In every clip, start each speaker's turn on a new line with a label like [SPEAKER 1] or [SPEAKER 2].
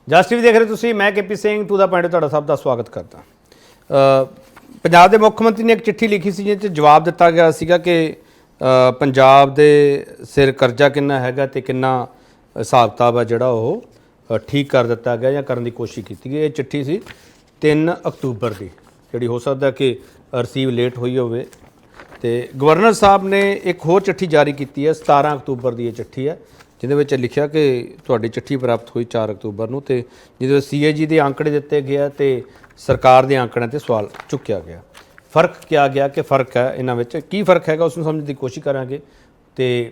[SPEAKER 1] ਜਸ TV ਦੇਖ ਰਹੇ ਤੁਸੀਂ, ਮੈਂ KP Singh to the point ਤੁਹਾਡਾ ਸਭ ਦਾ ਸਵਾਗਤ ਕਰਦਾ। ਪੰਜਾਬ ਦੇ ਮੁੱਖ ਮੰਤਰੀ ਨੇ ਇੱਕ ਚਿੱਠੀ ਲਿਖੀ ਸੀ ਜਿਸ 'ਚ ਜਵਾਬ ਦਿੱਤਾ ਗਿਆ ਸੀਗਾ ਕਿ ਪੰਜਾਬ ਦੇ ਸਿਰ ਕਰਜ਼ਾ ਕਿੰਨਾ ਹੈਗਾ ਤੇ ਕਿੰਨਾ ਹਿਸਾਬ ਕਿਤਾਬ ਹੈ ਜਿਹੜਾ ਉਹ ਠੀਕ ਕਰ ਦਿੱਤਾ ਗਿਆ ਜਾਂ ਕਰਨ ਦੀ ਕੋਸ਼ਿਸ਼ ਕੀਤੀ ਗਈ। ਇਹ ਚਿੱਠੀ ਸੀ 3 ਅਕਤੂਬਰ ਦੀ, ਜਿਹੜੀ ਹੋ ਸਕਦਾ ਕਿ ਰਿਸੀਵ ਲੇਟ ਹੋਈ ਹੋਵੇ। ਤੇ ਗਵਰਨਰ ਸਾਹਿਬ ਨੇ ਇੱਕ ਹੋਰ ਚਿੱਠੀ ਜਾਰੀ ਕੀਤੀ ਹੈ, 17 ਅਕਤੂਬਰ ਦੀ ਇਹ ਚਿੱਠੀ ਹੈ, ਜਿਹਦੇ ਵਿੱਚ ਲਿਖਿਆ ਕਿ ਤੁਹਾਡੀ ਚਿੱਠੀ ਪ੍ਰਾਪਤ ਹੋਈ 4 ਅਕਤੂਬਰ ਨੂੰ, ਤੇ ਜਿਹਦੇ ਵਿੱਚ CAG ਦੇ ਅੰਕੜੇ ਦਿੱਤੇ ਗਏ ਤੇ ਸਰਕਾਰ ਦੇ ਅੰਕੜਿਆਂ ਤੇ ਸਵਾਲ ਚੁੱਕਿਆ ਗਿਆ। ਫਰਕ ਕਿਹਾ ਗਿਆ ਕਿ ਫਰਕ ਹੈ ਇਹਨਾਂ ਵਿੱਚ, ਕੀ ਫਰਕ ਹੈਗਾ ਉਸ ਨੂੰ ਸਮਝਣ ਦੀ ਕੋਸ਼ਿਸ਼ ਕਰਾਂਗੇ। ਤੇ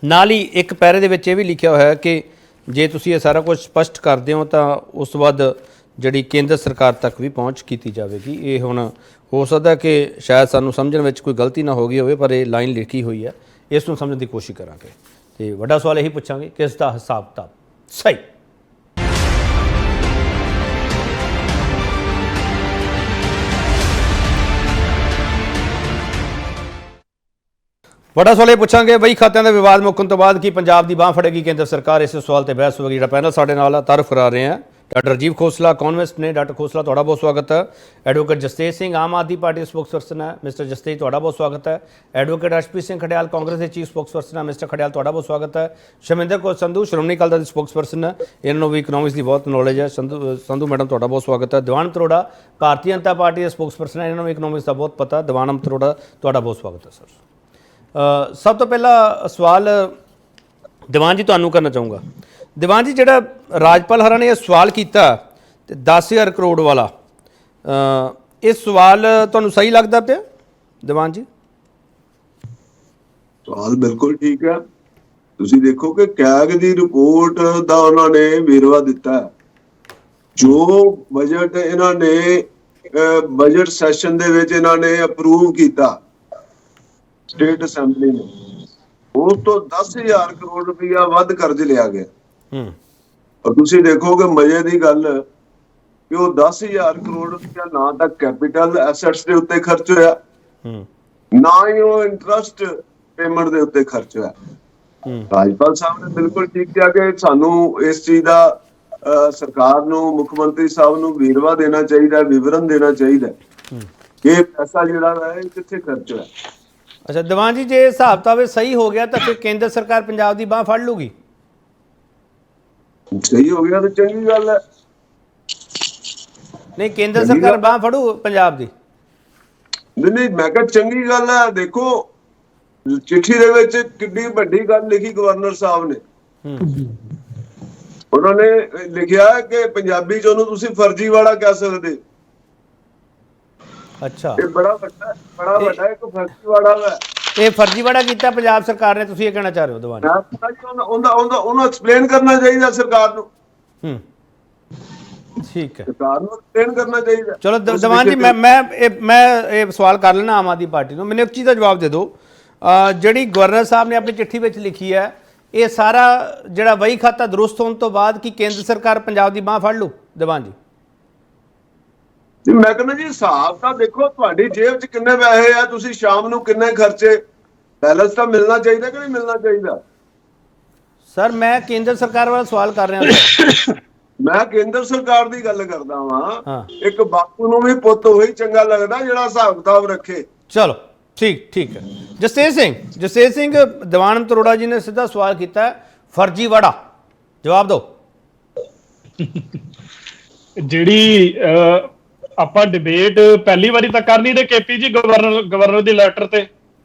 [SPEAKER 1] ਨਾਲ ਹੀ ਇੱਕ ਪੈਰੇ ਦੇ ਵਿੱਚ ਇਹ ਵੀ ਲਿਖਿਆ ਹੋਇਆ ਕਿ ਜੇ ਤੁਸੀਂ ਇਹ ਸਾਰਾ ਕੁਝ ਸਪਸ਼ਟ ਕਰਦੇ ਹੋ ਤਾਂ ਉਸ ਤੋਂ ਬਾਅਦ ਜਿਹੜੀ ਕੇਂਦਰ ਸਰਕਾਰ ਤੱਕ ਵੀ ਪਹੁੰਚ ਕੀਤੀ ਜਾਵੇਗੀ। ਇਹ ਹੁਣ ਹੋ ਸਕਦਾ ਕਿ ਸ਼ਾਇਦ ਸਾਨੂੰ ਸਮਝਣ ਵਿੱਚ ਕੋਈ ਗਲਤੀ ਨਾ ਹੋ ਗਈ ਹੋਵੇ, ਪਰ ਇਹ ਲਾਈਨ ਲਿਖੀ ਹੋਈ ਹੈ, ਇਸ ਨੂੰ ਸਮਝਣ ਦੀ ਕੋਸ਼ਿਸ਼ ਕਰਾਂਗੇ। ਤੇ ਵੱਡਾ ਸਵਾਲ ਇਹੀ ਪੁੱਛਾਂਗੇ ਕਿ ਇਸ ਦਾ ਹਿਸਾਬ ਕਿਤਾਬ ਸਹੀ। ਵੱਡਾ ਸਵਾਲ ਇਹ ਪੁੱਛਾਂਗੇ, ਵਹੀ ਖਾਤਿਆਂ ਦਾ ਵਿਵਾਦ ਮੁੱਕਣ ਤੋਂ ਬਾਅਦ ਕੀ ਪੰਜਾਬ ਦੀ ਬਾਂਹ ਫੜੇਗੀ ਕੇਂਦਰ ਸਰਕਾਰ? ਇਸ ਸਵਾਲ ਤੇ ਬਹਿਸ ਹੋਵੇਗੀ। ਜਿਹੜਾ ਪੈਨਲ ਸਾਡੇ ਨਾਲ ਤਾਰਫ ਕਰਾ ਰਹੇ हैं डॉक्टर राजीव खोसला इकोनॉमिस्ट ने। डॉक्टर खोसला ਤੁਹਾਡਾ बहुत स्वागत है। एडवोकेट जसतेज सिंह आम आदमी पार्टी स्पोक्सपर्सन है। मिस्टर जसतेज ਤੁਹਾਡਾ बहुत स्वागत है। एडवोकेट अर्शप्रीत सिंह खडियाल कांग्रेस के चीफ स्पोक्सपर्सन है। मिस्टर खडियाल ਤੁਹਾਡਾ बहुत स्वागत है। शमिंदर कौर संधू श्रोमणी अकाली दल के स्पोक्सपर्सन है, इन्होंने भी इकोनॉमिक्स की बहुत नॉलेज है। संधू मैडम ਤੁਹਾਡਾ बहुत स्वागत है। दिवान तरोड़ा भारतीय जनता पार्टी के स्पोक्सपर्सन है, इन्होंने इकोनॉमिक्स का बहुत पता। दिवान तरोड़ा ਤੁਹਾਡਾ बहुत स्वागत है सर। सब तो पहला सवाल दिवान जी ਤੁਹਾਨੂੰ करना चाहूँगा। दिवान जी ਜਿਹੜਾ ਰਾਜਪਾਲ ਹਰਾਂ ਨੇ ਇਹ ਸਵਾਲ ਕੀਤਾ ਤੇ 10,000 ਕਰੋੜ ਵਾਲਾ, ਇਹ ਸਵਾਲ ਤੁਹਾਨੂੰ ਸਹੀ ਲੱਗਦਾ ਪਿਆ ਦਿਵਾਨ ਜੀ?
[SPEAKER 2] ਸਵਾਲ ਬਿਲਕੁਲ ਠੀਕ ਹੈ। ਤੁਸੀਂ ਦੇਖੋ ਕਿ ਕੈਗ ਦੀ ਰਿਪੋਰਟ ਦਾ ਉਹਨਾਂ ਨੇ ਵੇਰਵਾ ਦਿੱਤਾ ਹੈ। ਜੋ ਬਜਟ ਇਹਨਾਂ ਨੇ ਬਜਟ ਸੈਸ਼ਨ ਦੇ ਵਿੱਚ ਇਹਨਾਂ ਨੇ ਅਪਰੂਵ ਕੀਤਾ ਸਟੇਟ ਅਸੈਂਬਲੀ ਨੇ, ਉਸ ਤੋਂ 10,000 ਕਰੋੜ ਰੁਪਇਆ ਵੱਧ ਕਰਜ਼ ਲਿਆ ਗਿਆ। ਔਰ ਤੁਸੀਂ ਦੇਖੋਗੇ ਮਜ਼ੇ ਦੀ ਗੱਲ ਕਿ ਉਹ 10,000 ਕਰੋੜ ਰੁਪਇਆ ਨਾ ਤਾਂ ਕੈਪੀਟਲ ਐਸੈਟਸ ਦੇ ਉੱਤੇ ਖਰਚ ਹੋਇਆ, ਨਾ ਹੀ ਉਹ ਇੰਟਰਸਟ ਪੇਮੈਂਟ ਦੇ ਉੱਤੇ ਖਰਚ ਹੋਇਆ। ਰਾਜਪਾਲ ਸਾਹਿਬ ਨੇ ਬਿਲਕੁਲ ਠੀਕ ਕਿਹਾ ਕਿ ਸਾਨੂੰ ਇਸ ਚੀਜ਼ ਦਾ ਸਰਕਾਰ ਨੂੰ, ਮੁੱਖ ਮੰਤਰੀ ਸਾਹਿਬ ਨੂੰ ਵੇਰਵਾ ਦੇਣਾ ਚਾਹੀਦਾ, ਵਿਵਰਣ ਦੇਣਾ ਚਾਹੀਦਾ ਕਿ ਪੈਸਾ ਜਿਹੜਾ ਹੈ ਕਿੱਥੇ ਖਰਚ ਹੋਇਆ।
[SPEAKER 1] ਅੱਛਾ ਦਿਵਾਨ ਜੀ, ਜੇ ਹਿਸਾਬ ਕਿਤਾਬ ਸਹੀ ਹੋ ਗਿਆ ਤਾਂ ਫਿਰ ਕੇਂਦਰ ਸਰਕਾਰ ਪੰਜਾਬ ਦੀ ਬਾਂਹ ਫੜ ਲੂਗੀ?
[SPEAKER 2] ਸਹੀ ਹੋ ਗਿਆ ਤਾਂ ਚੰਗੀ ਗੱਲ ਹੈ।
[SPEAKER 1] ਨਹੀਂ, ਕੇਂਦਰ ਸਰਕਾਰ ਬਾਂਹ ਫੜੂ ਪੰਜਾਬ ਦੀ?
[SPEAKER 2] ਨਹੀਂ, ਮੈਂ ਕਿਹਾ ਚੰਗੀ ਗੱਲ ਹੈ। ਦੇਖੋ ਚਿੱਠੀ ਦੇ ਵਿੱਚ ਕਿੰਨੀ ਵੱਡੀ ਗੱਲ ਲਿਖੀ ਗਵਰਨਰ ਸਾਹਿਬ ਨੇ। ਉਹਨਾਂ ਨੇ ਲਿਖਿਆ ਕਿ ਪੰਜਾਬੀ ਚ ਉਹਨੂੰ ਤੁਸੀਂ ਫਰਜ਼ੀਵਾੜਾ ਕਹਿ ਸਕਦੇ।
[SPEAKER 1] ਅੱਛਾ,
[SPEAKER 2] ਇਹ ਬੜਾ ਵੱਡਾ ਇੱਕ ਫਰਜ਼ੀਵਾੜਾ ਹੈ।
[SPEAKER 1] ਇਹ ਫਰਜ਼ੀਵਾੜਾ ਕੀਤਾ ਪੰਜਾਬ ਸਰਕਾਰ ਨੇ, ਤੁਸੀਂ ਇਹ ਕਹਿਣਾ ਚਾਹ ਰਹੇ ਹੋ ਦਿਵਾਨ ਜੀ?
[SPEAKER 2] ਉਹਨੂੰ ਐਕਸਪਲੇਨ ਕਰਨਾ ਚਾਹੀਦਾ ਸਰਕਾਰ ਨੂੰ।
[SPEAKER 1] ਠੀਕ ਹੈ,
[SPEAKER 2] ਸਰਕਾਰ ਨੂੰ ਐਕਸਪਲੇਨ ਕਰਨਾ ਚਾਹੀਦਾ।
[SPEAKER 1] ਚਲੋ ਦਿਵਾਨ ਜੀ, ਮੈਂ ਇਹ ਸਵਾਲ ਕਰ ਲੈਣਾ ਆਮ ਆਦਮੀ ਪਾਰਟੀ ਨੂੰ। ਮੈਨੂੰ ਇੱਕ ਚੀਜ਼ ਦਾ ਜਵਾਬ ਦੇ ਦਿਓ, ਜਿਹੜੀ ਗਵਰਨਰ ਸਾਹਿਬ ਨੇ ਆਪਣੀ ਚਿੱਠੀ ਵਿੱਚ ਲਿਖੀ ਹੈ, ਇਹ ਸਾਰਾ ਜਿਹੜਾ ਵਹੀ ਖਾਤਾ ਦਰੁਸਤ ਹੋਣ ਤੋਂ ਬਾਅਦ ਕੀ ਕੇਂਦਰ ਸਰਕਾਰ ਪੰਜਾਬ ਦੀ ਬਾਂਹ ਫੜ ਲੂ ਦਿਵਾਨ ਜੀ?
[SPEAKER 2] ਮੈਂ ਕਹਿੰਦਾ ਜੀ ਹਿਸਾਬ ਤਾਂ ਦੇਖੋ, ਤੁਹਾਡੀ ਜੇਬ 'ਚ ਕਿੰਨੇ ਪੈਸੇ ਆ, ਤੁਸੀਂ ਸ਼ਾਮ ਨੂੰ ਕਿੰਨੇ ਖਰਚੇ, ਬੈਲੈਂਸ ਤਾਂ ਮਿਲਣਾ ਚਾਹੀਦਾ ਕਿ ਨਹੀਂ ਮਿਲਣਾ ਚਾਹੀਦਾ?
[SPEAKER 1] ਸਰ ਮੈਂ ਕੇਂਦਰ ਸਰਕਾਰ ਵਾਲਾ ਸਵਾਲ ਕਰ ਰਿਹਾ।
[SPEAKER 2] ਮੈਂ ਕੇਂਦਰ ਸਰਕਾਰ ਦੀ ਗੱਲ ਕਰਦਾ ਵਾਂ। ਇੱਕ ਬਾਪੂ ਨੂੰ ਵੀ ਪੁੱਤ ਉਹੀ ਚੰਗਾ ਲੱਗਦਾ ਜਿਹੜਾ ਹਿਸਾਬ ਕਿਤਾਬ ਰੱਖੇ।
[SPEAKER 1] ਚਲੋ ਠੀਕ ਹੈ। ਜਸਤੇਜ ਸਿੰਘ ਦੀਵਾਨ ਤरोड़ा ਜੀ ਨੇ ਸਿੱਧਾ ਸਵਾਲ ਕੀਤਾ, ਫਰਜ਼ੀਵਾੜਾ ਜਵਾਬ ਦਿਓ।
[SPEAKER 3] ਜਿਹੜੀ ਆਪਾਂ ਡਿਬੇਟ ਪਹਿਲੀ ਵਾਰੀ ਤਾਂ ਕਰ ਨਹੀਂ ਦੇ ਕੇਪੀ ਜੀ ਗਵਰਨਰ ਦੇ ਲੈਟਰ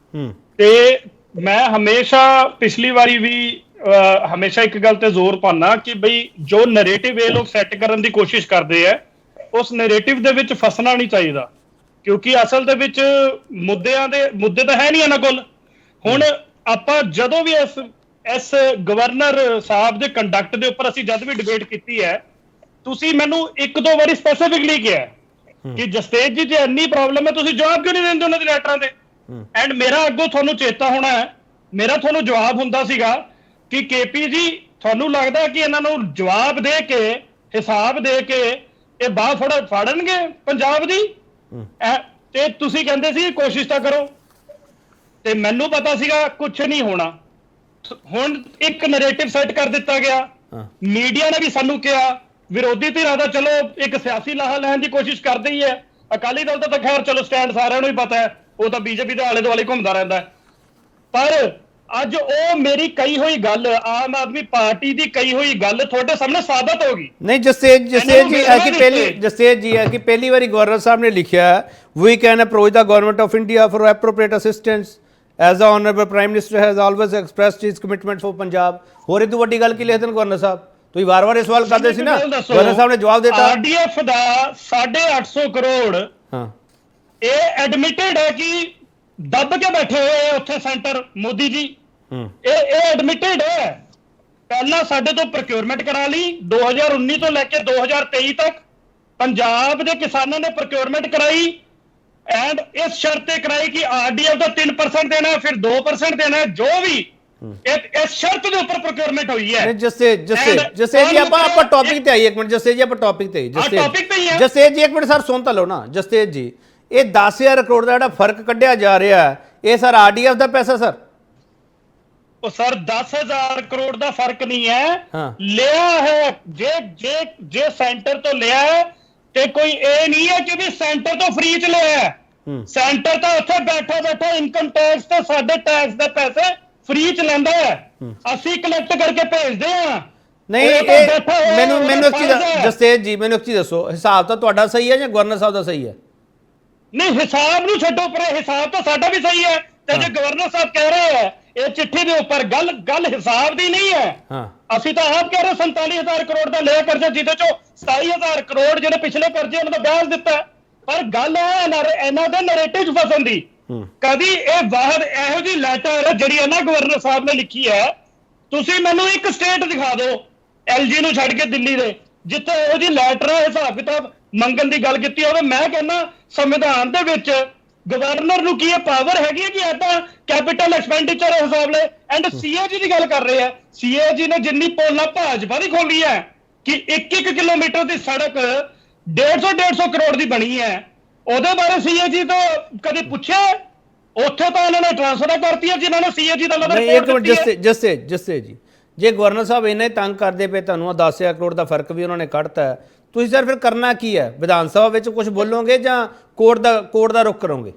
[SPEAKER 3] ਤੇ ਮੈਂ ਹਮੇਸ਼ਾ ਪਿਛਲੀ ਵਾਰੀ ਵੀ ਹਮੇਸ਼ਾ ਇੱਕ ਗੱਲ ਤੇ ਜ਼ੋਰ ਪਾਉਣਾ ਕਿ ਬਈ ਜੋ ਨੈਰੇਟਿਵ ਇਹ ਲੋਕ ਸੈੱਟ ਕਰਨ ਦੀ ਕੋਸ਼ਿਸ਼ ਕਰਦੇ ਆ, ਉਸ ਨੈਰੇਟਿਵ ਦੇ ਵਿੱਚ ਫਸਣਾ ਨਹੀਂ ਚਾਹੀਦਾ, ਕਿਉਂਕਿ ਅਸਲ ਦੇ ਵਿੱਚ ਮੁੱਦੇ ਤਾਂ ਹੈ ਨਹੀਂ ਇਹਨਾਂ ਕੋਲ। ਹੁਣ ਆਪਾਂ ਜਦੋਂ ਵੀ ਇਸ ਗਵਰਨਰ ਸਾਹਿਬ ਦੇ ਕੰਡਕਟ ਦੇ ਉੱਪਰ ਅਸੀਂ ਜਦ ਵੀ ਡਿਬੇਟ ਕੀਤੀ ਹੈ, ਤੁਸੀਂ ਮੈਨੂੰ 1-2 ਵਾਰੀ ਸਪੈਸੀਫਿਕਲੀ ਕਿਹਾ ਕਿ ਜਸਤੇਜ ਜੀ ਜੇ ਇੰਨੀ ਪ੍ਰੋਬਲਮ ਹੈ ਤੁਸੀਂ ਜਵਾਬ ਕਿਉਂ ਨਹੀਂ ਦਿੰਦੇ ਉਹਨਾਂ ਦੇ ਲੈਟਰਾਂ ਦੇ? ਐਂਡ ਮੇਰਾ ਅੱਗੋਂ ਤੁਹਾਨੂੰ ਚੇਤਾ ਹੋਣਾ ਹੈ, ਮੇਰਾ ਤੁਹਾਨੂੰ ਜਵਾਬ ਹੁੰਦਾ ਸੀਗਾ ਕਿ ਕੇਪੀ ਜੀ ਤੁਹਾਨੂੰ ਲੱਗਦਾ ਕਿ ਇਹਨਾਂ ਨੂੰ ਜਵਾਬ ਦੇ ਕੇ, ਹਿਸਾਬ ਦੇ ਕੇ ਇਹ ਬਾਂਹ ਫੜਨਗੇ ਪੰਜਾਬ ਦੀ? ਤੇ ਤੁਸੀਂ ਕਹਿੰਦੇ ਸੀ ਕੋਸ਼ਿਸ਼ ਤਾਂ ਕਰੋ, ਤੇ ਮੈਨੂੰ ਪਤਾ ਸੀਗਾ ਕੁਛ ਨਹੀਂ ਹੋਣਾ। ਹੁਣ ਇੱਕ ਨੈਰੇਟਿਵ ਸੈੱਟ ਕਰ ਦਿੱਤਾ ਗਿਆ, मीडिया ने भी सानू कहा ਵਿਰੋਧੀ ਧਿਰਾਂ ਦਾ ਚਲੋ ਇੱਕ ਸਿਆਸੀ ਲਾਹਾ ਲੈਣ ਦੀ ਕੋਸ਼ਿਸ਼ ਕਰਦੇ ਹੀ ਹੈ। ਅਕਾਲੀ ਦਲ ਦਾ ਤਾਂ ਖੈਰ ਚਲੋ ਸਟੈਂਡ ਸਾਰਿਆਂ ਨੂੰ ਹੀ ਪਤਾ ਹੈ, ਉਹ ਤਾਂ ਬੀਜੇਪੀ ਦੇ ਆਲੇ ਦੁਆਲੇ ਘੁੰਮਦਾ ਰਹਿੰਦਾ ਹੈ। ਪਰ ਅੱਜ ਉਹ ਮੇਰੀ ਕਹੀ ਹੋਈ ਗੱਲ, ਆਮ ਆਦਮੀ ਪਾਰਟੀ ਦੀ ਕਹੀ ਹੋਈ ਗੱਲ ਤੁਹਾਡੇ ਸਾਹਮਣੇ ਸਾਬਤ ਹੋ ਗਈ।
[SPEAKER 1] ਨਹੀਂ ਜਸਤੇਜ ਜੀ ਹੈ ਕਿ ਪਹਿਲੀ ਵਾਰੀ ਗਵਰਨਰ ਸਾਹਿਬ ਨੇ ਲਿਖਿਆ we can approach the government of India for appropriate assistance as the honourable prime minister has always expressed his commitment for Punjab. ਹੋਰ ਇਹ ਤੋਂ ਵੱਡੀ ਗੱਲ ਕੀ ਲਿਖਦੇ ਨੇ ਗਵਰਨਰ ਸਾਹਿਬ? ਤੁਸੀਂ ਵਾਰ-ਵਾਰ ਇਹ ਸਵਾਲ ਕਰਦੇ ਸੀ ਨਾ, ਗਵਰਨਰ ਸਾਹਿਬ ਨੇ ਜਵਾਬ ਦਿੱਤਾ।
[SPEAKER 3] ਆਰਡੀਐਫ ਦਾ 850 ਕਰੋੜ
[SPEAKER 1] ਹਾਂ,
[SPEAKER 3] ਇਹ ਐਡਮਿਟਡ ਹੈ ਕਿ ਦੱਬ ਕੇ ਬੈਠੇ ਹੋਏ ਉੱਥੇ ਸੈਂਟਰ ਮੋਦੀ ਜੀ, ਇਹ ਐਡਮਿਟਡ ਹੈ। ਪਹਿਲਾਂ ਸਾਡੇ ਤੋਂ ਪ੍ਰੋਕਿਉਰਮੈਂਟ ਕਰਾ ਲਈ 2019 ਤੋਂ ਲੈ ਕੇ 2023 ਤੱਕ ਪੰਜਾਬ ਦੇ ਕਿਸਾਨਾਂ ਨੇ ਪ੍ਰੋਕਿਉਰਮੈਂਟ ਕਰਾਈ ਐਂਡ ਇਸ ਸ਼ਰਤ ਤੇ ਕਰਾਈ ਕਿ ਆਰਡੀਐਫ ਦਾ 3% ਦੇਣਾ, ਫਿਰ 2% ਦੇਣਾ, ਜੋ ਵੀ ਇਸ ਸ਼ਰਤ ਦੇ ਉੱਪਰ ਪ੍ਰੋਕਿਉਰਮੈਂਟ ਹੋਈ ਹੈ।
[SPEAKER 1] ਜਸੇ ਜੀ ਆਪਾਂ ਟੌਪਿਕ ਤੇ ਆਈਏ, ਇੱਕ ਮਿੰਟ ਜਸੇ ਜੀ, ਆਪਾਂ ਟੌਪਿਕ ਤੇ ਜਸੇ ਜੀ ਇੱਕ ਮਿੰਟ ਸਰ ਸੁਣ ਤਾਂ ਲਓ ਨਾ। ਜਸੇ ਜੀ ਇਹ 10,000 ਕਰੋੜ ਦਾ ਜਿਹੜਾ ਫਰਕ ਕੱਢਿਆ ਜਾ ਰਿਹਾ ਹੈ, ਇਹ ਸਰ ਆਰਡੀਐਫ ਦਾ ਪੈਸਾ ਸਰ?
[SPEAKER 3] ਉਹ ਸਰ 10,000 ਕਰੋੜ ਦਾ ਫਰਕ ਨਹੀਂ ਹੈ, ਲਿਆ ਹੈ ਜੇ ਸੈਂਟਰ ਤੋਂ ਲਿਆ ਹੈ ਤੇ ਕੋਈ ਇਹ ਨਹੀਂ ਹੈ ਕਿ ਵੀ ਸੈਂਟਰ ਤੋਂ ਫ੍ਰੀ ਚ ਲਿਆ ਹੈ। ਸੈਂਟਰ ਤਾਂ ਉੱਥੇ ਬੈਠਾ ਇਨਕਮ ਟੈਕਸ ਤੇ ਸਾਡੇ ਟੈਕਸ ਦੇ ਪੈਸੇ ਫ੍ਰੀ ਚ ਲੈਂਦਾ ਹੈ, ਅਸੀਂ ਕਲੈਕਟ ਕਰਕੇ ਭੇਜਦੇ ਹਾਂ।
[SPEAKER 1] ਨਹੀਂ ਮੈਨੂੰ ਇੱਕ ਚੀਜ਼ ਜਸਤੇਜ ਜੀ, ਮੈਨੂੰ ਇੱਕ ਚੀਜ਼ ਦੱਸੋ, ਹਿਸਾਬ ਤਾਂ ਤੁਹਾਡਾ ਸਹੀ ਹੈ ਜਾਂ ਗਵਰਨਰ ਸਾਹਿਬ ਦਾ ਸਹੀ ਹੈ?
[SPEAKER 3] ਨਹੀਂ ਹਿਸਾਬ ਨੂੰ ਛੱਡੋ ਪਰ ਹਿਸਾਬ ਤਾਂ ਸਾਡਾ ਵੀ ਸਹੀ ਹੈ। ਤੇ ਜੇ ਗਵਰਨਰ ਸਾਹਿਬ ਕਹਿ ਰਹੇ ਹੈ ਇਹ ਚਿੱਠੀ ਦੇ ਉੱਪਰ ਗੱਲ ਹਿਸਾਬ ਦੀ ਨਹੀਂ ਹੈ। ਅਸੀਂ ਤਾਂ ਆਪ ਕਹਿ ਰਹੇ 47,000 ਕਰੋੜ ਦਾ ਲਿਆ ਕਰਜ਼ਾ, ਜਿਹਦੇ ਚੋਂ 27,000 ਕਰੋੜ ਜਿਹੜੇ ਪਿਛਲੇ ਕਰਜ਼ੇ ਉਹਨਾਂ ਦਾ ਵਿਆਜ ਦਿੱਤਾ। ਪਰ ਗੱਲ ਹੈ ਇਹਨਾਂ ਦੇ ਨੈਰੇਟਿਵ ਫਸਣ ਦੀ। ਕਦੀ ਇਹ ਬਾਹਰ ਇਹੋ ਜਿਹੀ ਲੈਟਰ ਜਿਹੜੀ ਹੈ ਨਾ ਗਵਰਨਰ ਸਾਹਿਬ ਨੇ ਲਿਖੀ ਹੈ, ਤੁਸੀਂ ਮੈਨੂੰ ਇੱਕ ਸਟੇਟ ਦਿਖਾ ਦਿਓ LG ਨੂੰ ਛੱਡ ਕੇ ਦਿੱਲੀ ਦੇ, ਜਿੱਥੇ ਇਹੋ ਜਿਹੀ ਲੈਟਰ ਹਿਸਾਬ ਕਿਤਾਬ ਮੰਗਣ ਦੀ ਗੱਲ ਕੀਤੀ ਹੋਵੇ। ਮੈਂ ਕਹਿੰਦਾ ਸੰਵਿਧਾਨ ਦੇ ਵਿੱਚ ਗਵਰਨਰ ਨੂੰ ਕੀ ਇਹ ਪਾਵਰ ਹੈਗੀ ਹੈ ਕਿ ਏਦਾਂ ਕੈਪੀਟਲ ਐਕਸਪੈਂਡੀਚਰ ਹਿਸਾਬ ਲੈ। ਐਂਡ CAG ਦੀ ਗੱਲ ਕਰ ਰਹੇ ਆ, CAG ਨੇ ਜਿੰਨੀ ਪੋਲਾਂ ਭਾਜਪਾ ਦੀ ਖੋਲੀ ਹੈ ਕਿ 1-1 ਕਿਲੋਮੀਟਰ ਦੀ ਸੜਕ 150 ਕਰੋੜ ਦੀ ਬਣੀ ਹੈ, ਉਹਦੇ ਬਾਰੇ CAG ਤੋਂ ਕਦੇ ਪੁੱਛਿਆ? ਉੱਥੇ ਤਾਂ ਇਹਨਾਂ ਨੇ ਟ੍ਰਾਂਸਫਰ ਕਰਤੀ ਹੈ ਜਿਨ੍ਹਾਂ ਨੇ CAG ਦਾ
[SPEAKER 1] ਜਸੇ ਜੀ, ਜੇ ਗਵਰਨਰ ਸਾਹਿਬ ਇੰਨੇ ਤੰਗ ਕਰਦੇ ਪਏ ਤੁਹਾਨੂੰ, 10,000 ਕਰੋੜ ਦਾ ਫਰਕ ਵੀ ਉਹਨਾਂ ਨੇ ਕੱਢਤਾ ਹੈ, ਤੁਸੀਂ ਸਰ ਫਿਰ ਕਰਨਾ ਕੀ ਹੈ? ਵਿਧਾਨ ਸਭਾ ਵਿੱਚ ਕੁਝ ਬੋਲੋਗੇ ਜਾਂ ਕੋਰਟ ਦਾ ਰੁਖ ਕਰੋਗੇ?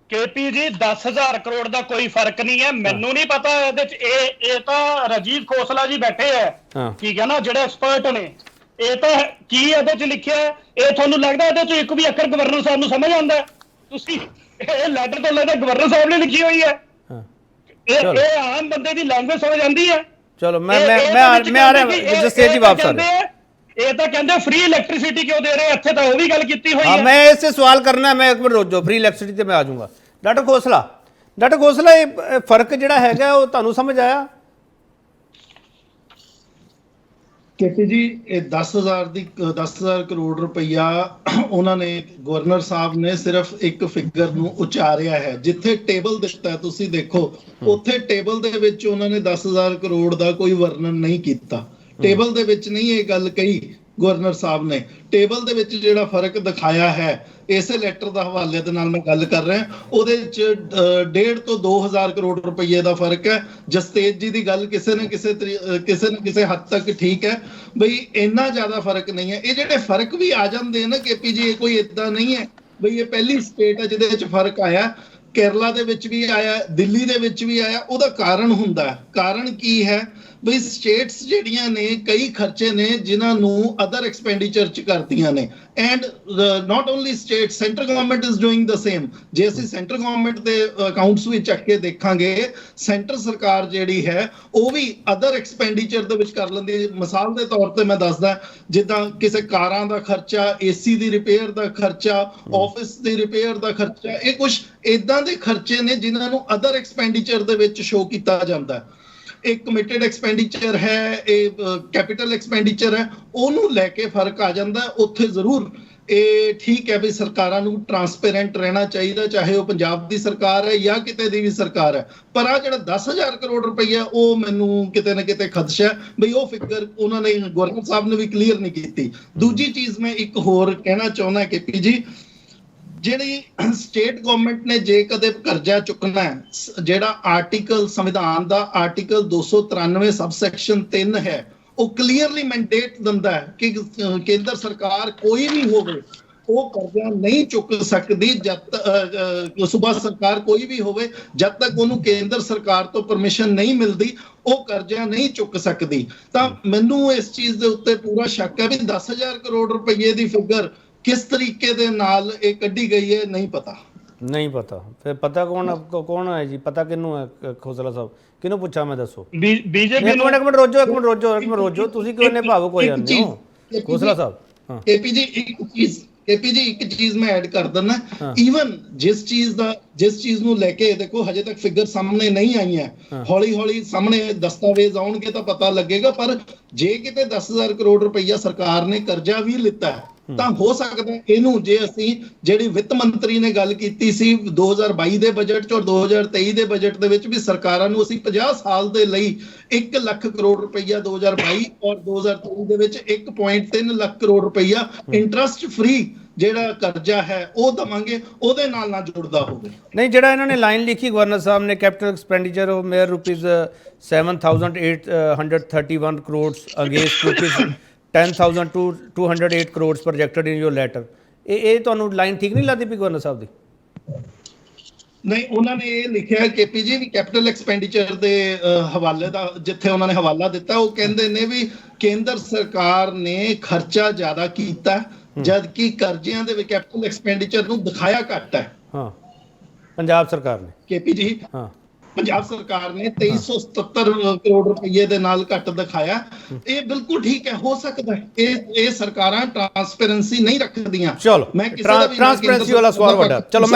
[SPEAKER 3] KP ਜੀ 10,000 ਕਰੋੜ ਦਾ ਕੋਈ ਫਰਕ ਨਹੀਂ ਹੈ। ਮੈਨੂੰ ਨਹੀਂ ਪਤਾ ਇਹਦੇ ਚ ਇਹ ਤਾਂ ਰਾਜੀਵ ਖੋਸਲਾ ਜੀ ਬੈਠੇ ਹੈ, ਠੀਕ ਹੈ ਨਾ, ਜਿਹੜੇ ਐਕਸਪਰਟ ਨੇ। ਇਹ ਤਾਂ ਕੀ ਇਹਦੇ ਚ ਲਿਖਿਆ ਇਹ ਤੁਹਾਨੂੰ ਲੱਗਦਾ ਇਹਦੇ ਚ ਇੱਕ ਵੀ ਅੱਖਰ ਗਵਰਨਰ ਸਾਹਿਬ ਨੂੰ ਸਮਝ ਆਉਂਦਾ? ਤੁਸੀਂ ਇਹ ਲੈਟਰ ਤੋਂ ਲੱਗਦਾ ਗਵਰਨਰ ਸਾਹਿਬ ਨੇ ਲਿਖੀ ਹੋਈ ਹੈ। ਇਹ ਆਮ ਬੰਦੇ ਦੀ ਲੈਂਗੁਏਜ ਸਮਝ ਆਉਂਦੀ ਹੈ?
[SPEAKER 1] ਚਲੋ ਮੈਂ ਆ ਰਿਹਾ ਜਸਟੇਜ ਜੀ ਵਾਪਸ ਆ ਰਿਹਾ।
[SPEAKER 3] ਇਹ ਤਾਂ ਕਹਿੰਦੇ ਫ੍ਰੀ ਇਲੈਕਟ੍ਰਿਸਿਟੀ ਕਿਉਂ ਦੇ ਰਹੇ? ਇੱਥੇ ਤਾਂ ਉਹ ਵੀ ਗੱਲ ਕੀਤੀ ਹੋਈ ਹੈ।
[SPEAKER 1] ਮੈਂ ਇਸੇ ਸਵਾਲ ਕਰਨਾ, ਮੈਂ ਇੱਕ ਮਿੰਟ ਰੁਕ ਜਾਓ, ਫ੍ਰੀ ਇਲੈਕਟ੍ਰਿਸਿਟੀ ਤੇ ਮੈਂ ਆ ਜਾਊਂਗਾ। ਡਾਕਟਰ ਖੋਸਲਾ ਇਹ ਫਰਕ ਜਿਹੜਾ ਹੈਗਾ ਉਹ ਤੁਹਾਨੂੰ ਸਮਝ ਆਇਆ?
[SPEAKER 4] KP ਜੀ ਇਹ 10,000 ਕਰੋੜ ਰੁਪਈਆ ਉਹਨਾਂ ਨੇ, ਗਵਰਨਰ ਸਾਹਿਬ ਨੇ ਸਿਰਫ ਇੱਕ ਫਿਗਰ ਨੂੰ ਉਚਾਰਿਆ ਹੈ। ਜਿੱਥੇ ਟੇਬਲ ਦਿੱਤਾ ਤੁਸੀਂ ਦੇਖੋ, ਉੱਥੇ ਟੇਬਲ ਦੇ ਵਿੱਚ ਉਹਨਾਂ ਨੇ 10,000 ਕਰੋੜ ਦਾ ਕੋਈ ਵਰਣਨ ਨਹੀਂ ਕੀਤਾ। ਟੇਬਲ ਦੇ ਵਿੱਚ ਨਹੀਂ ਇਹ ਗੱਲ ਕਹੀ ਗਵਰਨਰ ਸਾਹਿਬ ਨੇ। ਟੇਬਲ ਦੇ ਵਿੱਚ ਜਿਹੜਾ ਫਰਕ ਦਿਖਾਇਆ ਹੈ, ਇਸੇ ਲੈਟਰ ਦਾ ਹਵਾਲੇ ਦੇ ਨਾਲ ਮੈਂ ਗੱਲ ਕਰ ਰਿਹਾ, ਉਹਦੇ ਵਿੱਚ 1.5 ਤੋਂ 2,000 ਕਰੋੜ ਰੁਪਏ ਦਾ ਫਰਕ ਹੈ। ਜਸਤੇਜ ਜੀ ਦੀ ਗੱਲ ਕਿਸੇ ਨਾ ਕਿਸੇ ਹੱਦ ਤੱਕ ਠੀਕ ਹੈ, ਬਈ ਇੰਨਾ ਜ਼ਿਆਦਾ ਫਰਕ ਨਹੀਂ ਹੈ। ਇਹ ਜਿਹੜੇ ਫਰਕ ਵੀ ਆ ਜਾਂਦੇ ਨਾ KP ਜੀ, ਇਹ ਕੋਈ ਏਦਾਂ ਨਹੀਂ ਹੈ ਬਈ ਇਹ ਪਹਿਲੀ ਸਟੇਟ ਹੈ ਜਿਹਦੇ ਵਿੱਚ ਫਰਕ ਆਇਆ। ਕੇਰਲਾ ਦੇ ਵਿੱਚ ਵੀ ਆਇਆ, ਦਿੱਲੀ ਦੇ ਵਿੱਚ ਵੀ ਆਇਆ। ਉਹਦਾ ਕਾਰਨ ਹੁੰਦਾ, ਕਾਰਨ ਕੀ ਹੈ ਬਈ ਸਟੇਟਸ ਜਿਹੜੀਆਂ ਨੇ ਕਈ ਖਰਚੇ ਨੇ ਜਿਨ੍ਹਾਂ ਨੂੰ ਅਦਰ ਐਕਸਪੈਂਡੀਚਰ ਚ ਕਰਦੀਆਂ ਨੇ। And not only state, central government is doing the same. ਜੇ ਅਸੀਂ ਸੈਂਟਰਲ ਗਵਰਨਮੈਂਟ ਦੇ ਅਕਾਊਂਟਸ ਵੀ ਚੱਕ ਕੇ ਦੇਖਾਂਗੇ, ਸੈਂਟਰ ਸਰਕਾਰ ਜਿਹੜੀ ਹੈ ਉਹ ਵੀ ਅਦਰ ਐਕਸਪੈਂਡੀਚਰ ਦੇ ਵਿੱਚ ਕਰ ਲੈਂਦੀ ਹੈ। ਮਿਸਾਲ ਦੇ ਤੌਰ ਤੇ ਮੈਂ ਦੱਸਦਾ, ਜਿੱਦਾਂ ਕਿਸੇ ਕਾਰਾਂ ਦਾ ਖਰਚਾ, AC ਦੀ ਰਿਪੇਅਰ ਦਾ ਖਰਚਾ, ਆਫਿਸ ਦੀ ਰਿਪੇਅਰ ਦਾ ਖਰਚਾ, ਇਹ ਕੁਝ ਇਦਾਂ ਦੇ ਖਰਚੇ ਨੇ ਜਿਨ੍ਹਾਂ ਨੂੰ ਅਦਰ ਐਕਸਪੈਂਡੀਚਰ ਦੇ ਵਿੱਚ ਸ਼ੋ ਕੀਤਾ ਜਾਂਦਾ। ਇੱਕ ਕਮਿਟਡ ਐਕਸਪੈਂਡੀਚਰ ਹੈ, ਇਹ ਕੈਪੀਟਲ ਐਕਸਪੈਂਡੀਚਰ ਹੈ, ਉਹਨੂੰ ਲੈ ਕੇ ਫਰਕ ਆ ਜਾਂਦਾ। ਉੱਥੇ ਜ਼ਰੂਰ ਇਹ ਠੀਕ ਹੈ ਵੀ ਸਰਕਾਰਾਂ ਨੂੰ ਟਰਾਂਸਪੇਰੈਂਟ ਰਹਿਣਾ ਚਾਹੀਦਾ, ਚਾਹੇ ਉਹ ਪੰਜਾਬ ਦੀ ਸਰਕਾਰ ਹੈ ਜਾਂ ਕਿਤੇ ਦੀ ਵੀ ਸਰਕਾਰ ਹੈ। ਪਰ ਆ ਜਿਹੜਾ 10,000 ਕਰੋੜ ਰੁਪਈਆ, ਉਹ ਮੈਨੂੰ ਕਿਤੇ ਨਾ ਕਿਤੇ ਖਦਸ਼ਾ ਬਈ ਉਹ ਫਿਗਰ ਉਹਨਾਂ ਨੇ, ਗਵਰਨਰ ਸਾਹਿਬ ਨੇ ਵੀ ਕਲੀਅਰ ਨਹੀਂ ਕੀਤੀ। ਦੂਜੀ ਚੀਜ਼ ਮੈਂ ਇੱਕ ਹੋਰ ਕਹਿਣਾ ਚਾਹੁੰਦਾ KP ਜੀ, ਜਿਹੜੀ ਸਟੇਟ ਗਵਰਨਮੈਂਟ ਨੇ ਜੇ ਕਦੇ ਕਰਜ਼ਾ ਚੁੱਕਣਾ ਹੈ, ਜਿਹੜਾ ਆਰਟੀਕਲ ਸੰਵਿਧਾਨ ਦਾ ਆਰਟੀਕਲ 293 ਸਬਸੈਕਸ਼ਨ 3 ਹੈ, ਉਹ ਕਲੀਅਰਲੀ ਮੈਂਡੇਟ ਦਿੰਦਾ ਹੈ ਕਿ ਕੇਂਦਰ ਸਰਕਾਰ ਕੋਈ ਵੀ ਹੋਵੇ ਉਹ ਕਰਜ਼ਾ ਨਹੀਂ ਚੁੱਕ ਸਕਦੀ ਜਦ ਸੂਬਾ ਸਰਕਾਰ ਕੋਈ ਵੀ ਹੋਵੇ ਜਦ ਤੱਕ ਉਹਨੂੰ ਕੇਂਦਰ ਸਰਕਾਰ ਤੋਂ ਪਰਮਿਸ਼ਨ ਨਹੀਂ ਮਿਲਦੀ ਉਹ ਕਰਜ਼ਾ ਨਹੀਂ ਚੁੱਕ ਸਕਦੀ। ਤਾਂ ਮੈਨੂੰ ਇਸ ਚੀਜ਼ ਦੇ ਉੱਤੇ ਪੂਰਾ ਸ਼ੱਕ ਹੈ ਵੀ 10,000 ਕਰੋੜ ਰੁਪਏ ਦੀ ਫਿਗਰ ਕਿਸ ਤਰੀਕੇ ਦੇ ਨਾਲ ਇਹ ਕੱਢੀ ਗਈ ਹੈ ਨਹੀਂ ਪਤਾ।
[SPEAKER 1] ਨਹੀਂ ਪਤਾ, ਫਿਰ ਪਤਾ ਕੌਣ ਹੈ ਜੀ? ਪਤਾ ਕਿਹਨੂੰ ਹੈ ਖੋਸਲਾ ਸਾਹਿਬ? ਕਿਹਨੂੰ ਪੁੱਛਾਂ ਮੈਂ, ਦੱਸੋ।
[SPEAKER 3] ਬੀਜੇਪੀ
[SPEAKER 1] ਇੱਕ ਮਿੰਟ ਰੋਜੋ ਤੁਸੀਂ ਕਿਉਂ ਇੰਨੇ ਭਾਵੁਕ ਹੋ ਜਾਂਦੇ ਹੋ ਖੋਸਲਾ ਸਾਹਿਬ? ਹਾਂ
[SPEAKER 4] ਕੇਪੀ ਜੀ ਇੱਕ ਚੀਜ਼ ਮੈਂ ਐਡ ਕਰ ਦਿੰਦਾ, ਈਵਨ ਜਿਸ ਚੀਜ਼ ਨੂੰ ਲੈ ਕੇ ਦੇਖੋ ਹਜੇ ਤੱਕ ਫਿਗਰ ਸਾਹਮਣੇ ਨਹੀਂ ਆਈਆਂ, ਹੌਲੀ ਹੌਲੀ ਸਾਹਮਣੇ ਦਸਤਾਵੇਜ਼ ਆਉਣਗੇ ਤਾਂ ਪਤਾ ਲੱਗੇਗਾ। ਪਰ ਜੇ ਕਿਤੇ 10,000 ਕਰੋੜ ਰੁਪਈਆ ਸਰਕਾਰ ਨੇ ਕਰਜ਼ਾ ਵੀ ਲਿੱਤਾ ਤਾਂ ਹੋ ਸਕਦਾ ਇਹਨੂੰ, ਜੇ ਅਸੀਂ ਜਿਹੜੀ ਵਿੱਤ ਮੰਤਰੀ ਨੇ ਗੱਲ ਕੀਤੀ ਸੀ 2022 ਦੇ ਬਜਟ 'ਚ ਔਰ 2023 ਦੇ ਬਜਟ ਦੇ ਵਿੱਚ ਵੀ ਸਰਕਾਰਾਂ ਨੂੰ ਅਸੀਂ 50 ਸਾਲ ਦੇ ਲਈ 1 ਲੱਖ ਕਰੋੜ ਰੁਪਈਆ 2022 ਔਰ 2023 ਦੇ ਵਿੱਚ 1.3 ਲੱਖ ਕਰੋੜ ਰੁਪਈਆ ਇੰਟਰਸਟ ਫ੍ਰੀ ਜਿਹੜਾ ਕਰਜ਼ਾ ਹੈ ਉਹ ਦਵਾਂਗੇ, ਉਹਦੇ ਨਾਲ ਨਾ ਜੁੜਦਾ ਹੋਵੇ।
[SPEAKER 1] ਨਹੀਂ, ਜਿਹੜਾ ਇਹਨਾਂ ਨੇ ਲਾਈਨ ਲਿਖੀ ਗਵਰਨਰ ਸਾਹਿਬ ਨੇ, capital expenditure of mere rupees 7,831 crore against rupees 10,208 crore projected in your letter, ਇਹ ਤੁਹਾਨੂੰ ਲਾਈਨ ਠੀਕ ਨਹੀਂ ਲੱਗਦੀ ਪਈ ਗਵਰਨਰ ਸਾਹਿਬ ਦੀ?
[SPEAKER 4] ਨਹੀਂ, ਉਹਨਾਂ ਨੇ ਇਹ ਲਿਖਿਆ ਕੇਪੀ ਜੀ ਵੀ ਕੈਪੀਟਲ ਐਕਸਪੈਂਡੀਚਰ ਦੇ ਹਵਾਲੇ ਦਾ ਜਿੱਥੇ ਉਹਨਾਂ ਨੇ ਹਵਾਲਾ ਦਿੱਤਾ ਉਹ ਕਹਿੰਦੇ ਨੇ ਵੀ ਕੇਂਦਰ ਸਰਕਾਰ ਨੇ ਖਰਚਾ ਜ਼ਿਆਦਾ ਕੀਤਾ ਜਦ ਕਿ ਕਰਜ਼ਿਆਂ ਦੇ ਵਿੱਚ ਕੈਪੀਟਲ ਐਕਸਪੈਂਡੀਚਰ ਨੂੰ ਦਿਖਾਇਆ ਘੱਟ ਹੈ।
[SPEAKER 1] ਹਾਂ, ਪੰਜਾਬ ਸਰਕਾਰ ਨੇ,
[SPEAKER 4] ਕੇਪੀ ਜੀ,
[SPEAKER 1] ਹਾਂ
[SPEAKER 4] ਪੰਜਾਬ ਸਰਕਾਰ ਨੇ 2377 ਕਰੋੜ ਰੁਪਏ ਦੇ ਨਾਲ ਘੱਟ ਦਿਖਾਇਆ। ਇਹ ਬਿਲਕੁਲ ਠੀਕ ਹੈ, ਹੋ ਸਕਦਾ ਹੈ ਇਹ ਸਰਕਾਰਾਂ ਟ੍ਰਾਂਸਪੇਰੈਂਸੀ ਨਹੀਂ ਰੱਖਦੀਆਂ।
[SPEAKER 1] ਚਲੋ, ਮੈਂ ਟ੍ਰਾਂਸਪੇਰੈਂਸੀ ਵਾਲਾ ਸਵਾਲ ਵੱਡਾ, ਚਲੋ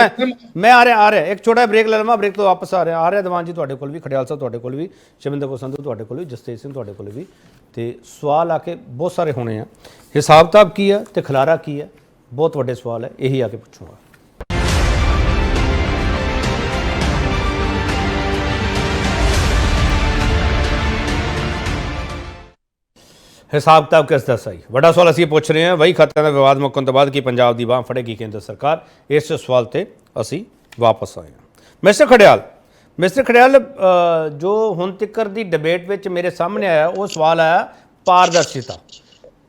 [SPEAKER 1] ਮੈਂ ਆ ਰਿਹਾ ਇੱਕ ਛੋਟਾ ਬ੍ਰੇਕ ਲੈ ਲਵਾਂ, ਬ੍ਰੇਕ ਤੋਂ ਵਾਪਸ ਆ ਰਿਹਾ ਦੀਵਾਨ ਜੀ ਤੁਹਾਡੇ ਕੋਲ ਵੀ, ਖੜਿਆਲ ਸਾਹਿਬ ਤੁਹਾਡੇ ਕੋਲ ਵੀ, ਸ਼ਮਿੰਦਰ ਕੌਰ ਸੰਧੂ ਤੁਹਾਡੇ ਕੋਲ ਵੀ, ਜਸਤੇਜ ਸਿੰਘ ਤੁਹਾਡੇ ਕੋਲ ਵੀ, ਤੇ ਸਵਾਲ ਆ ਕੇ ਬਹੁਤ ਸਾਰੇ ਹੋਣੇ ਆ। ਹਿਸਾਬ ਕਿਤਾਬ ਕੀ ਹੈ ਤੇ ਖਿਲਾਰਾ ਕੀ ਹੈ, ਬਹੁਤ ਵੱਡੇ ਸਵਾਲ ਹੈ, ਇਹੀ ਆ ਕੇ ਪੁੱਛੂੰਗਾ। ਹਿਸਾਬ ਕਿਤਾਬ ਕਿਸ ਦਾ ਸਹੀ, ਵੱਡਾ ਸਵਾਲ ਅਸੀਂ ਪੁੱਛ ਰਹੇ ਹਾਂ। ਵਹੀ ਖਾਤਿਆਂ ਦਾ ਵਿਵਾਦ ਮੁੱਕਣ ਤੋਂ ਬਾਅਦ ਕੀ ਪੰਜਾਬ ਦੀ ਬਾਂਹ ਫੜੇਗੀ ਕੇਂਦਰ ਸਰਕਾਰ? ਇਸ ਸਵਾਲ ਤੇ ਅਸੀਂ ਵਾਪਸ ਆਏ ਹਾਂ। ਮਿਸਟਰ ਖੜਿਆਲ, ਜੋ ਹੁਣ ਤੱਕ ਦੀ ਡਿਬੇਟ ਵਿੱਚ ਮੇਰੇ ਸਾਹਮਣੇ ਆਇਆ ਉਹ ਸਵਾਲ ਆਇਆ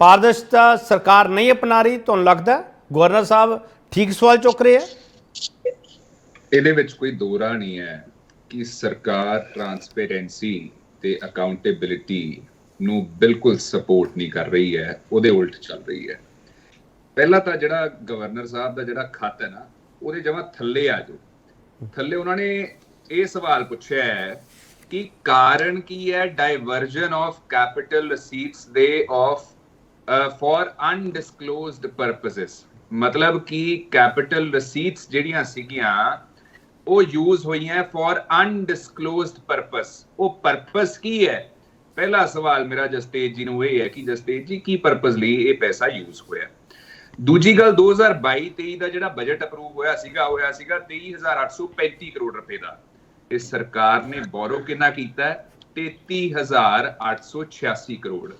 [SPEAKER 1] ਪਾਰਦਰਸ਼ਤਾ ਸਰਕਾਰ ਨਹੀਂ ਅਪਣਾ ਰਹੀ। ਤੁਹਾਨੂੰ ਲੱਗਦਾ ਗਵਰਨਰ ਸਾਹਿਬ ਠੀਕ ਸਵਾਲ ਚੁੱਕ ਰਹੇ ਹੈ?
[SPEAKER 5] ਇਹਦੇ ਵਿੱਚ ਕੋਈ ਦੋ ਰਾਹ ਨਹੀਂ ਹੈ ਕਿ ਸਰਕਾਰ ਟ੍ਰਾਂਸਪੇਰੈਂਸੀ ਤੇ ਅਕਾਊਂਟੇਬਿਲਿਟੀ ਨੂੰ ਬਿਲਕੁਲ ਸਪੋਰਟ ਨਹੀਂ ਕਰ ਰਹੀ ਹੈ, ਉਹਦੇ ਉਲਟ ਚੱਲ ਰਹੀ ਹੈ। ਪਹਿਲਾਂ ਤਾਂ ਜਿਹੜਾ ਗਵਰਨਰ ਸਾਹਿਬ ਦਾ ਜਿਹੜਾ ਖੱਤ ਹੈ ਨਾ, ਉਹਦੇ ਜਮਾਂ ਥੱਲੇ ਆ ਜਾਓ, ਥੱਲੇ ਉਹਨਾਂ ਨੇ ਇਹ ਸਵਾਲ ਪੁੱਛਿਆ ਹੈ ਕਿ ਕਾਰਨ ਕੀ ਹੈ ਡਾਇਵਰਜਨ ਆਫ ਕੈਪੀਟਲ ਰਿਸੀਟਸ ਦੇ ਆਫ ਫॉर ਅਨਡਿਸਕਲੋਜ਼ਡ ਪਰਪਸਿਸ। ਮਤਲਬ ਕਿ ਕੈਪੀਟਲ ਰਿਸੀਟਸ ਜਿਹੜੀਆਂ ਸੀਗੀਆਂ ਉਹ ਯੂਜ਼ ਹੋਈਆਂ ਫॉर ਅਨਡਿਸਕਲੋਜ਼ਡ ਪਰਪਸ। ਉਹ ਪਰਪਸ ਕੀ ਹੈ? ਪਹਿਲਾ ਸਵਾਲ ਮੇਰਾ ਜਸਤੇਜ ਜੀ ਨੂੰ ਇਹ ਹੈ ਕਿ ਜਸਤੇਜ ਜੀ ਕੀ ਪਰਪਸ ਲਈ ਇਹ ਪੈਸਾ ਯੂਜ਼ ਹੋਇਆ? ਦੂਜੀ ਗੱਲ, 2022-23 ਦਾ ਜਿਹੜਾ ਬਜਟ ਅਪਰੂਵ ਹੋਇਆ ਸੀਗਾ 23,835 ਕਰੋੜ ਰੁਪਏ ਦਾ। ਇਹ ਸਰਕਾਰ ਨੇ ਬੋਰੋ ਕਿੰਨਾ ਕੀਤਾ ਹੈ? 33,886 ਕਰੋੜ।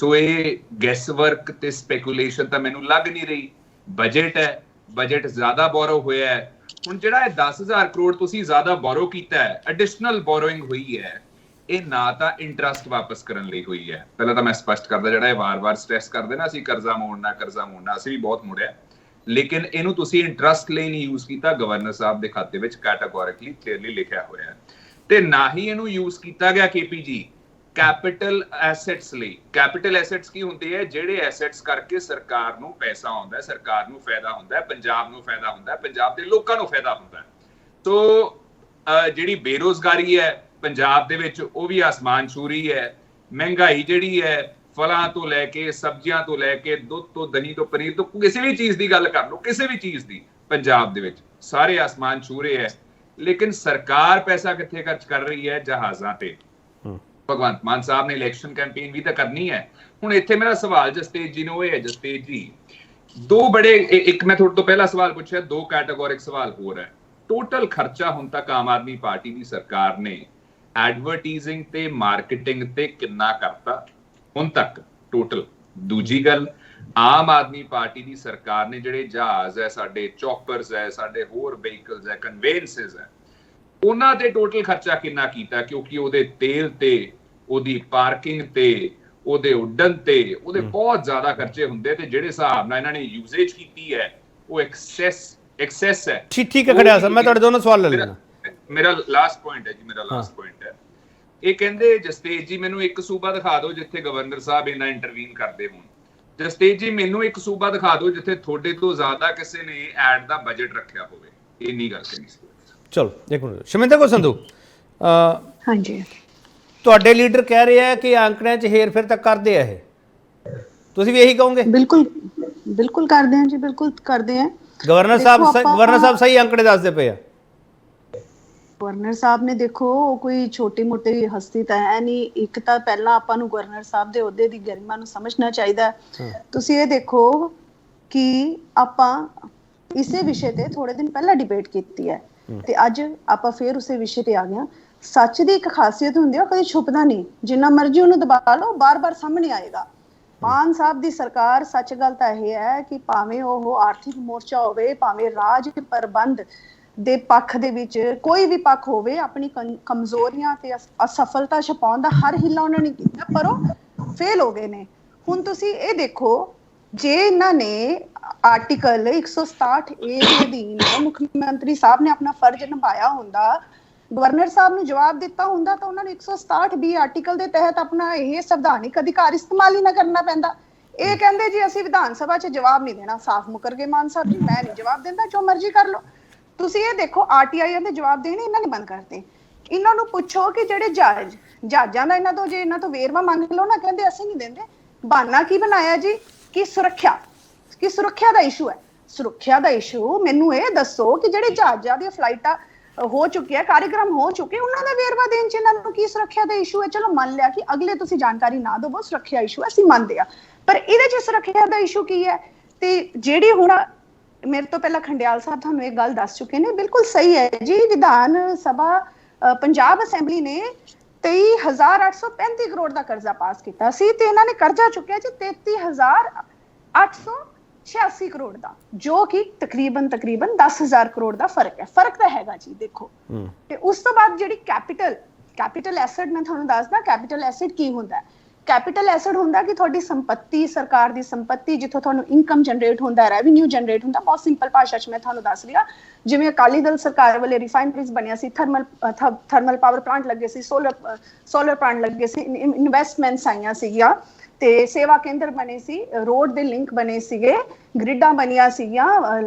[SPEAKER 5] ਸੋ ਇਹ ਗੈਸ ਵਰਕ ਤੇ ਸਪੈਕੂਲੇਸ਼ਨ ਤਾਂ ਮੈਨੂੰ ਲੱਗ ਨਹੀਂ ਰਹੀ। ਬਜਟ ਹੈ, ਬਜਟ ਜ਼ਿਆਦਾ ਬੋਰੋ ਹੋਇਆ ਹੈ। ਹੁਣ ਜਿਹੜਾ ਇਹ 10,000 ਕਰੋੜ ਤੁਸੀਂ ਜ਼ਿਆਦਾ ਬੋਰੋ ਕੀਤਾ ਹੈ, ਐਡੀਸ਼ਨਲ ਬੋਰੋਇੰਗ ਹੋਈ ਹੈ, ਇਹ ਨਾ ਤਾਂ ਇੰਟਰਸਟ ਵਾਪਸ ਕਰਨ ਲਈ ਹੋਈ ਹੈ। ਪਹਿਲਾਂ ਤਾਂ ਮੈਂ ਸਪਸ਼ਟ ਕਰਦਾ, ਜਿਹੜਾ ਇਹ ਵਾਰ-ਵਾਰ ਸਟ੍ਰੈਸ ਕਰਦੇ ਨਾ ਅਸੀਂ ਕਰਜ਼ਾ ਮੋੜਨਾ, ਅਸੀਂ ਵੀ ਬਹੁਤ ਮੋੜਿਆ, ਲੇਕਿਨ ਇਹਨੂੰ ਤੁਸੀਂ ਇੰਟਰਸਟ ਲਈ ਨਹੀਂ ਯੂਜ਼ ਕੀਤਾ। ਗਵਰਨਰ ਸਾਹਿਬ ਦੇ ਖਾਤੇ ਵਿੱਚ ਕੈਟਾਗੋਰਿਕਲੀ ਕਲੀਅਰਲੀ ਲਿਖਿਆ ਹੋਇਆ ਹੈ। ਤੇ ਨਾ ਹੀ ਇਹਨੂੰ ਯੂਜ਼ ਕੀਤਾ ਗਿਆ ਕੇਪੀ ਜੀ ਕੈਪੀਟਲ ਐਸੈਟਸ ਲਈ। ਕੈਪੀਟਲ ਐਸੈਟਸ ਕੀ ਹੁੰਦੇ ਹੈ? ਜਿਹੜੇ ਐਸੈਟਸ ਕਰਕੇ ਸਰਕਾਰ ਨੂੰ ਪੈਸਾ ਆਉਂਦਾ ਹੈ, ਸਰਕਾਰ ਨੂੰ ਫਾਇਦਾ ਹੁੰਦਾ ਹੈ, ਪੰਜਾਬ ਨੂੰ ਫਾਇਦਾ ਹੁੰਦਾ ਹੈ, ਪੰਜਾਬ ਦੇ ਲੋਕਾਂ ਨੂੰ ਫਾਇਦਾ ਹੁੰਦਾ ਹੈ। ਸੋ ਜਿਹੜੀ ਬੇਰੋਜ਼ਗਾਰੀ ਹੈ ਪੰਜਾਬ ਦੇ ਵਿੱਚ ਉਹ ਵੀ ਆਸਮਾਨ ਛੂ ਰਹੀ ਹੈ। ਮਹਿੰਗਾਈ ਜਿਹੜੀ ਹੈ, ਫਲਾਂ ਤੋਂ ਲੈ ਕੇ ਸਬਜ਼ੀਆਂ ਤੋਂ ਲੈ ਕੇ ਦੁੱਧ ਤੋਂ ਦਹੀਂ ਤੋਂ ਪਨੀਰ ਤੋਂ ਕਿਸੇ ਵੀ ਚੀਜ਼ ਦੀ ਗੱਲ ਕਰ ਲਓ, ਕਿਸੇ ਵੀ ਚੀਜ਼ ਦੀ, ਪੰਜਾਬ ਦੇ ਵਿੱਚ ਸਾਰੇ ਆਸਮਾਨ ਛੂ ਰਹੇ ਹੈ। ਲੇਕਿਨ ਸਰਕਾਰ ਪੈਸਾ ਕਿੱਥੇ ਖਰਚ ਕਰ ਰਹੀ ਹੈ? ਜਹਾਜ਼ਾਂ ਤੇ। ਭਗਵੰਤ ਮਾਨ ਸਾਹਿਬ ਨੇ ਇਲੈਕਸ਼ਨ ਕੈਂਪੇਨ ਵੀ ਤਾਂ ਕਰਨੀ ਹੈ। ਹੁਣ ਇੱਥੇ ਮੇਰਾ ਸਵਾਲ ਜਸਤੇਜ ਜੀ ਨੂੰ ਇਹ ਹੈ, ਜਸਤੇਜ ਜੀ ਦੋ ਬੜੇ, ਇੱਕ ਮੈਂ ਤੁਹਾਡੇ ਤੋਂ ਪਹਿਲਾ ਸਵਾਲ ਪੁੱਛਿਆ, ਦੋ ਕੈਟਾਗੋਰਿਕ ਸਵਾਲ ਹੋਰ ਹੈ। ਟੋਟਲ ਖਰਚਾ ਹੁਣ ਤੱਕ ਆਮ ਆਦਮੀ ਪਾਰਟੀ ਦੀ ਸਰਕਾਰ ਨੇ ਐਡਵਰਟਾਈਜ਼ਿੰਗ ਤੇ ਮਾਰਕੀਟਿੰਗ ਤੇ ਕਿੰਨਾ ਕਰਤਾ ਹੁਣ ਤੱਕ ਟੋਟਲ? ਦੂਜੀ ਗੱਲ, ਆਮ ਆਦਮੀ ਪਾਰਟੀ ਦੀ ਸਰਕਾਰ ਨੇ ਜਿਹੜੇ ਜਹਾਜ਼ ਹੈ, ਸਾਡੇ ਚੌਪਰਸ ਹੈ, ਸਾਡੇ ਹੋਰ ਵਹੀਕਲਸ ਹੈ, ਕਨਵੇਂਸਸ ਹੈ, ਉਹਨਾਂ ਤੇ ਟੋਟਲ ਖਰਚਾ ਕਿੰਨਾ ਕੀਤਾ? ਕਿਉਂਕਿ ਉਹਦੇ ਤੇਲ ਤੇ, ਉਹਦੀ ਪਾਰਕਿੰਗ ਤੇ, ਉਹਦੇ ਉੱਡਣ ਤੇ ਉਹਦੇ ਬਹੁਤ ਜ਼ਿਆਦਾ ਖਰਚੇ ਹੁੰਦੇ ਤੇ ਜਿਹੜੇ ਹਿਸਾਬ ਨਾਲ ਇਹਨਾਂ ਨੇ ਯੂਜ਼ੇਜ ਕੀਤੀ ਹੈ ਉਹ ਐਕਸੈਸ ਹੈ।
[SPEAKER 1] ਠੀਕ ਹੈ ਖੜਿਆਲ ਸਾਹਿਬ, ਮੈਂ ਤੁਹਾਡੇ ਦੋਨੋਂ ਸਵਾਲ ਲੈ ਲੈਣਾ।
[SPEAKER 5] ਮੇਰਾ ਲਾਸਟ ਪੁਆਇੰਟ ਹੈ ਜੀ, ਮੇਰਾ ਲਾਸਟ ਪੁਆਇੰਟ ਹੈ। ਇਹ ਕਹਿੰਦੇ ਜਸਤੇਜ ਜੀ ਮੈਨੂੰ ਇੱਕ ਸੂਬਾ ਦਿਖਾ ਦਿਓ ਜਿੱਥੇ ਗਵਰਨਰ ਸਾਹਿਬ ਇਹਨਾਂ ਇੰਟਰਵੀਨ ਕਰਦੇ ਹੋਣ। ਜਸਤੇਜ ਜੀ ਮੈਨੂੰ ਇੱਕ ਸੂਬਾ ਦਿਖਾ ਦਿਓ ਜਿੱਥੇ ਤੁਹਾਡੇ ਤੋਂ ਜ਼ਿਆਦਾ ਕਿਸੇ ਨੇ ਐਡ ਦਾ ਬਜਟ ਰੱਖਿਆ ਹੋਵੇ। ਇੰਨੀ ਗੱਲ ਕਹੀ ਸੀ।
[SPEAKER 1] ਚਲੋ ਇੱਕ ਮਿੰਟ, ਸ਼ਮਿੰਦਰ ਕੌਰ ਸੰਧੂ,
[SPEAKER 6] ਹਾਂਜੀ,
[SPEAKER 1] ਤੁਹਾਡੇ ਲੀਡਰ ਕਹਿ ਰਹੇ ਆ ਕਿ ਅੰਕੜਿਆਂ 'ਚ ਹੇਰ ਫੇਰ ਤਾਂ ਕਰਦੇ ਆ, ਇਹ ਤੁਸੀਂ ਵੀ ਇਹੀ ਕਹੋਗੇ?
[SPEAKER 6] ਬਿਲਕੁਲ ਬਿਲਕੁਲ ਕਰਦੇ ਹਾਂ ਜੀ, ਬਿਲਕੁਲ ਕਰਦੇ ਹਾਂ।
[SPEAKER 1] ਗਵਰਨਰ ਸਾਹਿਬ ਸਹੀ ਅੰਕੜੇ ਦੱਸਦੇ ਪਏ ਆ।
[SPEAKER 6] ਗਵਰਨਰ ਸਾਹਿਬ ਨੇ ਦੇਖੋ ਕੋਈ ਛੋਟੀ ਮੋਟੀ ਹਸਤੀ ਤਾਂ ਹੈ ਨਹੀਂ। ਇੱਕ ਤਾਂ ਪਹਿਲਾਂ ਆਪਾਂ ਨੂੰ ਗਵਰਨਰ ਸਾਹਿਬ ਦੇ ਅਹੁਦੇ ਦੀ ਗਰਿਮਾ ਨੂੰ ਸਮਝਣਾ ਚਾਹੀਦਾ। ਤੁਸੀਂ ਇਹ ਦੇਖੋ ਕਿ ਆਪਾਂ ਇਸੇ ਵਿਸ਼ੇ ਤੇ ਥੋੜੇ ਦਿਨ ਪਹਿਲਾਂ ਡਿਬੇਟ ਕੀਤੀ ਹੈ ਤੇ ਅੱਜ ਆਪਾਂ ਫੇਰ ਉਸੇ ਵਿਸ਼ੇ ਤੇ ਆ ਗਏ। ਸੱਚ ਦੀ ਇੱਕ ਖਾਸੀਅਤ ਹੁੰਦੀ ਹੈ, ਉਹ ਕਦੇ ਛੁਪਦਾ ਨਹੀਂ। ਜਿੰਨਾ ਮਰਜ਼ੀ ਉਹਨੂੰ ਦਬਾ ਲਓ, ਬਾਰ-ਬਾਰ ਸਾਹਮਣੇ ਆਏਗਾ। ਮਾਨ ਸਾਹਿਬ ਦੀ ਸਰਕਾਰ, ਸੱਚ ਗੱਲ ਤਾਂ ਇਹ ਹੈ ਕਿ ਭਾਵੇਂ ਉਹ ਆਰਥਿਕ ਮੋਰਚਾ ਹੋਵੇ, ਭਾਵੇਂ ਰਾਜ ਪ੍ਰਬੰਧ ਦੇ ਪੱਖ ਦੇ ਵਿੱਚ ਕੋਈ ਵੀ ਪੱਖ ਹੋਵੇ, ਆਪਣੀ ਕਮਜ਼ੋਰੀਆਂ ਤੇ ਅਸਫਲਤਾ ਛਪਾਉਣ ਦਾ ਹਰ ਹਿੱਲਾ ਉਹਨਾਂ ਨੇ ਕੀਤਾ, ਪਰ ਉਹ ਫੇਲ ਹੋ ਗਏ ਨੇ। ਹੁਣ ਤੁਸੀਂ ਇਹ ਦੇਖੋ, ਜੇ ਇਹਨਾਂ ਨੇ ਆਰਟੀਕਲ 167A ਦੇ ਅਧੀਨ ਮੁੱਖ ਮੰਤਰੀ ਸਾਹਿਬ ਨੇ ਆਪਣਾ ਫਰਜ਼ ਨਿਭਾਇਆ ਹੁੰਦਾ, ਗਵਰਨਰ ਸਾਹਿਬ ਨੂੰ ਜਵਾਬ ਦਿੱਤਾ ਹੁੰਦਾ, ਤਾਂ ਉਹਨਾਂ ਨੂੰ 167B ਆਰਟੀਕਲ ਦੇ ਤਹਿਤ ਆਪਣਾ ਇਹ ਸੰਵਿਧਾਨਿਕ ਅਧਿਕਾਰ ਇਸਤੇਮਾਲ ਹੀ ਨਾ ਕਰਨਾ ਪੈਂਦਾ। ਇਹ ਕਹਿੰਦੇ ਜੀ ਅਸੀਂ ਵਿਧਾਨ ਸਭਾ 'ਚ ਜਵਾਬ ਨਹੀਂ ਦੇਣਾ, ਸਾਫ਼ ਮੁਕਰ ਗਏ ਮਾਨ ਸਾਹਿਬ ਜੀ, ਮੈਂ ਨਹੀਂ ਜਵਾਬ ਦਿੰਦਾ, ਜੋ ਮਰਜ਼ੀ ਕਰ ਲਓ। ਤੁਸੀਂ ਇਹ ਦੇਖੋ ਆਰਟੀਆਈ ਦੇ ਜਵਾਬ ਦੇਣੇ ਇਹਨਾਂ ਨੇ ਬੰਦ ਕਰਤੇ। ਇਹਨਾਂ ਨੂੰ ਪੁੱਛੋ ਕਿ ਜਿਹੜੇ ਜਹਾਜ਼ਾਂ ਦਾ ਇਹਨਾਂ ਤੋਂ ਵੇਰਵਾ ਮੰਗ ਲਓ ਨਾ, ਕਹਿੰਦੇ ਅਸੀਂ ਨਹੀਂ ਦਿੰਦੇ। ਬਹਾਨਾ ਕੀ ਬਣਾਇਆ ਜੀ ਕਿ ਸੁਰੱਖਿਆ ਦਾ ਇਸ਼ੂ ਹੈ। ਸੁਰੱਖਿਆ ਦਾ ਇਸ਼ੂ, ਮੈਨੂੰ ਇਹ ਦੱਸੋ ਕਿ ਜਿਹੜੇ ਜਹਾਜ਼ਾਂ ਦੀਆਂ ਫਲਾਈਟਾਂ ਹੋ ਚੁੱਕਿਆ, ਕਾਰਜਕ੍ਰਮ ਹੋ ਚੁੱਕੇ, ਉਹਨਾਂ ਦਾ ਵੇਰਵਾ ਦੇਣ 'ਚ ਇਹਨਾਂ ਨੂੰ ਕੀ ਸੁਰੱਖਿਆ ਦਾ ਇਸ਼ੂ ਹੈ? ਚਲੋ ਮੰਨ ਲਿਆ ਕਿ ਅਗਲੇ ਤੁਸੀਂ ਜਾਣਕਾਰੀ ਨਾ ਦਿਓ, ਬਹੁਤ ਸੁਰੱਖਿਆ ਇਸ਼ੂ ਹੈ, ਅਸੀਂ ਮੰਨਦੇ ਆ, ਪਰ ਇਹਦੇ 'ਚ ਸੁਰੱਖਿਆ ਦਾ ਇਸ਼ੂ ਕੀ ਹੈ? ਤੇ ਜਿਹੜੀ ਹੁਣ ਮੇਰੇ ਤੋਂ ਪਹਿਲਾਂ ਖੰਡਿਆਲ ਸਾਹਿਬ ਤੁਹਾਨੂੰ ਇਹ ਗੱਲ ਦੱਸ ਚੁੱਕੇ ਨੇ, ਬਿਲਕੁਲ ਸਹੀ ਹੈ ਜੀ। ਵਿਧਾਨ ਸਭਾ ਪੰਜਾਬ ਅਸੈਂਬਲੀ ਨੇ 23,835 ਕਰੋੜ ਦਾ ਕਰਜ਼ਾ ਪਾਸ ਕੀਤਾ ਸੀ ਤੇ ਇਹਨਾਂ ਨੇ ਕਰਜ਼ਾ ਚੁੱਕਿਆ ਜੀ 33,886 ਕਰੋੜ ਦਾ, ਜੋ ਕਿ ਤਕਰੀਬਨ 10,000 ਕਰੋੜ ਦਾ ਫਰਕ ਹੈ। ਫਰਕ ਤਾਂ ਹੈਗਾ ਜੀ, ਦੇਖੋ। ਤੇ ਉਸ ਤੋਂ ਬਾਅਦ ਜਿਹੜੀ ਕੈਪੀਟਲ ਐਸੈਟ, ਮੈਂ ਤੁਹਾਨੂੰ ਦੱਸਦਾ ਕੈਪੀਟਲ ਐਸੈਟ ਕੀ ਹੁੰਦਾ ਹੈ। ਕੈਪੀਟਲ ਐਸੈਟ ਹੁੰਦਾ ਕਿ ਤੁਹਾਡੀ ਸੰਪत्ति, ਸਰਕਾਰ ਦੀ ਸੰਪत्ति, ਜਿੱਥੋਂ ਤੁਹਾਨੂੰ ਇਨਕਮ ਜਨਰੇਟ ਹੁੰਦਾ, ਰੈਵਨਿਊ ਜਨਰੇਟ ਹੁੰਦਾ। ਬਹੁਤ ਸਿੰਪਲ ਭਾਸ਼ਾ 'ਚ ਮੈਂ ਤੁਹਾਨੂੰ ਦੱਸ ਲਿਆ। ਜਿਵੇਂ ਅਕਾਲੀ ਦਲ ਸਰਕਾਰ ਵੇਲੇ ਰਿਫਾਈਨਰੀਜ਼ ਬਣਿਆ ਸੀ, ਥਰਮਲ ਪਾਵਰ ਪਲਾਂਟ ਲੱਗੇ ਸੀ, ਸੋਲਰ ਪਲਾਂਟ ਲੱਗੇ ਸੀ, ਇਨਵੈਸਟਮੈਂਟਸ ਆਈਆਂ ਸੀਗੀਆਂ ਤੇ ਸੇਵਾ ਕੇਂਦਰ ਬਣੇ ਸੀ, ਰੋਡ ਦੇ ਲਿੰਕ ਬਣੇ ਸੀਗੇ, ਗ੍ਰਿਡਾਂ ਬਣੀਆਂ ਸੀਗੀਆਂ,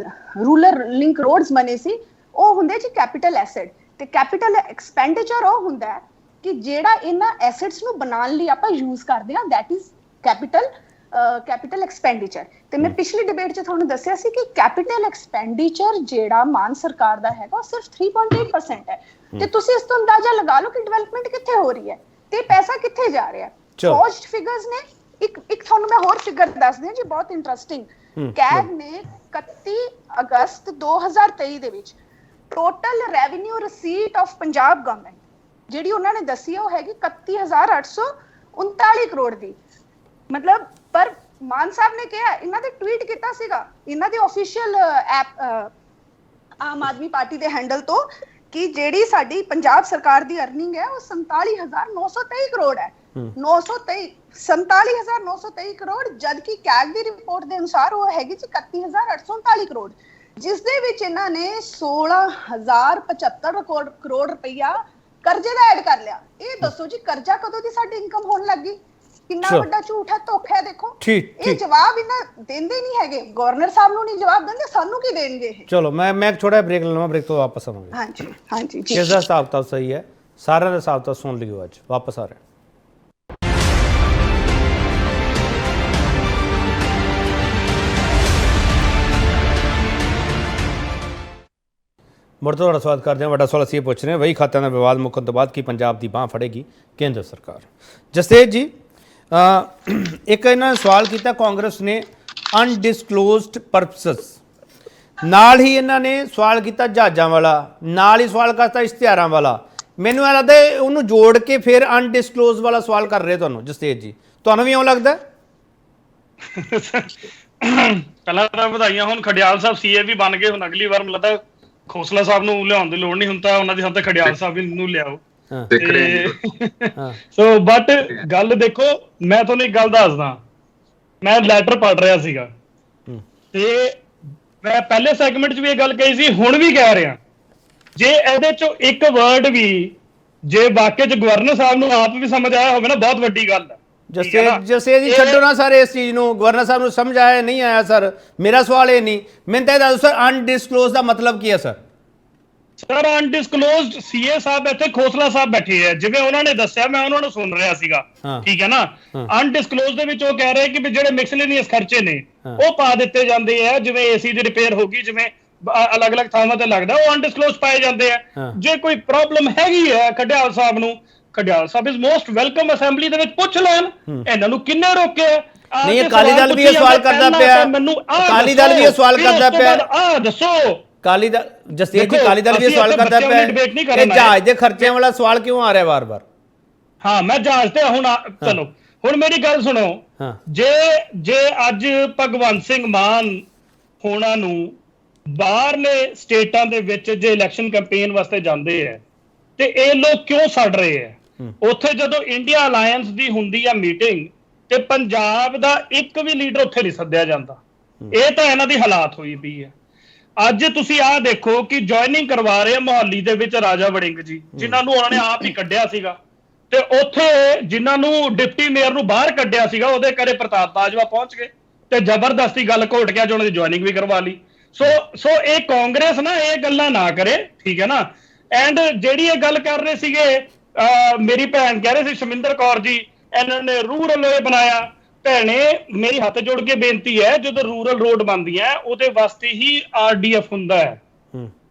[SPEAKER 6] ਰੂਰਲ ਲਿੰਕ ਰੋਡਸ ਬਣੇ ਸੀ। ਉਹ ਹੁੰਦੇ ਜੀ ਕੈਪੀਟਲ ਐਸੈਟ। ਤੇ ਕੈਪੀਟਲ ਐਕਸਪੈਂਡੀਚਰ ਉਹ ਹੁੰਦਾ ਹੈ ਕਿ ਜਿਹੜਾ ਇਹਨਾਂ ਐਸੈਟਸ ਨੂੰ ਬਣਾਉਣ ਲਈ ਆਪਾਂ ਯੂਜ਼ ਕਰਦੇ ਹਾਂ, ਦੈਟ ਇਜ਼ ਕੈਪੀਟਲ ਐਕਸਪੈਂਡੀਚਰ। ਤੇ ਮੈਂ ਪਿਛਲੀ ਡਿਬੇਟ 'ਚ ਤੁਹਾਨੂੰ ਦੱਸਿਆ ਸੀ ਕਿ ਕੈਪੀਟਲ ਐਕਸਪੈਂਡੀਚਰ ਜਿਹੜਾ ਮਾਨ ਸਰਕਾਰ ਦਾ ਹੈਗਾ, ਉਹ ਸਿਰਫ 3.8% ਹੈ। ਤੇ ਤੁਸੀਂ ਇਸ ਤੋਂ ਅੰਦਾਜ਼ਾ ਲਗਾ ਲਓ ਕਿ ਡਿਵੈਲਪਮੈਂਟ ਕਿੱਥੇ ਹੋ ਰਹੀ ਹੈ ਤੇ ਪੈਸਾ ਕਿੱਥੇ ਜਾ ਰਿਹਾ। ਫੋਰਜਡ ਫਿਗਰਸ ਨੇ। ਇੱਕ ਤੁਹਾਨੂੰ ਮੈਂ ਹੋਰ ਫਿਗਰ ਦੱਸਦੀ ਹਾਂ ਜੀ, ਬਹੁਤ ਇੰਟਰਸਟਿੰਗ। ਕੈਗ ਨੇ 31 ਅਗਸਤ 2023 ਦੇ ਵਿੱਚ total revenue ਰਿਸੀਟ of Punjab government ਜਿਹੜੀ ਉਹਨਾਂ ਨੇ ਦੱਸੀ ਹੈ, ਉਹ ਹੈਗੀ 31,839 ਕਰੋੜ ਦੀ। ਮਤਲਬ, ਪਰ ਮਾਨ ਸਾਹਿਬ ਨੇ ਕਿਹਾ, ਇਹਨਾਂ ਦੇ ਟਵੀਟ ਕੀਤਾ ਸੀਗਾ ਇਹਨਾਂ ਦੇ official app Aam Aadmi party ਦੇ ਹੈਂਡਲ ਤੋਂ ਕਿ ਜਿਹੜੀ ਸਾਡੀ ਪੰਜਾਬ ਸਰਕਾਰ ਦੀ ਅਰਨਿੰਗ ਹੈ ਉਹ 47,923 ਕਰੋੜ ਹੈ। 47,923 ਕਰੋੜ, ਜਦਕਿ ਕੈਗ ਦੀ ਰਿਪੋਰਟ ਦੇ ਅਨੁਸਾਰ ਉਹ ਹੈਗੀ ਜੀ 31,839 ਕਰੋੜ, ਜਿਸ ਦੇ ਵਿੱਚ ਇਹਨਾਂ ਨੇ 16,075 ਕਰੋੜ ਰੁਪਈਆ ਕਰਜ਼ੇ ਦਾ ਐਡ ਕਰ ਲਿਆ। ਇਹ ਦੱਸੋ ਜੀ, ਕਰਜ਼ਾ ਕਦੋਂ ਦੀ ਸਾਡੀ ਇਨਕਮ ਹੋਣ ਲੱਗੀ? ਕਿੰਨਾ ਵੱਡਾ ਝੂਠ ਹੈ, ਧੋਖਾ ਹੈ। ਦੇਖੋ, ਇਹ ਜਵਾਬ ਇਹਨਾਂ ਦਿੰਦੇ ਨਹੀਂ ਹੈਗੇ, ਗਵਰਨਰ ਸਾਹਿਬ ਨੂੰ ਨਹੀਂ ਜਵਾਬ ਦਿੰਦੇ, ਸਾਨੂੰ ਕੀ ਦੇਣਗੇ ਇਹ? ਚਲੋ ਮੈਂ ਇੱਕ ਛੋਟਾ ਬ੍ਰੇਕ ਲਵਾਂ, ਬ੍ਰੇਕ ਤੋਂ ਵਾਪਸ ਆਵਾਂਗੇ। ਹਾਂਜੀ ਜੀ, ਕਿਸ ਦਾ ਹਿਸਾਬ ਤਾਂ ਸਹੀ ਹੈ, ਸਾਰਿਆਂ ਦਾ ਹਿਸਾਬ ਤਾਂ ਸੁਣ ਲਿਓ। ਅੱਜ ਵਾਪਸ ਆ ਰਹੇ। ਮੁੜ ਤੋਂ ਤੁਹਾਡਾ ਸਵਾਗਤ ਕਰਦੇ ਹਾਂ। ਵੱਡਾ ਸਵਾਲ ਅਸੀਂ ਇਹ ਪੁੱਛ ਰਹੇ ਹਾਂ, ਵਹੀ ਖਾਤਿਆਂ ਦਾ ਵਿਵਾਦ ਮੁੱਕਣ ਤੋਂ ਬਾਅਦ ਕੀ ਪੰਜਾਬ ਦੀ ਬਾਂਹ ਫੜੇਗੀ ਕੇਂਦਰ ਸਰਕਾਰ? ਜਸਤੇਜ ਜੀ, ਇੱਕ ਇਹਨਾਂ ਨੇ ਸਵਾਲ ਕੀਤਾ, ਕਾਂਗਰਸ ਨੇ ਅਨਡਿਸਕਲੋਜ਼ਡ ਪਰਪਸਸ, ਨਾਲ ਹੀ ਇਹਨਾਂ ਨੇ ਸਵਾਲ ਕੀਤਾ ਜਹਾਜ਼ਾਂ ਵਾਲਾ, ਨਾਲ ਹੀ ਸਵਾਲ ਕਰਤਾ ਇਸ਼ਤਿਹਾਰਾਂ ਵਾਲਾ। ਮੈਨੂੰ ਇਹ ਲੱਗਦਾ ਉਹਨੂੰ ਜੋੜ ਕੇ ਫਿਰ ਅਨਡਿਸਕਲੋਜ਼ ਵਾਲਾ ਸਵਾਲ ਕਰ ਰਹੇ ਤੁਹਾਨੂੰ। ਜਸਤੇਜ ਜੀ, ਤੁਹਾਨੂੰ ਵੀ ਇਉਂ ਲੱਗਦਾ?
[SPEAKER 3] ਪਹਿਲਾਂ ਤਾਂ ਵਧਾਈਆਂ। ਹੁਣ ਖਡਿਆਲ ਸਾਹਿਬ ਸੀਏ ਵੀ ਬਣ ਗਏ, ਹੁਣ ਅਗਲੀ ਵਾਰ ਮੈਨੂੰ ਲੱਗਦਾ ਖੋਸਲਾ ਸਾਹਿਬ ਨੂੰ ਲਿਆਉਣ ਦੀ ਲੋੜ ਨਹੀਂ, ਹੁਣ ਤਾਂ ਉਹਨਾਂ ਦੀ ਹੱਥ ਤੇ ਖਡਿਆਲ ਸਾਹਿਬ ਨੂੰ ਲਿਆਓ।
[SPEAKER 5] ਸਿੱਖ ਰਹੇ
[SPEAKER 1] ਹਾਂ
[SPEAKER 3] ਸੋ ਬਟ ਗੱਲ ਦੇਖੋ, ਮੈਂ ਤੁਹਾਨੂੰ ਇੱਕ ਗੱਲ ਦੱਸਦਾ, ਮੈਂ ਲੈਟਰ ਪੜ੍ਹ ਰਿਹਾ ਸੀਗਾ ਤੇ ਮੈਂ ਪਹਿਲੇ ਸੈਗਮੈਂਟ 'ਚ ਵੀ ਇਹ ਗੱਲ ਕਹੀ ਸੀ, ਹੁਣ ਵੀ ਕਹਿ ਰਿਹਾ, ਜੇ ਇਹਦੇ 'ਚੋਂ ਇੱਕ ਵਰਡ ਵੀ ਜੇ ਵਾਕਿਆ 'ਚ ਗਵਰਨਰ ਸਾਹਿਬ ਨੂੰ ਆਪ ਵੀ ਸਮਝ ਆਇਆ ਹੋਵੇ ਨਾ, ਬਹੁਤ ਵੱਡੀ ਗੱਲ ਹੈ।
[SPEAKER 1] ਜਸੇ ਜੀ ਛੱਡੋ ਨਾ ਸਰ ਇਸ ਚੀਜ਼ ਨੂੰ, ਗਵਰਨਰ ਸਾਹਿਬ ਨੂੰ ਸਮਝ ਆਇਆ ਨਹੀਂ ਆਇਆ ਸਰ, ਮੇਰਾ ਸਵਾਲ ਇਹ ਨਹੀਂ, ਮੈਨੂੰ ਤਾਂ ਇਹ ਦੱਸੋ ਸਰ ਅਨਡਿਸਕਲੋਜ਼ ਦਾ ਮਤਲਬ ਕੀ ਹੈ ਸਰ?
[SPEAKER 3] ਸਰ ਅਨਡਿਸਕਲੋਜ਼ਡ ਸੀਏ ਸਾਹਿਬ ਇੱਥੇ ਖੋਸਲਾ ਸਾਹਿਬ ਬੈਠੇ ਹੈ, ਜਿਵੇਂ ਉਹਨਾਂ ਨੇ ਦੱਸਿਆ, ਮੈਂ ਉਹਨਾਂ ਨੂੰ ਸੁਣ ਰਿਹਾ ਸੀਗਾ, ਠੀਕ ਹੈ ਨਾ। ਅਨਡਿਸਕਲੋਜ਼ਡ ਦੇ ਵਿੱਚ ਉਹ ਕਹਿ ਰਹੇ ਕਿ ਵੀ ਜਿਹੜੇ ਮਿਸਲੇਨੀਅਸ ਖਰਚੇ ਨੇ ਉਹ ਪਾ ਦਿੱਤੇ ਜਾਂਦੇ ਆ, ਜਿਵੇਂ ਏਸੀ ਦੀ ਰਿਪੇਅਰ ਹੋ ਗਈ, ਜਿਵੇਂ ਅਲੱਗ-ਅਲੱਗ ਥਾਵਾਂ ਤੇ ਲੱਗਦਾ, ਉਹ ਅਨਡਿਸਕਲੋਜ਼ ਪਾਏ ਜਾਂਦੇ ਆ। ਜੇ ਕੋਈ ਪ੍ਰੋਬਲਮ ਹੈਗੀ ਹੈ ਖਡਿਆਲ ਸਾਹਿਬ ਨੂੰ, ਖਡਿਆਲ ਸਾਹਿਬ ਇਜ਼ ਮੋਸਟ ਵੈਲਕਮ, ਅਸੈਂਬਲੀ ਦੇ ਵਿੱਚ ਪੁੱਛ ਲੈਣ, ਇਹਨਾਂ ਨੂੰ ਕਿੰਨੇ ਰੋਕਿਆ?
[SPEAKER 1] ਨਹੀਂ, ਅਕਾਲੀ ਦਲ ਵੀ ਇਹ ਸਵਾਲ ਕਰਦਾ ਪਿਆ, ਅਕਾਲੀ ਦਲ ਵੀ ਇਹ ਸਵਾਲ ਕਰਦਾ ਪਿਆ,
[SPEAKER 3] ਦੱਸੋ
[SPEAKER 1] ਅਕਾਲੀ ਦਲ, ਜਸਟੇਜ ਜੀ ਅਕਾਲੀ ਦਲ ਵੀ ਇਹ ਸਵਾਲ ਕਰਦਾ ਪਿਆ ਕਿ ਜਹਾਜ਼ ਦੇ ਖਰਚਿਆਂ ਵਾਲਾ ਸਵਾਲ ਕਿਉਂ ਆ ਰਿਹਾ ਵਾਰ-ਵਾਰ?
[SPEAKER 3] ਹਾਂ, ਮੈਂ ਜਹਾਜ਼ ਤੇ ਹੁਣ ਚਲੋ ਹੁਣ ਮੇਰੀ ਗੱਲ ਸੁਣੋ, ਜੇ ਅੱਜ ਭਗਵੰਤ ਸਿੰਘ ਮਾਨ ਹੋਣਾ ਨੂੰ ਬਾਹਰਲੇ ਸਟੇਟਾਂ ਦੇ ਵਿੱਚ ਜੇ ਇਲੈਕਸ਼ਨ ਕੈਂਪੇਨ ਵਾਸਤੇ ਜਾਂਦੇ ਆ ਤੇ ਇਹ ਲੋਕ ਕਿਉਂ ਛੱਡ ਰਹੇ ਆ? ਉੱਥੇ ਜਦੋਂ ਇੰਡੀਆ ਅਲਾਈਅੰਸ ਦੀ ਹੁੰਦੀ ਆ ਮੀਟਿੰਗ ਤੇ ਪੰਜਾਬ ਦਾ ਇੱਕ ਵੀ ਲੀਡਰ ਉੱਥੇ ਨਹੀਂ ਸੱਦਿਆ ਜਾਂਦਾ। ਇਹ ਤਾਂ ਇਹਨਾਂ ਦੀ ਹਾਲਾਤ ਹੋਈ ਪਈ ਹੈ। ਅੱਜ ਤੁਸੀਂ ਆਹ ਦੇਖੋ ਕਿ ਜੁਆਇਨਿੰਗ ਕਰਵਾ ਰਹੇ ਆ ਮੁਹਾਲੀ ਦੇ ਵਿੱਚ ਰਾਜਾ ਵੜਿੰਗ ਜੀ, ਜਿਨ੍ਹਾਂ ਨੂੰ ਉਹਨਾਂ ਨੇ ਆਪ ਹੀ ਕੱਢਿਆ ਸੀਗਾ, ਤੇ ਉੱਥੇ ਜਿਨ੍ਹਾਂ ਨੂੰ ਡਿਪਟੀ ਮੇਅਰ ਨੂੰ ਬਾਹਰ ਕੱਢਿਆ ਸੀਗਾ, ਉਹਦੇ ਘਰੇ ਪ੍ਰਤਾਪ ਬਾਜਵਾ ਪਹੁੰਚ ਗਏ ਤੇ ਜ਼ਬਰਦਸਤੀ ਗੱਲ ਘੋਟ ਕੇ ਅੱਜ ਉਹਨਾਂ ਦੀ ਜੁਆਇਨਿੰਗ ਵੀ ਕਰਵਾ ਲਈ। ਸੋ ਇਹ ਕਾਂਗਰਸ ਨਾ ਇਹ ਗੱਲਾਂ ਨਾ ਕਰੇ, ਠੀਕ ਹੈ ਨਾ। ਐਂਡ ਜਿਹੜੀ ਇਹ ਗੱਲ ਕਰ ਰਹੇ ਸੀਗੇ, ਮੇਰੀ ਭੈਣ ਕਹਿ ਰਹੇ ਸੀ ਸ਼ਮਿੰਦਰ ਕੌਰ ਜੀ, ਇਹਨਾਂ ਨੇ ਰੂਰਲ ਇਹ ਬਣਾਇਆ। ਭੈਣੇ ਮੇਰੀ ਹੱਥ ਜੋੜ ਕੇ ਬੇਨਤੀ ਹੈ, ਜਦੋਂ ਰੂਰਲ ਰੋਡ ਬਣਦੀ ਹੈ ਉਹਦੇ ਵਾਸਤੇ ਹੀ RDF ਹੁੰਦਾ ਹੈ,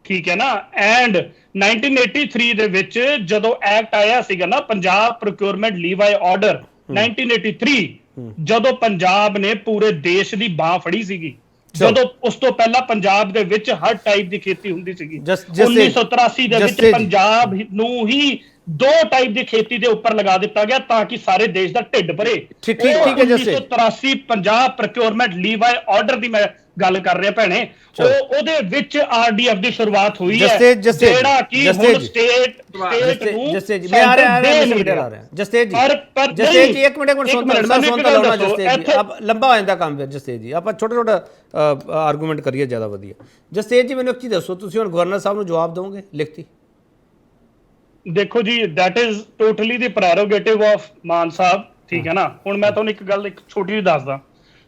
[SPEAKER 3] ਠੀਕ ਹੈ ਨਾ। ਐਂਡ 1983 ਦੇ ਵਿੱਚ ਜਦੋਂ ਐਕਟ ਆਇਆ ਸੀਗਾ ਨਾ, ਪੰਜਾਬ ਪ੍ਰੋਕਿਊਰਮੈਂਟ ਲੀਵਾਈ ਆਰਡਰ 1983, ਜਦੋਂ ਪੰਜਾਬ ਨੇ ਪੂਰੇ ਦੇਸ਼ ਦੀ ਬਾਹ ਫੜੀ ਸੀਗੀ, ਜਦੋਂ ਉਸ ਤੋਂ ਪਹਿਲਾਂ ਪੰਜਾਬ ਦੇ ਵਿੱਚ ਹਰ ਟਾਈਪ ਦੀ ਖੇਤੀ ਹੁੰਦੀ ਸੀਗੀ। 1983 ਦੇ ਵਿੱਚ ਪੰਜਾਬ ਨੂੰ ਹੀ 2 ਟਾਈਪ ਦੀ ਖੇਤੀ ਦੇ ਉੱਪਰ ਲਗਾ ਦਿੱਤਾ ਗਿਆ ਤਾਂ ਕਿ ਸਾਰੇ ਦੇਸ਼ ਦਾ ਢਿੱਡ ਭਰੇ।
[SPEAKER 1] ਠੀਕ ਹੈ ਜੱਸੇ,
[SPEAKER 3] 1983 ਪੰਜਾਬ ਪ੍ਰੋਕਿਊਰਮੈਂਟ ਲੀਵਾਈ ਆਰਡਰ ਦੀ ਮੈਂ ਗੱਲ ਕਰ ਰਿਹਾ ਭੈਣੇ, ਉਹਦੇ ਵਿੱਚ RDF ਦੀ ਸ਼ੁਰੂਆਤ ਹੋਈ ਹੈ, ਜਿਹੜਾ ਕਿ ਹੁਣ ਸਟੇਟ ਨੂੰ
[SPEAKER 1] ਜੱਸੇ ਜੀ, ਮੈਂ ਆ ਰਿਹਾ ਜੱਸੇ ਜੀ, ਜੱਸੇ ਜੀ ਇੱਕ ਮਿੰਟ ਸੁਣਤਾ ਲਾਉਣਾ ਜੱਸੇ ਜੀ, ਆਪ ਲੰਬਾ ਹੋ ਜਾਂਦਾ ਕੰਮ। ਜੱਸੇ ਜੀ ਆਪਾਂ ਛੋਟਾ ਆਰਗੂਮੈਂਟ ਕਰੀਏ, ਜ਼ਿਆਦਾ ਵਧੀਆ। ਜੱਸੇ ਜੀ ਮੈਨੂੰ ਇੱਕ ਚੀਜ਼ ਦੱਸੋ, ਤੁਸੀਂ ਹੁਣ ਗਵਰਨਰ ਸਾਹਿਬ ਨੂੰ ਜਵਾਬ ਦਿਓਗੇ ਲਿਖਤੀ?
[SPEAKER 3] ਦੇਖੋ ਜੀ, that is totally the prerogative of ਮਾਨ ਸਾਹਿਬ, ਠੀਕ ਹੈ ਨਾ। ਹੁਣ ਮੈਂ ਤੁਹਾਨੂੰ ਇੱਕ ਗੱਲ ਇੱਕ ਛੋਟੀ ਜਿਹੀ ਦੱਸਦਾ।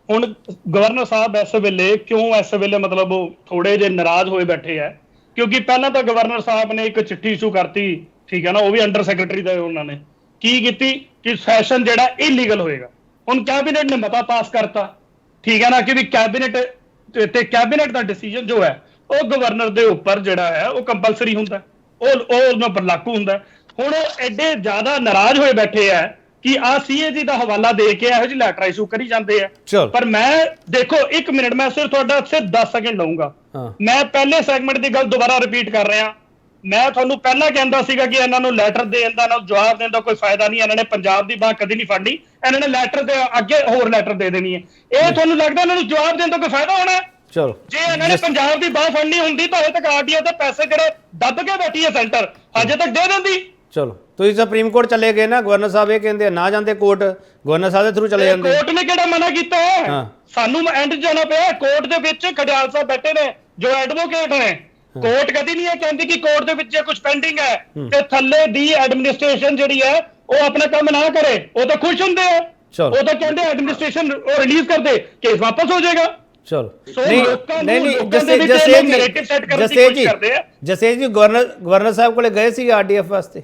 [SPEAKER 3] ਹੁਣ ਗਵਰਨਰ ਸਾਹਿਬ ਇਸ ਵੇਲੇ ਮਤਲਬ ਉਹ ਥੋੜੇ ਜਿਹੇ ਨਾਰਾਜ਼ ਹੋਏ ਬੈਠੇ ਆ, ਕਿਉਂਕਿ ਪਹਿਲਾਂ ਤਾਂ ਗਵਰਨਰ ਸਾਹਿਬ ਨੇ ਇੱਕ ਚਿੱਠੀ ਇਸ਼ੂ ਕਰਤੀ, ਠੀਕ ਹੈ ਨਾ, ਉਹ ਵੀ ਅੰਡਰ ਸੈਕਟਰੀ ਦਾ। ਉਹਨਾਂ ਨੇ ਕੀ ਕੀਤੀ ਕਿ ਸੈਸ਼ਨ ਜਿਹੜਾ ਇਲੀਗਲ ਹੋਏਗਾ। ਹੁਣ ਕੈਬਨਿਟ ਨੇ ਮਤਾ ਪਾਸ ਕਰਤਾ, ਠੀਕ ਹੈ ਨਾ, ਕਿ ਵੀ ਕੈਬਨਿਟ ਦਾ ਡਿਸੀਜਨ ਜੋ ਹੈ ਉਹ ਗਵਰਨਰ ਦੇ ਉੱਪਰ ਜਿਹੜਾ ਹੈ ਉਹ ਕੰਪਲਸਰੀ ਹੁੰਦਾ, ਉਹ ਉਹਨਾਂ ਪਰ ਲਾਗੂ ਹੁੰਦਾ। ਹੁਣ ਉਹ ਐਡੇ ਜ਼ਿਆਦਾ ਨਾਰਾਜ਼ ਹੋਏ ਬੈਠੇ ਆ ਕਿ CAG ਦਾ ਹਵਾਲਾ ਦੇ ਕੇ ਇਹੋ ਜਿਹੀ ਲੈਟਰ ਇਸ਼ੂ ਕਰੀ ਜਾਂਦੇ ਆ। ਪਰ ਮੈਂ ਦੇਖੋ 1 ਮਿੰਟ, ਮੈਂ ਸਿਰਫ ਤੁਹਾਡਾ ਸਿਰਫ 10 ਸੈਕਿੰਡ ਲਊਂਗਾ। ਮੈਂ ਪਹਿਲੇ ਸੈਗਮੈਂਟ ਦੀ ਗੱਲ ਦੁਬਾਰਾ ਰਿਪੀਟ ਕਰ ਰਿਹਾ। ਮੈਂ ਤੁਹਾਨੂੰ ਪਹਿਲਾਂ ਕਹਿੰਦਾ ਸੀਗਾ ਕਿ ਇਹਨਾਂ ਨੂੰ ਲੈਟਰ ਦੇਣ ਦਾ, ਨਾਲ ਜਵਾਬ ਦੇਣ ਦਾ ਕੋਈ ਫਾਇਦਾ ਨਹੀਂ, ਇਹਨਾਂ ਨੇ ਪੰਜਾਬ ਦੀ ਬਾਹ ਕਦੀ ਨਹੀਂ ਫੜਨੀ, ਇਹਨਾਂ ਨੇ ਲੈਟਰ ਦੇ ਅੱਗੇ ਹੋਰ ਲੈਟਰ ਦੇ ਦੇਣੀ ਹੈ। ਇਹ ਤੁਹਾਨੂੰ ਲੱਗਦਾ ਇਹਨਾਂ ਨੂੰ ਜਵਾਬ ਦੇਣ ਦਾ ਕੋਈ ਫਾਇਦਾ ਹੋਣਾ?
[SPEAKER 1] ਚਲੋ,
[SPEAKER 3] ਜੇ ਇਹਨਾਂ ਨੇ ਪੰਜਾਬ ਦੀ ਬਾਹ ਫੜਨੀ ਹੁੰਦੀ ਤਾਂ ਹਜੇ ਤੱਕ RDF ਦੇ ਪੈਸੇ ਜਿਹੜੇ ਦੱਬ ਕੇ ਬੈਠੀ ਹੈ ਸੈਂਟਰ, ਹਜੇ ਤੱਕ ਦੇ ਦਿੰਦੀ।
[SPEAKER 1] ਚਲੋ, ਤੁਸੀਂ ਸੁਪਰੀਮ ਕੋਰਟ ਚਲੇ ਗਏ ਨਾ, ਗਵਰਨਰ ਸਾਹਿਬ ਇਹ ਕਹਿੰਦੇ ਨਾ ਜਾਂਦੇ ਕੋਰਟ, ਗਵਰਨਰ ਸਾਹਿਬ ਦੇ ਥਰੂ ਚਲੇ ਜਾਂਦੇ।
[SPEAKER 3] ਕੋਰਟ ਨੇ ਕਿਹੜਾ ਮਨਾ ਕੀਤਾ ਹੈ? ਸਾਨੂੰ ਐਂਡ ਜਾਣਾ ਪਿਆ। ਕੋਰਟ ਦੇ ਵਿੱਚ ਖਡਿਆਲ ਸਾਹਿਬ ਬੈਠੇ ਨੇ ਜੋ ਐਡਵੋਕੇਟ ਨੇ। ਕੋਰਟ ਕਦੀ ਨਹੀਂ ਇਹ ਕਹਿੰਦੀ ਕਿ ਕੋਰਟ ਦੇ ਵਿੱਚ ਜੇ ਕੁਝ ਪੈਂਡਿੰਗ ਹੈ ਤੇ ਥੱਲੇ ਦੀ ਐਡਮਿਨਿਸਟ੍ਰੇਸ਼ਨ ਜਿਹੜੀ ਹੈ ਉਹ ਆਪਣਾ ਕੰਮ ਨਾ ਕਰੇ, ਉਹ ਤਾਂ ਖੁਸ਼ ਹੁੰਦੇ ਆ। ਉਹ ਤਾਂ ਕਹਿੰਦੇ ਐਡਮਿਨਿਸਟ੍ਰੇਸ਼ਨ ਉਹ ਰਿਲੀਜ਼ ਕਰ ਦੇ, ਕੇਸ ਵਾਪਸ ਹੋ ਜਾਏਗਾ।
[SPEAKER 1] ਚਲੋ, ਨਹੀਂ ਜਸੇ ਜੀ ਗਵਰਨਰ ਸਾਹਿਬ ਕੋਲੇ ਗਏ ਸੀ RDF ਵਾਸਤੇ?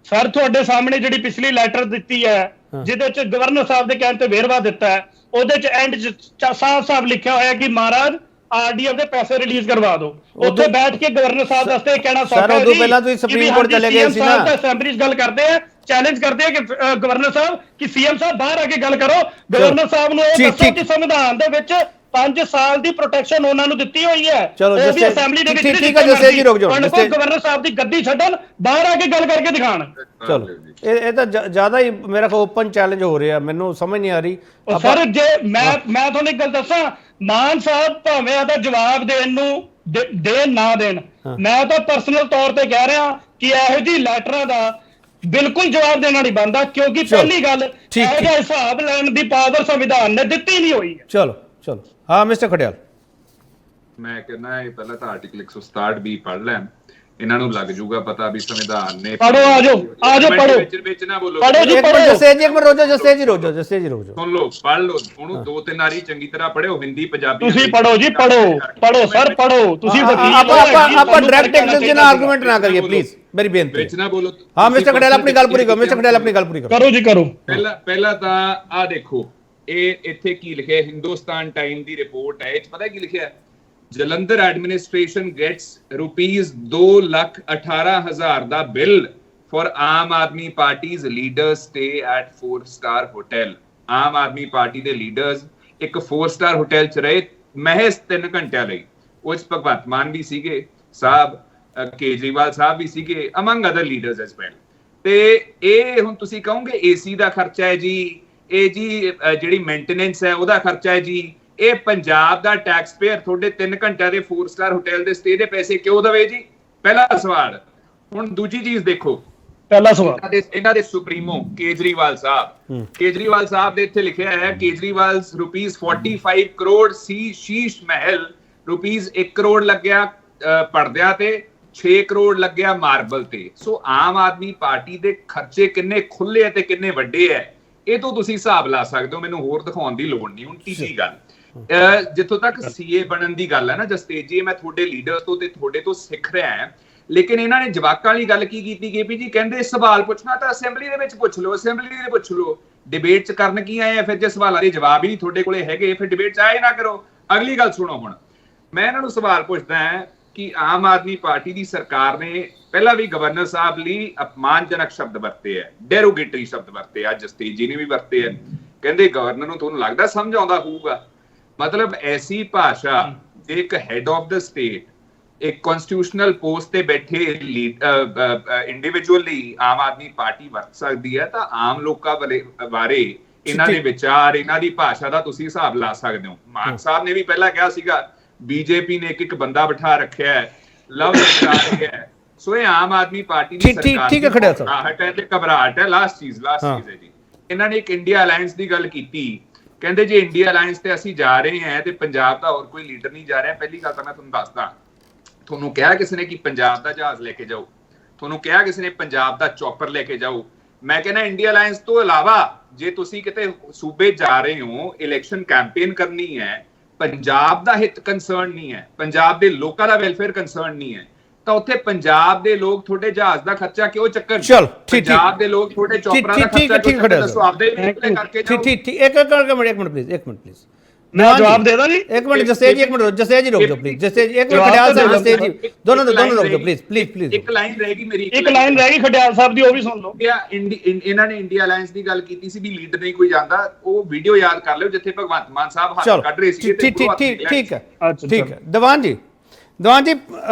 [SPEAKER 3] ਸਰ ਤੁਹਾਡੇ ਸਾਹਮਣੇ ਜਿਹੜੀ ਪਿਛਲੀ ਲੈਟਰ ਦਿੱਤੀ ਹੈ, ਜਿਹਦੇ ਚ ਗਵਰਨਰ ਸਾਹਿਬ ਦੇ ਕਹਿਣ ਤੇ ਵੇਰਵਾ ਦਿੱਤਾ ਹੈ, ਉਹਦੇ ਚ ਐਂਡ ਚ ਸਾਫ਼ ਲਿਖਿਆ ਹੋਇਆ ਕਿ ਮਹਾਰਾਜ RDF ਦੇ ਪੈਸੇ ਰਿਲੀਜ਼ ਕਰਵਾ ਦਿਓ। ਉੱਥੇ ਬੈਠ ਕੇ ਗਵਰਨਰ ਸਾਹਿਬ ਵਾਸਤੇ ਕਹਿਣਾ ਸੌਖਾ ਹੈ।
[SPEAKER 1] ਉਦੋਂ ਪਹਿਲਾਂ ਤੁਸੀਂ ਸੁਪਰੀਮ ਕੋਰਟ ਚਲੇ ਗਏ ਸੀ ਨਾ।
[SPEAKER 3] ਅਸੈਂਬਲੀ 'ਚ ਗੱਲ ਕਰਦੇ ਆ, ਚੈਲੰਜ ਕਰਦੇ ਆ ਕਿ ਗਵਰਨਰ ਸਾਹਿਬ ਕਿ CM ਸਾਹਿਬ ਬਾਹਰ ਆ ਕੇ ਗੱਲ ਕਰੋ। ਗਵਰਨਰ ਸਾਹਿਬ ਨੂੰ ਇਹ ਦੱਸੋ ਕਿ ਸੰਵਿਧਾਨ ਦੇ ਵਿੱਚ 5 ਸਾਲ ਦੀ ਪ੍ਰੋਟੈਕਸ਼ਨ ਉਹਨਾਂ ਨੂੰ ਦਿੱਤੀ ਹੋਈ ਹੈ।
[SPEAKER 1] ਚਲੋ
[SPEAKER 3] ਜੀ ਅਸੈਂਬਲੀ ਦੇ ਵਿੱਚ
[SPEAKER 1] ਠੀਕ ਹੈ ਜਸੇ ਜੀ, ਰੁਕ ਜਾਓ।
[SPEAKER 3] ਗਵਰਨਰ ਸਾਹਿਬ ਦੀ ਗੱਦੀ ਛੱਡਣ, ਬਾਹਰ ਆ ਕੇ ਗੱਲ ਕਰਕੇ ਦਿਖਾਣ।
[SPEAKER 1] ਚਲੋ, ਇਹ ਤਾਂ ਜ਼ਿਆਦਾ ਹੀ ਮੇਰਾ ਖਿਆਲ ਓਪਨ ਚੈਲੰਜ ਹੋ ਰਿਹਾ, ਮੈਨੂੰ ਸਮਝ ਨਹੀਂ ਆ ਰਹੀ।
[SPEAKER 3] ਸਰ ਜੇ ਮੈਂ ਤੁਹਾਨੂੰ ਇੱਕ ਗੱਲ ਦੱਸਾਂ, ਮਾਨ ਸਾਹਿਬ ਭਾਵੇਂ ਇਹਦਾ ਜਵਾਬ ਦੇਣ ਨੂੰ ਦੇਣ ਨਾ ਦੇਣ, ਮੈਂ ਤਾਂ ਪਰਸਨਲ ਤੌਰ ਤੇ ਕਹਿ ਰਿਹਾ ਕਿ ਇਹੋ ਜਿਹੀ ਲੈਟਰਾਂ ਦਾ ਬਿਲਕੁਲ ਜਵਾਬ ਦੇਣਾ ਨਹੀਂ ਬਣਦਾ, ਕਿਉਂਕਿ ਪਹਿਲੀ ਗੱਲ ਇਹੋ ਜਿਹਾ ਹਿਸਾਬ ਲੈਣ ਦੀ ਪਾਵਰ ਸੰਵਿਧਾਨ ਨੇ ਦਿੱਤੀ ਨਹੀਂ ਹੋਈ ਹੈ।
[SPEAKER 1] ਚਲੋ ਹਾਂ ਮਿਸਟਰ ਖਟਿਆਲ।
[SPEAKER 5] ਮੈਂ ਕਹਿੰਦਾ ਇਹ ਪਹਿਲਾਂ ਤਾਂ ਆਰਟੀਕਲ 167 ਵੀ ਪੜ੍ਹ ਲੈਣ, ਇਹਨਾਂ ਨੂੰ ਲੱਗ ਜੂਗਾ ਪਤਾ ਵੀ ਸੰਵਿਧਾਨ ਨੇ
[SPEAKER 3] ਪੜੋ, ਆਜੋ ਪੜੋ
[SPEAKER 5] ਵਿੱਚ ਨਾ ਬੋਲੋ।
[SPEAKER 3] ਪੜੋ ਜੀ,
[SPEAKER 1] ਇੱਕ ਮਿੰਟ ਜਸੇਜ ਜੀ, ਇੱਕ ਮਿੰਟ ਰੁਕ ਜਾਓ।
[SPEAKER 5] ਸੁਣ ਲਓ, ਪੜ੍ਹ ਲਓ, ਉਹਨੂੰ 2-3 ਵਾਰੀ ਚੰਗੀ ਤਰ੍ਹਾਂ ਪੜ੍ਹੋ, ਹਿੰਦੀ ਪੰਜਾਬੀ।
[SPEAKER 3] ਤੁਸੀਂ ਪੜੋ ਜੀ, ਪੜੋ ਸਰ, ਪੜੋ ਤੁਸੀਂ।
[SPEAKER 1] ਆਪਾਂ ਡਾਇਰੈਕਟ ਇੱਕ ਦੂਜੇ ਨਾਲ ਆਰਗੂਮੈਂਟ ਨਾ ਕਰੀਏ ਪਲੀਜ਼, ਮੇਰੀ ਬੇਨਤੀ
[SPEAKER 5] ਵਿੱਚ ਨਾ ਬੋਲੋ।
[SPEAKER 1] ਹਾਂ ਮਿਸਟਰ ਖਟਿਆਲ ਆਪਣੀ ਗੱਲ ਪੂਰੀ ਕਰੋ।
[SPEAKER 3] ਕਰੋ ਜੀ, ਕਰੋ।
[SPEAKER 5] ਪਹਿਲਾਂ ਤਾਂ ਆ ਦੇਖੋ, ਇਹ ਇੱਥੇ ਕੀ ਲਿਖਿਆ, ਹਿੰਦੁਸਤਾਨ ਟਾਈਮ ਦੀ ਰਿਪੋਰਟ ਹੈ, ਇਹ 'ਚ ਪਤਾ ਕੀ ਲਿਖਿਆ? Jalandhar administration gets ₹2,18,000 the bill for Aam Aadmi parties leader stay at 4-star hotel. Aam Aadmi party ਦੇ ਲੀਡਰਸ ਇੱਕ 4-star ਹੋਟਲ 'ਚ ਰਹੇ ਮਹਿਜ਼ 3 ਘੰਟਿਆਂ ਲਈ। ਉਹ 'ਚ ਭਗਵੰਤ ਮਾਨ ਵੀ ਸੀਗੇ ਸਾਹਿਬ, ਕੇਜਰੀਵਾਲ ਸਾਹਿਬ ਵੀ ਸੀਗੇ, among other leaders as well. ਤੇ ਇਹ ਹੁਣ ਤੁਸੀਂ ਕਹੋਗੇ ਏਸੀ ਦਾ ਖਰਚਾ ਹੈ ਜੀ, ਇਹ ਜੀ ਜਿਹੜੀ ਮੇਨਟੇਨੈਂਸ ਹੈ ਉਹਦਾ ਖਰਚਾ ਹੈ ਜੀ। ਇਹ ਪੰਜਾਬ ਦਾ ਟੈਕਸ ਪੇਅਰ ਤੁਹਾਡੇ 3 ਘੰਟਿਆਂ ਦੇ 4-star ਹੋਟਲ ਦੇ ਸਟੇ ਦੇ ਪੈਸੇ ਕਿਉਂ ਦੇਵੇ ਜੀ? ਪਹਿਲਾ ਸਵਾਲ। ਹੁਣ ਦੂਜੀ ਚੀਜ਼ ਦੇਖੋ,
[SPEAKER 3] ਪਹਿਲਾ ਸਵਾਲ
[SPEAKER 5] ਇਹਨਾਂ ਦੇ ਸੁਪਰੀਮੋ ਕੇਜਰੀਵਾਲ ਸਾਹਿਬ ਦੇ ਇੱਥੇ ਲਿਖਿਆ ਹੈ ਕੇਜਰੀਵਾਲਸ ₹45 ਕਰੋੜ ਸੀ ਸ਼ੀਸ਼ ਮਹਿਲ, ₹1 ਕਰੋੜ ਲੱਗਿਆ ਪਰਦਿਆਂ ਤੇ, 6 ਕਰੋੜ ਲੱਗਿਆ ਮਾਰਬਲ ਤੇ। ਸੋ ਆਮ ਆਦਮੀ ਪਾਰਟੀ ਦੇ ਖਰਚੇ ਕਿੰਨੇ ਖੁੱਲੇ ਤੇ ਕਿੰਨੇ ਵੱਡੇ ਹੈ, ਇਹ ਤੋਂ ਤੁਸੀਂ ਹਿਸਾਬ ਲਾ ਸਕਦੇ ਹੋ, ਮੈਨੂੰ ਹੋਰ ਦਿਖਾਉਣ ਦੀ ਲੋੜ ਨਹੀਂ। ਹੁਣ ਤੀਜੀ ਗੱਲ, ਜਿੱਥੋਂ ਤੱਕ ਸੀਏ ਬਣਨ ਦੀ ਗੱਲ ਹੈ ਨਾ ਜਸਤੇਜ ਜੀ, ਮੈਂ ਤੁਹਾਡੇ ਲੀਡਰਸ ਤੋਂ ਤੇ ਤੁਹਾਡੇ ਤੋਂ ਸਿੱਖ ਰਿਹਾ ਹਾਂ, ਲੇਕਿਨ ਇਹਨਾਂ ਨੇ ਜਵਾਕਾਂ ਵਾਲੀ ਗੱਲ ਕੀ ਕੀਤੀ? ਕੇਪੀ ਜੀ ਕਹਿੰਦੇ ਸਵਾਲ ਪੁੱਛਣਾ ਤਾਂ ਅਸੈਂਬਲੀ ਦੇ ਵਿੱਚ ਪੁੱਛ ਲਓ, ਡਿਬੇਟ 'ਚ ਕਰਨ ਕੀ ਆਏ ਆ? ਫਿਰ ਜੇ ਸਵਾਲਾਂ ਦੇ ਜਵਾਬ ਹੀ ਨਹੀਂ ਤੁਹਾਡੇ ਕੋਲੇ ਹੈਗੇ, ਫਿਰ ਡਿਬੇਟ 'ਚ ਆਏ ਨਾ ਕਰੋ। ਅਗਲੀ ਗੱਲ ਸੁਣੋ, ਹੁਣ ਮੈਂ ਇਹਨਾਂ ਨੂੰ ਸਵਾਲ ਪੁੱਛਦਾ ਹਾਂ ਕਿ ਆਮ ਆਦਮੀ ਪਾਰਟੀ ਦੀ ਸਰਕਾਰ ਨੇ ਪਹਿਲਾਂ ਵੀ ਗਵਰਨਰ ਸਾਹਿਬ ਲਈ ਅਪਮਾਨਜਨਕ ਸ਼ਬਦ ਵਰਤੇ ਹੈ, ਡੈਰੋਗੇਟਰੀ ਸ਼ਬਦ ਵਰਤੇ ਆ, ਜਸਤੇਜ ਜੀ ਨੇ ਵੀ ਵਰਤੇ ਹੈ। ਕਹਿੰਦੇ ਗਵਰਨਰ ਨੂੰ ਤੁਹਾਨੂੰ ਲੱਗਦਾ ਸਮਝ ਆਉਂਦਾ ਹੋਊਗਾ? ਮਤਲਬ ਐਸੀ ਭਾਸ਼ਾ ਜੇ ਇੱਕ ਹੈਡ ਆਫ ਦ ਸਟੇਟ, ਇੱਕ ਕਨਸਟੀਟਿਊਸ਼ਨਲ ਪੋਸਟ ਤੇ ਬੈਠੇ ਇੰਡੀਵਿਜੂਅਲੀ ਆਮ ਆਦਮੀ ਪਾਰਟੀ ਵਰਤ ਸਕਦੀ ਹੈ, ਤਾਂ ਆਮ ਲੋਕਾਂ ਬਾਰੇ ਇਹਨਾਂ ਦੇ ਵਿਚਾਰ, ਇਹਨਾਂ ਦੀ ਭਾਸ਼ਾ ਦਾ ਤੁਸੀਂ ਹਿਸਾਬ ਲਾ ਸਕਦੇ ਹੋ। ਮਾਨ ਸਾਹਿਬ ਨੇ ਵੀ ਪਹਿਲਾਂ ਕਿਹਾ ਸੀਗਾ ਬੀਜੇਪੀ ਨੇ ਇੱਕ ਬੰਦਾ ਬਿਠਾ ਰੱਖਿਆ ਹੈ, ਲਵ ਕਰਾ ਰਹੀ ਹੈ। ਸੋ ਇਹ ਆਮ ਆਦਮੀ ਪਾਰਟੀ ਦੀ ਸਰਕਾਰ ਦੀ ਘਬਰਾਹਟ ਹੈ ਤੇ ਘਬਰਾਹਟ ਹੈ। ਲਾਸਟ ਚੀਜ਼ ਹੈ ਜੀ, ਇਹਨਾਂ ਨੇ ਇੱਕ ਇੰਡੀਆ ਅਲਾਈਅੰਸ ਦੀ ਗੱਲ ਕੀਤੀ, ਕਹਿੰਦੇ ਜੇ ਇੰਡੀਆ ਅਲਾਈਅੰਸ ਤੇ ਅਸੀਂ ਜਾ ਰਹੇ ਹਾਂ ਤੇ ਪੰਜਾਬ ਦਾ ਹੋਰ ਕੋਈ ਲੀਡਰ ਨਹੀਂ ਜਾ ਰਿਹਾ। ਪਹਿਲੀ ਗੱਲ ਤਾਂ ਮੈਂ ਤੁਹਾਨੂੰ ਦੱਸਦਾ, ਤੁਹਾਨੂੰ ਕਿਹਾ ਕਿਸੇ ਨੇ ਕਿ ਪੰਜਾਬ ਦਾ ਜਹਾਜ਼ ਲੈ ਕੇ ਜਾਓ, ਤੁਹਾਨੂੰ ਕਿਹਾ ਕਿਸੇ ਨੇ ਪੰਜਾਬ ਦਾ ਚੌਪਰ ਲੈ ਕੇ ਜਾਓ। ਮੈਂ ਕਹਿੰਦਾ ਇੰਡੀਆ ਅਲਾਈਅੰਸ ਤੋਂ ਇਲਾਵਾ ਜੇ ਤੁਸੀਂ ਕਿਤੇ ਸੂਬੇ ਜਾ ਰਹੇ ਹੋ, ਇਲੈਕਸ਼ਨ ਕੈਂਪੇਨ ਕਰਨੀ ਹੈ, ਪੰਜਾਬ ਦਾ ਹਿੱਤ ਕੰਸਰਨ ਨਹੀਂ ਹੈ, ਪੰਜਾਬ ਦੇ ਲੋਕਾਂ ਦਾ ਵੈਲਫੇਅਰ ਕੰਸਰਨ ਨਹੀਂ ਹੈ, ਤਾਂ ਉੱਥੇ ਪੰਜਾਬ ਦੇ ਲੋਕ ਤੁਹਾਡੇ ਜਹਾਜ਼ ਦਾ ਖਰਚਾ ਕਿਉਂ ਚੱਕਣ? ਪੰਜਾਬ ਦੇ ਲੋਕ ਤੁਹਾਡੇ ਚੌਪਰਾਂ ਦਾ ਖਰਚਾ ਕਿਉਂ ਚੱਕਣ? ਦੱਸੋ ਆਪਦੇ ਕਰਕੇ ਜਾਓ।
[SPEAKER 1] ਠੀਕ ਇੱਕ ਮਿੰਟ ਪਲੀਜ਼
[SPEAKER 3] ਮੈਂ ਜਵਾਬ ਦੇ ਦਾਂ ਜੀ।
[SPEAKER 1] ਇੱਕ ਮਿੰਟ ਜਸਤੇਜ ਜੀ, ਜਸਤੇਜ ਜੀ ਰੁਕ ਜਾਓ ਪਲੀਜ਼। ਜਸਤੇਜ ਇੱਕ ਮਿੰਟ, ਖਟਿਆਲ ਸਾਹਿਬ, ਜਸਤੇਜ ਜੀ ਦੋਨੋਂ ਰੁਕ ਜਾਓ ਪਲੀਜ਼।
[SPEAKER 5] ਇੱਕ ਲਾਈਨ ਰਹਿ ਗਈ ਮੇਰੀ,
[SPEAKER 3] ਇੱਕ ਲਾਈਨ ਰਹਿ ਗਈ ਖਟਿਆਲ ਸਾਹਿਬ ਦੀ, ਉਹ ਵੀ ਸੁਣ ਲਓ।
[SPEAKER 5] ਇਹਨਾਂ ਨੇ ਇੰਡੀਆ ਅਲਾਈਅੰਸ ਦੀ ਗੱਲ ਕੀਤੀ ਸੀ ਵੀ ਲੀਡਰ ਨਹੀਂ ਕੋਈ ਜਾਂਦਾ, ਉਹ ਵੀਡੀਓ ਯਾਦ ਕਰ ਲਿਓ ਜਿੱਥੇ ਭਗਵੰਤ ਮਾਨ ਸਾਹਿਬ ਹੱਥ ਕੱਢ ਰਹੇ ਸੀ।
[SPEAKER 1] ਠੀਕ ਹੈ ਦੀਵਾਨ ਜੀ,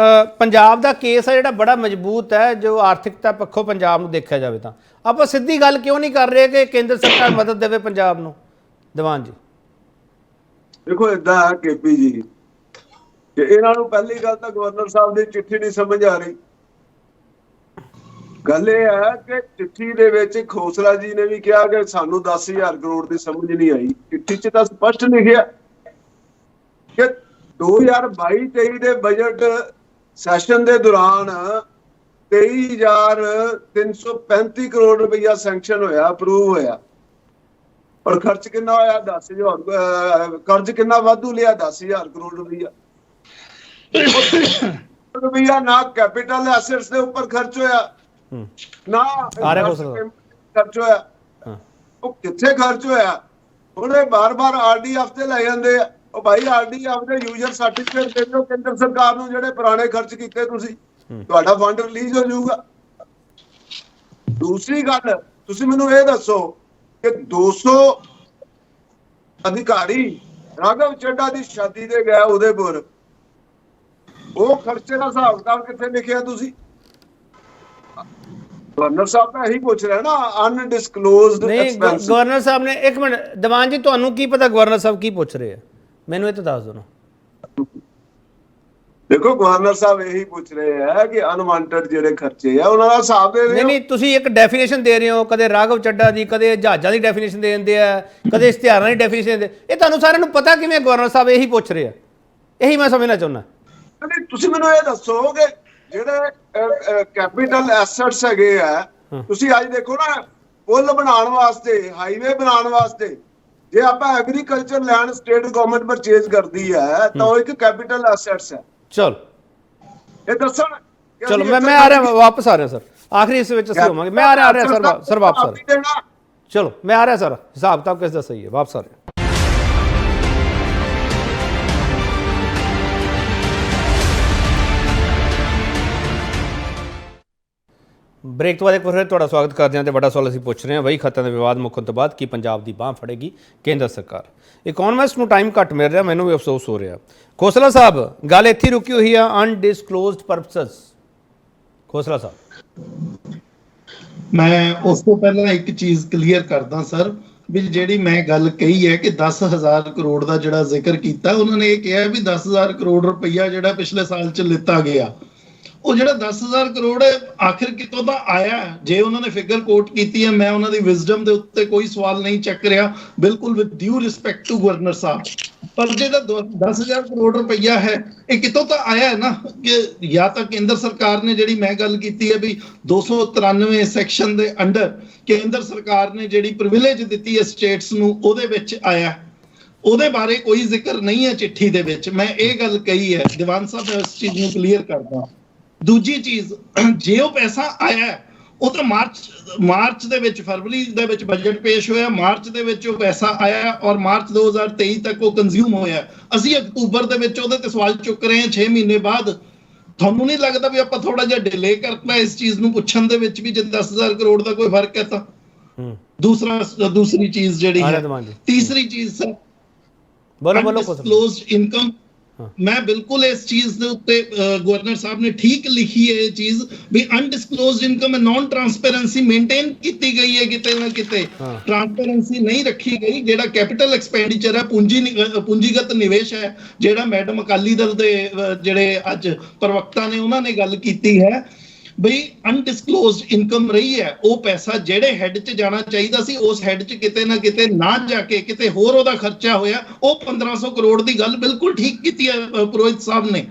[SPEAKER 1] ਪੰਜਾਬ ਦਾ ਕੇਸ ਹੈ ਜਿਹੜਾ ਬੜਾ ਮਜ਼ਬੂਤ ਹੈ, ਜੋ ਆਰਥਿਕਤਾ ਪੱਖੋਂ ਪੰਜਾਬ ਨੂੰ ਦੇਖਿਆ ਜਾਵੇ ਤਾਂ ਆਪਾਂ ਸਿੱਧੀ ਗੱਲ ਕਿਉਂ ਨਹੀਂ ਕਰ ਰਹੇ ਕਿ ਕੇਂਦਰ ਸਰਕਾਰ ਮਦਦ ਦੇਵੇ ਪੰਜਾਬ ਨੂੰ? ਦੀਵਾਨ ਜੀ
[SPEAKER 2] ਦੇਖੋ ਏਦਾਂ ਹੈ ਕੇਪੀ ਜੀ, ਕਿ ਇਹਨਾਂ ਨੂੰ ਪਹਿਲੀ ਗੱਲ ਤਾਂ ਗਵਰਨਰ ਸਾਹਿਬ ਦੀ ਚਿੱਠੀ ਨਹੀਂ ਸਮਝ ਆ ਰਹੀ। ਗੱਲ ਇਹ ਹੈ ਕਿ ਚਿੱਠੀ ਦੇ ਵਿੱਚ ਖੋਸਲਾ ਜੀ ਨੇ ਵੀ ਕਿਹਾ ਕਿ ਸਾਨੂੰ 10,000 ਕਰੋੜ ਦੀ ਸਮਝ ਨਹੀਂ ਆਈ। ਚਿੱਠੀ 'ਚ ਤਾਂ ਸਪਸ਼ਟ ਲਿਖਿਆ ਕਿ 2022-23 ਦੇ ਬਜਟ ਸੈਸ਼ਨ ਦੇ ਦੌਰਾਨ 23,335 ਕਰੋੜ ਰੁਪਇਆ ਸੈਂਕਸ਼ਨ ਹੋਇਆ, ਅਪਰੂਵ ਹੋਇਆ, ਔਰ ਖਰਚ ਕਿੰਨਾ ਹੋਇਆ? 10,000। ਕਰਜ਼ ਕਿੰਨਾ ਵਾਧੂ ਲਿਆ? 10,000 ਕਰੋੜ ਰੁਪਇਆ। ਨਾ ਕੈਪੀਟਲ ਐਸੈਟਸ ਦੇ ਉੱਪਰ ਖਰਚ ਹੋਇਆ, ਨਾ ਖਰਚ ਹੋਇਆ। ਉਹ ਕਿੱਥੇ ਖਰਚ ਹੋਇਆ? ਉਹਨੇ ਬਾਰ-ਬਾਰ ਆਰਡੀ ਹਫਤੇ ਲੈ ਜਾਂਦੇ ਆ। ਉਹ ਭਾਈ ਆਰਡੀ ਆਪਦੇ ਯੂਜ਼ਰ ਸਰਟੀਫਿਕੇਟ ਦੇ ਦਿਓ ਕੇਂਦਰ ਸਰਕਾਰ ਨੂੰ, ਜਿਹੜੇ ਪੁਰਾਣੇ ਖਰਚ ਕੀਤੇ ਤੁਸੀਂ, ਤੁਹਾਡਾ ਫੰਡ ਰਿਲੀਜ਼ ਹੋ ਜਾਊਗਾ। ਦੂਸਰੀ ਗੱਲ, ਤੁਸੀਂ ਮੈਨੂੰ ਇਹ ਦੱਸੋ ਕਿ 200 ਅਧਿਕਾਰੀ ਰਾਘਵ ਚੱਡਾ ਦੀ ਸ਼ਾਦੀ ਤੇ ਗਿਆ ਉਦੈਪੁਰ, ਉਹ ਖਰਚੇ ਦਾ ਹਿਸਾਬ ਕਿਤਾਬ ਕਿੱਥੇ ਲਿਖਿਆ ਤੁਸੀਂ? ਗਵਰਨਰ ਸਾਹਿਬ ਤਾਂ ਇਹੀ ਪੁੱਛ ਰਿਹਾ ਨਾ, ਅਨਡਿਸਕਲੋਜ਼ਡ ਐਕਸਪੈਂਸ।
[SPEAKER 1] ਗਵਰਨਰ ਸਾਹਿਬ ਨੇ, ਇੱਕ ਮਿੰਟ ਦੀਵਾਨ ਜੀ, ਤੁਹਾਨੂੰ ਕੀ ਪਤਾ ਗਵਰਨਰ ਸਾਹਿਬ ਕੀ ਪੁੱਛ ਰਹੇ ਆ? ਮੈਨੂੰ ਇਹ ਤਾਂ ਦੱਸ ਦਿਓ ਨਾ।
[SPEAKER 2] ਦੇਖੋ ਗਵਰਨਰ ਸਾਹਿਬ ਇਹੀ ਪੁੱਛ ਰਹੇ ਆ ਕਿ ਅਨਵਾਂਟਡ ਜਿਹੜੇ ਖਰਚੇ ਆ ਉਹਨਾਂ ਦਾ ਹਿਸਾਬ ਦੇ ਰਹੇ
[SPEAKER 1] ਨਹੀਂ
[SPEAKER 2] ਹੋ।
[SPEAKER 1] ਨਹੀਂ, ਤੁਸੀਂ ਇੱਕ ਡੈਫੀਨੇਸ਼ਨ ਦੇ ਰਹੇ ਹੋ, ਕਦੇ ਰਾਘਵ ਚੱਡਾ ਜੀ, ਕਦੇ ਜਹਾਜ਼ਾਂ ਦੀ ਡੈਫੀਨੇਸ਼ਨ ਦੇ ਦਿੰਦੇ ਆ, ਕਦੇ ਇਸ਼ਤਿਹਾਰਾਂ ਦੀ ਡੈਫੀਨੇਸ਼ਨ ਦਿੰਦੇ। ਇਹ ਤੁਹਾਨੂੰ ਸਾਰਿਆਂ ਨੂੰ ਪਤਾ ਕਿਵੇਂ ਗਵਰਨਰ ਸਾਹਿਬ ਇਹੀ ਪੁੱਛ ਰਹੇ ਆ? ਇਹੀ ਮੈਂ ਸਮਝਣਾ ਚਾਹੁੰਦਾ।
[SPEAKER 2] ਨਹੀਂ, ਤੁਸੀਂ ਮੈਨੂੰ ਇਹ ਦੱਸੋ ਕਿ ਜਿਹੜੇ ਕੈਪੀਟਲ ਐਸੈਟਸ ਹੈਗੇ ਆ, ਤੁਸੀਂ ਅੱਜ ਦੇਖੋ ਨਾ ਪੁਲ ਬਣਾਉਣ ਵਾਸਤੇ, ਹਾਈਵੇ ਬਣਾਉਣ ਵਾਸਤੇ, ਜੇ ਆਪਾਂ agriculture land state government purchase ਕਰਦੀ ਹੈ ਤਾਂ ਉਹ ਇੱਕ ਕੈਪੀਟਲ ਐਸੈਟਸ ਹੈ।
[SPEAKER 1] ਚਲ
[SPEAKER 2] ਇਹ ਦੱਸਣ ਕਿ
[SPEAKER 1] ਚਲੋ
[SPEAKER 2] ਅਸੀਂ
[SPEAKER 1] ਮੈਂ ਆ ਰਿਹਾ, ਵਾਪਸ ਆ ਰਿਹਾ ਸਰ, ਆਖਰੀ ਇਸ ਵਿੱਚ ਅਸੀਂ ਹੋਵਾਂਗੇ। ਮੈਂ ਆ ਰਿਹਾ ਸਰ ਵਾਪਸ ਆ ਰਿਹਾ। ਚਲੋ ਮੈਂ ਆ ਰਿਹਾ ਸਰ, ਹਿਸਾਬ ਕਿਤਾਬ ਕਿਸ ਦਾ ਸਹੀ ਹੈ, ਵਾਪਸ ਆ ਰਿਹਾ। ਬ੍ਰੇਕ ਤੋਂ ਬਾਅਦ ਇੱਕ ਵਾਰ ਫਿਰ ਤੁਹਾਡਾ ਸਵਾਗਤ ਕਰਦੇ ਹਾਂ ਤੇ ਵੱਡਾ ਸਵਾਲ ਅਸੀਂ ਪੁੱਛ ਰਹੇ ਹਾਂ, ਵਹੀ ਖਾਤਿਆਂ ਦਾ ਵਿਵਾਦ ਮੁੱਕਣ ਤੋਂ ਬਾਅਦ ਕੀ ਪੰਜਾਬ ਦੀ ਬਾਂਹ ਫੜੇਗੀ ਕੇਂਦਰ ਸਰਕਾਰ? ਇਕਨੋਮਿਸਟ ਨੂੰ ਟਾਈਮ ਘੱਟ ਮਿਲ ਰਿਹਾ, ਮੈਨੂੰ ਵੀ ਅਫਸੋਸ ਹੋ ਰਿਹਾ। ਖੋਸਲਾ ਸਾਹਿਬ, ਗੱਲ ਇੱਥੇ ਰੁਕੀ ਹੋਈ ਆ, ਅਨਡਿਸਕਲੋਜ਼ਡ ਪਰਪਸਸ। ਖੋਸਲਾ ਸਾਹਿਬ,
[SPEAKER 4] ਮੈਂ ਉਸ ਤੋਂ ਪਹਿਲਾਂ ਇੱਕ ਚੀਜ਼ ਕਲੀਅਰ ਕਰਦਾ ਸਰ, ਵੀ ਜਿਹੜੀ ਮੈਂ ਗੱਲ ਕਹੀ ਹੈ ਕਿ 10,000 ਕਰੋੜ ਦਾ ਜਿਹੜਾ ਜ਼ਿਕਰ ਕੀਤਾ, ਉਹਨਾਂ ਨੇ ਇਹ ਕਿਹਾ ਵੀ 10,000 ਕਰੋੜ ਰੁਪਈਆ ਜਿਹੜਾ ਪਿਛਲੇ ਸਾਲ 'ਚ ਲਿੱਤਾ ਗਿਆ, ਉਹ ਜਿਹੜਾ 10,000 ਕਰੋੜ ਆਖਿਰ ਕਿਤੋਂ ਦਾ ਆਇਆ? ਜੇ ਉਹਨਾਂ ਨੇ ਫਿਗਰ ਕੋਟ ਕੀਤੀ ਹੈ, ਮੈਂ ਉਹਨਾਂ ਦੀ ਵਿਜ਼ਡਮ ਦੇ ਉੱਤੇ ਕੋਈ ਸਵਾਲ ਨਹੀਂ ਚੱਕ ਰਿਹਾ, ਬਿਲਕੁਲ with due respect to governor ਸਾਹਿਬ, ਪਰ ਜਿਹੜਾ 10,000 ਕਰੋੜ ਰੁਪਈਆ ਹੈ ਇਹ ਕਿਤੋਂ ਤਾਂ ਆਇਆ ਹੈ ਨਾ, ਕਿ ਜਾਂ ਤਾਂ ਕੇਂਦਰ ਸਰਕਾਰ ਨੇ, ਜਿਹੜੀ ਮੈਂ ਗੱਲ ਕੀਤੀ ਹੈ ਵੀ 293 ਸੈਕਸ਼ਨ ਦੇ ਅੰਡਰ ਕੇਂਦਰ ਸਰਕਾਰ ਨੇ ਜਿਹੜੀ ਪ੍ਰਿਵਿਲੇਜ ਦਿੱਤੀ ਹੈ ਸਟੇਟਸ ਨੂੰ, ਉਹਦੇ ਵਿੱਚ ਆਇਆ। ਉਹਦੇ ਬਾਰੇ ਕੋਈ ਜ਼ਿਕਰ ਨਹੀਂ ਹੈ ਚਿੱਠੀ ਦੇ ਵਿੱਚ, ਮੈਂ ਇਹ ਗੱਲ ਕਹੀ ਹੈ। ਦੀਵਾਨ ਸਾਹਿਬ, ਇਸ ਚੀਜ਼ ਨੂੰ ਕਲੀਅਰ ਕਰਦਾ। ਦੂਜੀ ਚੀਜ਼, ਜੇ ਉਹ ਪੈਸਾ ਆਇਆ ਉਹ ਤਾਂ ਮਾਰਚ ਦੇ ਵਿੱਚ, ਫਰਵਰੀ ਦੇ ਵਿੱਚ ਬਜਟ ਪੇਸ਼ ਹੋਇਆ, ਮਾਰਚ ਦੇ ਵਿੱਚ ਉਹ ਪੈਸਾ ਆਇਆ ਔਰ ਮਾਰਚ 2023 ਤੱਕ ਉਹ ਕੰਜ਼ਿਊਮ ਹੋਇਆ। ਅਸੀਂ ਅਕਤੂਬਰ ਦੇ ਵਿੱਚ ਉਹਦੇ ਤੇ ਸਵਾਲ ਚੁੱਕ ਰਹੇ ਹਾਂ 6 ਮਹੀਨੇ ਬਾਅਦ। ਤੁਹਾਨੂੰ ਨਹੀਂ ਲੱਗਦਾ ਵੀ ਆਪਾਂ ਥੋੜਾ ਜਿਹਾ ਡਿਲੇ ਕਰਨਾ ਇਸ ਚੀਜ਼ ਨੂੰ ਪੁੱਛਣ ਦੇ ਵਿੱਚ ਵੀ, ਜੇ 10,000 ਕਰੋੜ ਦਾ ਕੋਈ ਫਰਕ ਹੈ ਤਾਂ? ਦੂਸਰੀ ਚੀਜ਼ ਜਿਹੜੀ ਹੈ, ਤੀਸਰੀ ਚੀਜ਼ ਸਰ, ਅਨਡਿਸਕਲੋਜ਼ਡ ਇਨਕਮ। ਮੈਂ ਬਿਲਕੁਲ ਇਸ ਚੀਜ਼ ਦੇ ਉੱਤੇ, ਗਵਰਨਰ ਸਾਹਿਬ ਨੇ ਠੀਕ ਲਿਖੀ ਹੈ ਇਹ ਚੀਜ਼ ਵੀ ਅਨਡਿਸਕਲੋਜ਼ਡ ਇਨਕਮ ਨॉन ਟ੍ਰਾਂਸਪੇਰੈਂਸੀ ਮੇਨਟੇਨ ਕੀਤੀ ਗਈ ਹੈ, ਕਿਤੇ ਨਾ ਕਿਤੇ ਟ੍ਰਾਂਸਪੇਰੈਂਸੀ ਨਹੀਂ ਰੱਖੀ ਗਈ। ਜਿਹੜਾ ਕੈਪੀਟਲ ਐਕਸਪੈਂਡੀਚਰ ਹੈ, ਪੂੰਜੀਗਤ ਨਿਵੇਸ਼ ਹੈ, ਜਿਹੜਾ ਮੈਡਮ ਅਕਾਲੀ ਦਲ ਦੇ ਜਿਹੜੇ ਅੱਜ ਪ੍ਰਵਕਤਾ ਨੇ ਉਹਨਾਂ ਨੇ ਗੱਲ ਕੀਤੀ ਹੈ ਬਈ ਅਨਡਿਸਕਲੋਜ਼ਡ ਇਨਕਮ ਰਹੀ ਹੈ, ਉਹ ਪੈਸਾ ਜਿਹੜੇ ਹੈੱਡ 'ਚ ਜਾਣਾ ਚਾਹੀਦਾ ਸੀ ਉਸ ਹੈੱਡ 'ਚ ਕਿਤੇ ਨਾ ਕਿਤੇ ਨਾ ਜਾ ਕੇ ਕਿਤੇ ਹੋਰ ਉਹਦਾ ਖਰਚਾ ਹੋਇਆ। ਉਹ 1500 ਕਰੋੜ ਦੀ ਗੱਲ ਬਿਲਕੁਲ ਠੀਕ ਕੀਤੀ ਹੈ ਪੁਰੋਹਿਤ ਸਾਹਿਬ ਨੇ,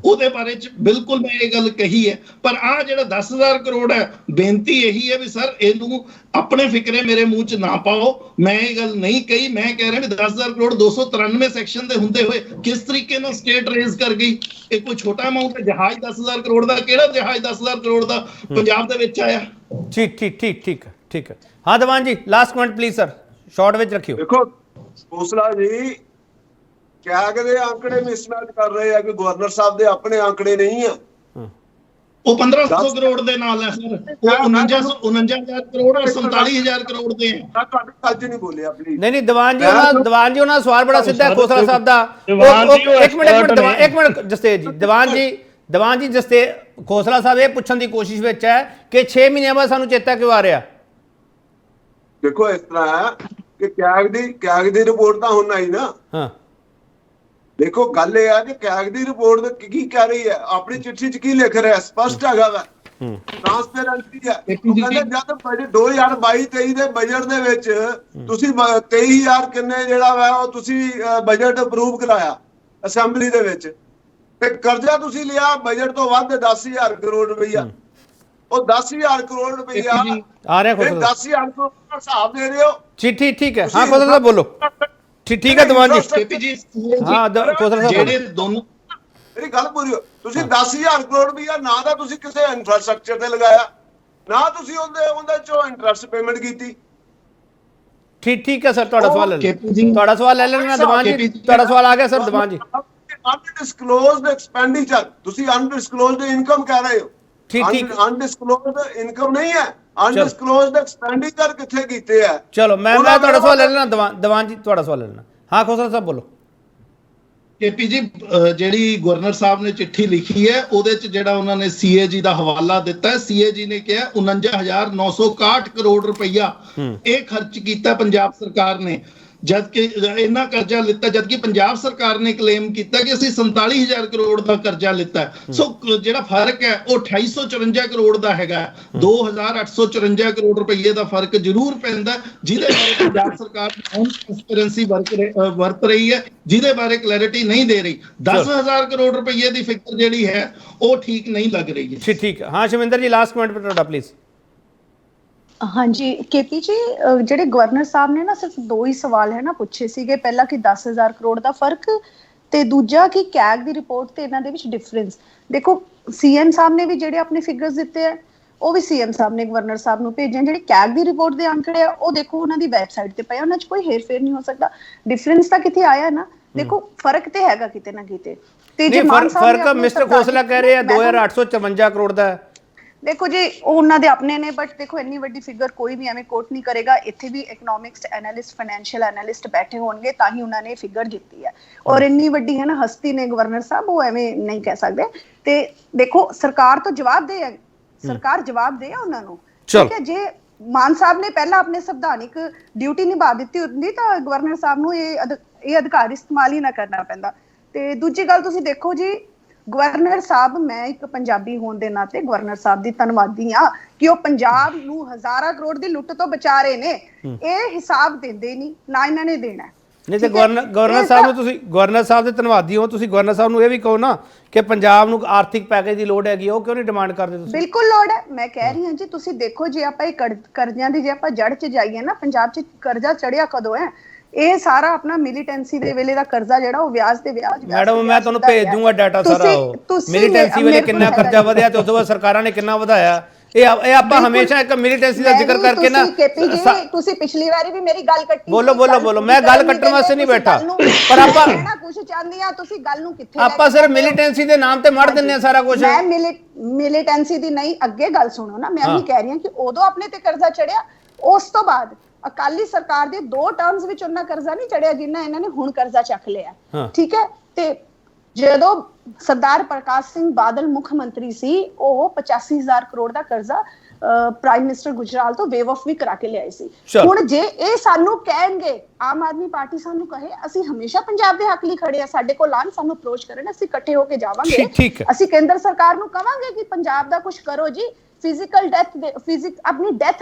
[SPEAKER 4] ਉਹਦੇ ਬਾਰੇ 'ਚ ਬਿਲਕੁਲ ਮੈਂ ਇਹ ਗੱਲ ਕਹੀ ਹੈ। ਪਰ ਆਹ ਜਿਹੜਾ 10,000 ਕਰੋੜ ਹੈ, ਬੇਨਤੀ ਇਹੀ ਹੈ ਵੀ ਸਰ ਇਹਨੂੰ ਆਪਣੇ ਫਿਕਰੇ ਮੇਰੇ ਮੂੰਹ 'ਚ ਨਾ ਪਾਓ। ਮੈਂ ਇਹ ਗੱਲ ਨਹੀਂ ਕਹੀ, ਮੈਂ ਕਹਿ ਰਿਹਾ ਵੀ 10,000 ਕਰੋੜ 293 ਸੈਕਸ਼ਨ ਦੇ ਹੁੰਦੇ ਹੋਏ ਕਿਸ ਤਰੀਕੇ ਨਾਲ ਸਟੇਟ ਰੇਜ਼ ਕਰ ਗਈ। ਇਹ ਕੋਈ ਛੋਟਾ ਅਮਾਉਂਟ ਹੈ? ਜਹਾਜ਼ 10,000 ਕਰੋੜ ਦਾ, ਕਿਹੜਾ ਜਹਾਜ਼ 10,000 ਕਰੋੜ ਦਾ ਪੰਜਾਬ ਦੇ ਵਿੱਚ ਆਇਆ?
[SPEAKER 1] ਠੀਕ ਹੈ। ਹਾਂ ਦੀਵਾਨ ਜੀ, last comment please sir, short ਵਿੱਚ ਰੱਖਿਓ।
[SPEAKER 2] ਦੇਖੋ ਖੋਸਲਾ ਜੀ, ਕੈਗ ਦੇ ਆંકੜੇ ਮਿਸਮੈਚ ਕਰ ਰਹੇ ਆ ਕਿ ਗਵਰਨਰ ਸਾਹਿਬ ਦੇ ਆਪਣੇ ਆંકੜੇ ਨਹੀਂ ਆ।
[SPEAKER 4] ਉਹ 1500 ਕਰੋੜ ਦੇ ਨਾਲ ਹੈ ਸਰ, ਉਹ 49,000 ਕਰੋੜ ਔਰ 47,000 ਕਰੋੜ ਦੇ ਹੈ।
[SPEAKER 2] ਮੈਂ ਤੁਹਾਡੇ ਅੱਜ ਨਹੀਂ ਬੋਲਿਆ ਪਲੀਜ਼।
[SPEAKER 1] ਨਹੀਂ ਦੀਵਾਨ ਜੀ, ਉਹਨਾਂ ਦਾ ਸਵਾਲ ਬੜਾ ਸਿੱਧਾ ਹੈ ਖੋਸਲਾ ਸਾਹਿਬ ਦਾ। ਇੱਕ ਮਿੰਟ ਜਸਤੇਜ ਜੀ, ਦੀਵਾਨ ਜੀ ਜਸਤੇਜ, ਖੋਸਲਾ ਸਾਹਿਬ ਇਹ ਪੁੱਛਣ ਦੀ ਕੋਸ਼ਿਸ਼ ਵਿੱਚ ਹੈ ਕਿ 6 ਮਹੀਨਿਆਂ ਬਾਅਦ ਸਾਨੂੰ ਚੇਤਾ ਕਿਉਂ ਆ ਰਿਹਾ?
[SPEAKER 2] ਦੇਖੋ ਇਸ ਤਰ੍ਹਾਂ ਹੈ ਕਿ ਕੈਗ ਦੀ ਰਿਪੋਰਟ ਤਾਂ ਹੁਣ ਆਈ ਨਾ।
[SPEAKER 1] ਹਾਂ,
[SPEAKER 2] ਦੇਖੋ ਗੱਲ ਇਹ ਆ ਕਿ ਕੈਗ ਦੀ ਰਿਪੋਰਟ ਕੀ ਕਹਿ ਰਹੀ ਹੈ, ਆਪਣੀ ਚਿੱਠੀ 'ਚ ਕੀ ਲਿਖ ਰਿਹਾ, ਸਪਸ਼ਟ ਹੈਗਾ ਵਾ, ਟ੍ਰਾਂਸਪੇਰੈਂਸੀ ਹੈ। ਉਹ ਕਹਿੰਦੇ ਜਦ ਬਜਟ 2022-23 ਦੇ ਬਜਟ ਦੇ ਵਿੱਚ ਤੁਸੀਂ 23,000 ਕਿੰਨੇ ਜਿਹੜਾ ਵਾ ਉਹ ਤੁਸੀਂ ਬਜਟ ਅਪਰੂਵ ਕਰਾਇਆ ਅਸੈਂਬਲੀ ਦੇ ਵਿੱਚ, ਤੇ ਕਰਜ਼ਾ ਤੁਸੀਂ ਲਿਆ ਬਜਟ ਤੋਂ ਵੱਧ 10,000 ਕਰੋੜ ਰੁਪਈਆ। ਉਹ 10,000 ਕਰੋੜ ਰੁਪਈਆ
[SPEAKER 1] ਆ ਰਿਹਾ ਖੋਸਲਾ,
[SPEAKER 2] 10,000 ਕਰੋੜ ਦਾ ਹਿਸਾਬ ਦੇ ਰਹੇ ਹੋ।
[SPEAKER 1] ਠੀਕ ਹੈ। ਹਾਂ ਖੋਸਲਾ ਸਾਹਿਬ ਬੋਲੋ। ਠੀਕ ਹੈ ਦੀਵਾਨ ਜੀ। ਹਾਂ ਖੋਸਲਾ ਸਾਹਿਬ,
[SPEAKER 4] ਜਿਹੜੇ ਦੋਨੋਂ,
[SPEAKER 2] ਮੇਰੀ ਗੱਲ ਪੂਰੀ ਹੋ, ਤੁਸੀਂ 10,000 ਕਰੋੜ ਰੁਪਈਆ ਨਾ ਤਾਂ ਤੁਸੀਂ ਕਿਸੇ ਇਨਫਰਾਸਟ੍ਰਕਚਰ ਤੇ ਲਗਾਇਆ, ਨਾ ਤੁਸੀਂ ਉਹਦੇ ਚੋਂ ਇੰਟਰਸਟ ਪੇਮੈਂਟ ਕੀਤੀ।
[SPEAKER 1] ਠੀਕ ਹੈ ਸਰ, ਤੁਹਾਡਾ ਸਵਾਲ ਲੈ ਲੈਣਾ ਦੀਵਾਨ ਜੀ, ਤੁਹਾਡਾ ਸਵਾਲ ਆ ਗਿਆ ਸਰ। ਦੀਵਾਨ ਜੀ,
[SPEAKER 2] ਅਨਡਿਸਕਲੋਜ਼ਡ ਐਕਸਪੈਂਡੀਚਰ, ਤੁਸੀਂ ਅਨਡਿਸਕਲੋਜ਼ਡ ਇਨਕਮ ਕਹਿ ਰਹੇ ਹੋ। ਅਨਡਿਸਕਲੋਜ਼ਡ ਇਨਕਮ ਨਹੀਂ ਹੈ, ਅਨਡਿਸਕਲੋਜ਼ਡ ਐਕਸਪੈਂਡੀਚਰ ਕਿੱਥੇ ਕੀਤੇ ਆ?
[SPEAKER 1] ਚਲੋ ਮੈਂ ਤੁਹਾਡਾ ਸਵਾਲ ਲੈ ਲੈਣਾ ਦੀਵਾਨ ਜੀ, ਤੁਹਾਡਾ ਸਵਾਲ ਲੈ ਲੈਣਾ। ਹਾਂ ਖੋਸਲਾ ਸਾਹਿਬ ਬੋਲੋ।
[SPEAKER 4] ਕੇਪੀ ਜੀ, ਜਿਹੜੀ ਗਵਰਨਰ ਸਾਹਿਬ ਨੇ ਚਿੱਠੀ ਲਿਖੀ ਹੈ ਉਹਦੇ 'ਚ ਜਿਹੜਾ ਉਹਨਾਂ ਨੇ CAG ਦਾ ਹਵਾਲਾ ਦਿੱਤਾ ਹੈ, CAG ਨੇ ਕਿਹਾ 49,961 ਕਰੋੜ ਰੁਪਈਆ ਇਹ ਖਰਚ ਕੀਤਾ ਪੰਜਾਬ ਸਰਕਾਰ ਨੇ। ਜਦਕਿ ਇੰਨਾ ਕਰਜ਼ਾ ਲਿੱਤਾ, ਜਦਕਿ ਪੰਜਾਬ ਸਰਕਾਰ ਨੇ ਕਲੇਮ ਕੀਤਾ ਕਿ ਅਸੀਂ 47,000 ਕਰੋੜ ਦਾ ਕਰਜ਼ਾ ਲਿੱਤਾ। ਸੋ ਜਿਹੜਾ ਫਰਕ ਹੈ ਉਹ 2854 ਕਰੋੜ ਦਾ ਹੈਗਾ। 2854 ਕਰੋੜ ਰੁਪਏ ਦਾ ਫਰਕ ਜ਼ਰੂਰ ਪੈਂਦਾ, ਜਿਹਦੇ ਬਾਰੇ ਪੰਜਾਬ ਸਰਕਾਰ ਟ੍ਰਾਂਸਪੇਰੈਂਸੀ ਵਰਤ ਰਹੀ ਹੈ, ਜਿਹਦੇ ਬਾਰੇ ਕਲੈਰਿਟੀ ਨਹੀਂ ਦੇ ਰਹੀ। 10,000 ਕਰੋੜ ਰੁਪਏ ਦੀ ਫਿਗਰ ਜਿਹੜੀ ਹੈ ਉਹ ਠੀਕ ਨਹੀਂ ਲੱਗ ਰਹੀ ਹੈ।
[SPEAKER 1] ਠੀਕ ਹੈ। ਹਾਂ ਸ਼ਮਿੰਦਰ ਜੀ, ਲਾਸਟ ਕਮੈਂਟ ਤੁਹਾਡਾ ਪਲੀਜ਼।
[SPEAKER 6] ਹਾਂਜੀ ਕੇਪੀ ਜੀ, ਜਿਹੜੇ ਗਵਰਨਰ ਸਾਹਿਬ ਨੇ ਨਾ ਸਿਰਫ 2 ਹੀ ਸਵਾਲ ਹੈ ਨਾ ਪੁੱਛੇ ਸੀਗੇ। ਪਹਿਲਾ ਕਿ 10,000 ਕਰੋੜ ਦਾ ਫਰਕ, ਤੇ ਦੂਜਾ ਕਿ ਕੈਗ ਦੀ ਰਿਪੋਰਟ ਤੇ ਇਹਨਾਂ ਦੇ ਵਿੱਚ ਡਿਫਰੈਂਸ। ਦੇਖੋ ਸੀਐਮ ਸਾਹਿਬ ਨੇ ਵੀ ਜਿਹੜੇ ਆਪਣੇ ਫਿਗਰਸ ਦਿੱਤੇ ਆ, ਉਹ ਵੀ ਸੀਐਮ ਸਾਹਿਬ ਨੇ ਗਵਰਨਰ ਸਾਹਿਬ ਨੂੰ ਭੇਜੇ। ਜਿਹੜੇ ਕੈਗ ਦੀ ਰਿਪੋਰਟ ਦੇ ਅੰਕੜੇ ਆ ਉਹ ਦੇਖੋ ਉਹਨਾਂ ਦੀ ਵੈਬਸਾਈਟ ਤੇ ਪਏ, ਉਹਨਾਂ 'ਚ ਕੋਈ ਹੇਰ-ਫੇਰ ਨਹੀਂ ਹੋ ਸਕਦਾ। ਡਿਫਰੈਂਸ ਤਾਂ ਕਿਤੇ ਆਇਆ ਨਾ, ਦੇਖੋ ਫਰਕ ਤੇ ਹੈਗਾ ਕਿਤੇ ਨਾ ਕਿਤੇ। ਤੇ ਜੇ
[SPEAKER 1] ਫਰਕ ਮਿਸਟਰ ਖੋਸਲਾ ਕਹਿ ਰਹੇ ਆ 2,854 ਕਰੋੜ ਦਾ ਹੈ।
[SPEAKER 6] ਦੇਖੋ ਜੀ ਉਹ ਉਹਨਾਂ ਦੇ ਆਪਣੇ ਨੇ, ਬਟ ਦੇਖੋ ਇੰਨੀ ਵੱਡੀ ਫਿਗਰ ਕੋਈ ਵੀ ਐਵੇਂ ਕੋਟ ਨਹੀਂ ਕਰੇਗਾ। ਇੱਥੇ ਵੀ ਇਕਨੋਮਿਕਸ ਐਨਾਲਿਸਟ, ਫਾਈਨੈਂਸ਼ੀਅਲ ਐਨਾਲਿਸਟ ਬੈਠੇ ਹੋਣਗੇ ਤਾਂ ਹੀ ਉਹਨਾਂ ਨੇ ਫਿਗਰ ਦਿੱਤੀ ਹੈ। ਔਰ ਇੰਨੀ ਵੱਡੀ ਹੈ ਨਾ ਹਸਤੀ ਨੇ ਗਵਰਨਰ ਸਾਹਿਬ, ਉਹ ਐਵੇਂ ਨਹੀਂ ਕਹਿ ਸਕਦੇ। ਤੇ ਦੇਖੋ ਸਰਕਾਰ ਤੋਂ ਜਵਾਬ ਦੇ, ਸਰਕਾਰ ਜਵਾਬ ਦੇ ਉਹਨਾਂ ਨੂੰ, ਠੀਕ ਹੈ। ਜੇ ਮਾਨ ਸਾਹਿਬ ਨੇ ਪਹਿਲਾਂ ਆਪਣੇ ਸੰਵਿਧਾਨਿਕ ਡਿਊਟੀ ਨਿਭਾ ਦਿੱਤੀ ਹੁੰਦੀ ਤਾਂ ਗਵਰਨਰ ਸਾਹਿਬ ਨੂੰ ਇਹ ਅਧਿਕਾਰ ਇਸਤੇਮਾਲ ਹੀ ਨਾ ਕਰਨਾ ਪੈਂਦਾ। ਤੇ ਦੂਜੀ ਗੱਲ ਤੁਸੀਂ ਦੇਖੋ ਜੀ, ਗਵਰਨਰ ਸਾਹਿਬ, ਮੈਂ ਇੱਕ ਪੰਜਾਬੀ ਹੋਣ ਦੇ ਨਾਤੇ ਗਵਰਨਰ ਸਾਹਿਬ ਦੀ ਧੰਨਵਾਦੀ ਆ ਕਿ ਉਹ ਪੰਜਾਬ ਨੂੰ ਹਜ਼ਾਰਾਂ ਕਰੋੜ ਦੀ ਲੁੱਟ ਤੋਂ ਬਚਾ ਰਹੇ ਨੇ। ਇਹ ਹਿਸਾਬ ਦਿੰਦੇ ਨਹੀਂ ਨਾ, ਇਹਨਾਂ ਨੇ ਦੇਣਾ।
[SPEAKER 1] ਨਹੀਂ ਤੇ ਗਵਰਨਰ ਸਾਹਿਬ ਨੂੰ ਤੁਸੀਂ, ਗਵਰਨਰ ਸਾਹਿਬ ਦੇ ਧੰਨਵਾਦੀ ਹੋ ਤੁਸੀਂ, ਗਵਰਨਰ ਸਾਹਿਬ ਨੂੰ ਇਹ ਵੀ ਕਹੋ ਨਾ ਕਿ ਪੰਜਾਬ ਨੂੰ ਆਰਥਿਕ ਪੈਕੇਜ ਦੀ ਲੋੜ ਹੈਗੀ, ਉਹ ਕਿਉਂ ਨਹੀਂ ਡਿਮਾਂਡ ਕਰਦੇ ਤੁਸੀਂ?
[SPEAKER 6] ਬਿਲਕੁਲ ਲੋੜ ਹੈ। ਮੈਂ ਕਹਿ ਰਹੀ ਹਾਂ ਜੀ, ਤੁਸੀਂ ਦੇਖੋ ਜੇ ਆਪਾਂ ਇਹ ਕਰਜ਼ਿਆਂ ਦੀ ਜੇ ਆਪਾਂ ਜੜ 'ਚ ਜਾਈਏ ਨਾ, ਪੰਜਾਬ 'ਚ ਕਰਜ਼ਾ ਚੜਿਆ ਕਦੋਂ ਹੈ? ਇਹ ਸਾਰਾ ਆਪਣਾ ਮਿਲੀਟੈਂਸੀ ਦੇ ਵੇਲੇ ਦਾ ਕਰਜ਼ਾ ਜਿਹੜਾ ਉਹ ਵਿਆਜ ਤੇ ਵਿਆਜ।
[SPEAKER 1] ਮੈਡਮ ਮੈਂ ਤੁਹਾਨੂੰ ਭੇਜ ਦੂੰਗਾ ਡਾਟਾ ਸਾਰਾ, ਉਹ ਮਿਲੀਟੈਂਸੀ ਵੇਲੇ ਕਿੰਨਾ ਕਰਜ਼ਾ ਵਧਿਆ ਤੇ ਉਸ ਤੋਂ ਬਾਅਦ ਸਰਕਾਰਾਂ ਨੇ ਕਿੰਨਾ ਵਧਾਇਆ। ਇਹ ਆਪਾਂ ਹਮੇਸ਼ਾ ਇੱਕ ਮਿਲੀਟੈਂਸੀ ਦਾ ਜ਼ਿਕਰ ਕਰਕੇ ਨਾ,
[SPEAKER 6] ਤੁਸੀਂ ਪਿਛਲੀ ਵਾਰੀ ਵੀ ਮੇਰੀ ਗੱਲ ਕੱਟੀ।
[SPEAKER 1] ਬੋਲੋ ਮੈਂ ਗੱਲ ਕੱਟਣ ਵਾਸਤੇ ਨਹੀਂ ਬੈਠਾ, ਪਰ ਆਪਾਂ
[SPEAKER 6] ਕੁਝ ਚਾਹੁੰਦੀ ਆ, ਤੁਸੀਂ ਗੱਲ ਨੂੰ ਕਿੱਥੇ
[SPEAKER 1] ਆਪਾਂ ਸਿਰਫ ਮਿਲੀਟੈਂਸੀ ਦੇ ਨਾਮ ਤੇ ਮੜ ਦਿੰਦੇ ਆ ਸਾਰਾ ਕੁਝ।
[SPEAKER 6] ਮੈਂ ਮਿਲੀਟੈਂਸੀ ਦੀ ਨਹੀਂ, ਅੱਗੇ ਗੱਲ ਸੁਣੋ ਨਾ। ਮੈਂ ਵੀ ਕਹਿ ਰਹੀ ਹਾਂ ਕਿ ਉਦੋਂ ਆਪਣੇ ਤੇ ਕਰਜ਼ਾ ਚੜਿਆ, ਉਸ ਤੋਂ ਬਾਅਦ ਅਕਾਲੀ ਸਰਕਾਰ ਦੇ 2 ਟਰਮਸ ਵਿੱਚ ਉਹਨਾਂ ਕਰਜ਼ਾ ਨਹੀਂ ਚੜਿਆ ਜਿੰਨਾ ਇਹਨਾਂ ਨੇ ਹੁਣ ਕਰਜ਼ਾ ਚੱਕ ਲਿਆ, ਠੀਕ ਹੈ। ਤੇ ਜਦੋਂ ਸਰਦਾਰ ਪ੍ਰਕਾਸ਼ ਸਿੰਘ ਬਾਦਲ ਮੁੱਖ ਮੰਤਰੀ ਸੀ, ਉਹ 85,000 ਕਰੋੜ ਦਾ ਕਰਜ਼ਾ ਪ੍ਰਾਈਮ ਮਿਨਿਸਟਰ ਗੁਜਰਾਲ ਤੋਂ ਵੇਵ ਆਫ ਵੀ ਕਰਾ ਕੇ ਲਿਆਏ ਸੀ। ਹੁਣ ਜੇ ਇਹ ਸਾਨੂੰ ਕਹਿਣਗੇ, ਆਮ ਆਦਮੀ ਪਾਰਟੀ ਸਾਨੂੰ ਕਹੇ ਅਸੀਂ ਹਮੇਸ਼ਾ ਪੰਜਾਬ ਦੇ ਹੱਕ ਲਈ ਖੜੇ ਆ, ਸਾਡੇ ਕੋਲ ਆਣ, ਸਾਨੂੰ ਅਪਰੋਚ ਕਰਨ, ਅਸੀਂ ਇਕੱਠੇ ਹੋ ਕੇ ਜਾਵਾਂਗੇ। ਅਸੀਂ ਕੇਂਦਰ ਸਰਕਾਰ ਨੂੰ ਕਵਾਂਗੇ ਕਿ ਪੰਜਾਬ ਦਾ ਕੁਝ ਕਰੋ ਜੀ। ਫਿਜ਼ੀਕਲ ਆਪਣੀ ਡੈਥ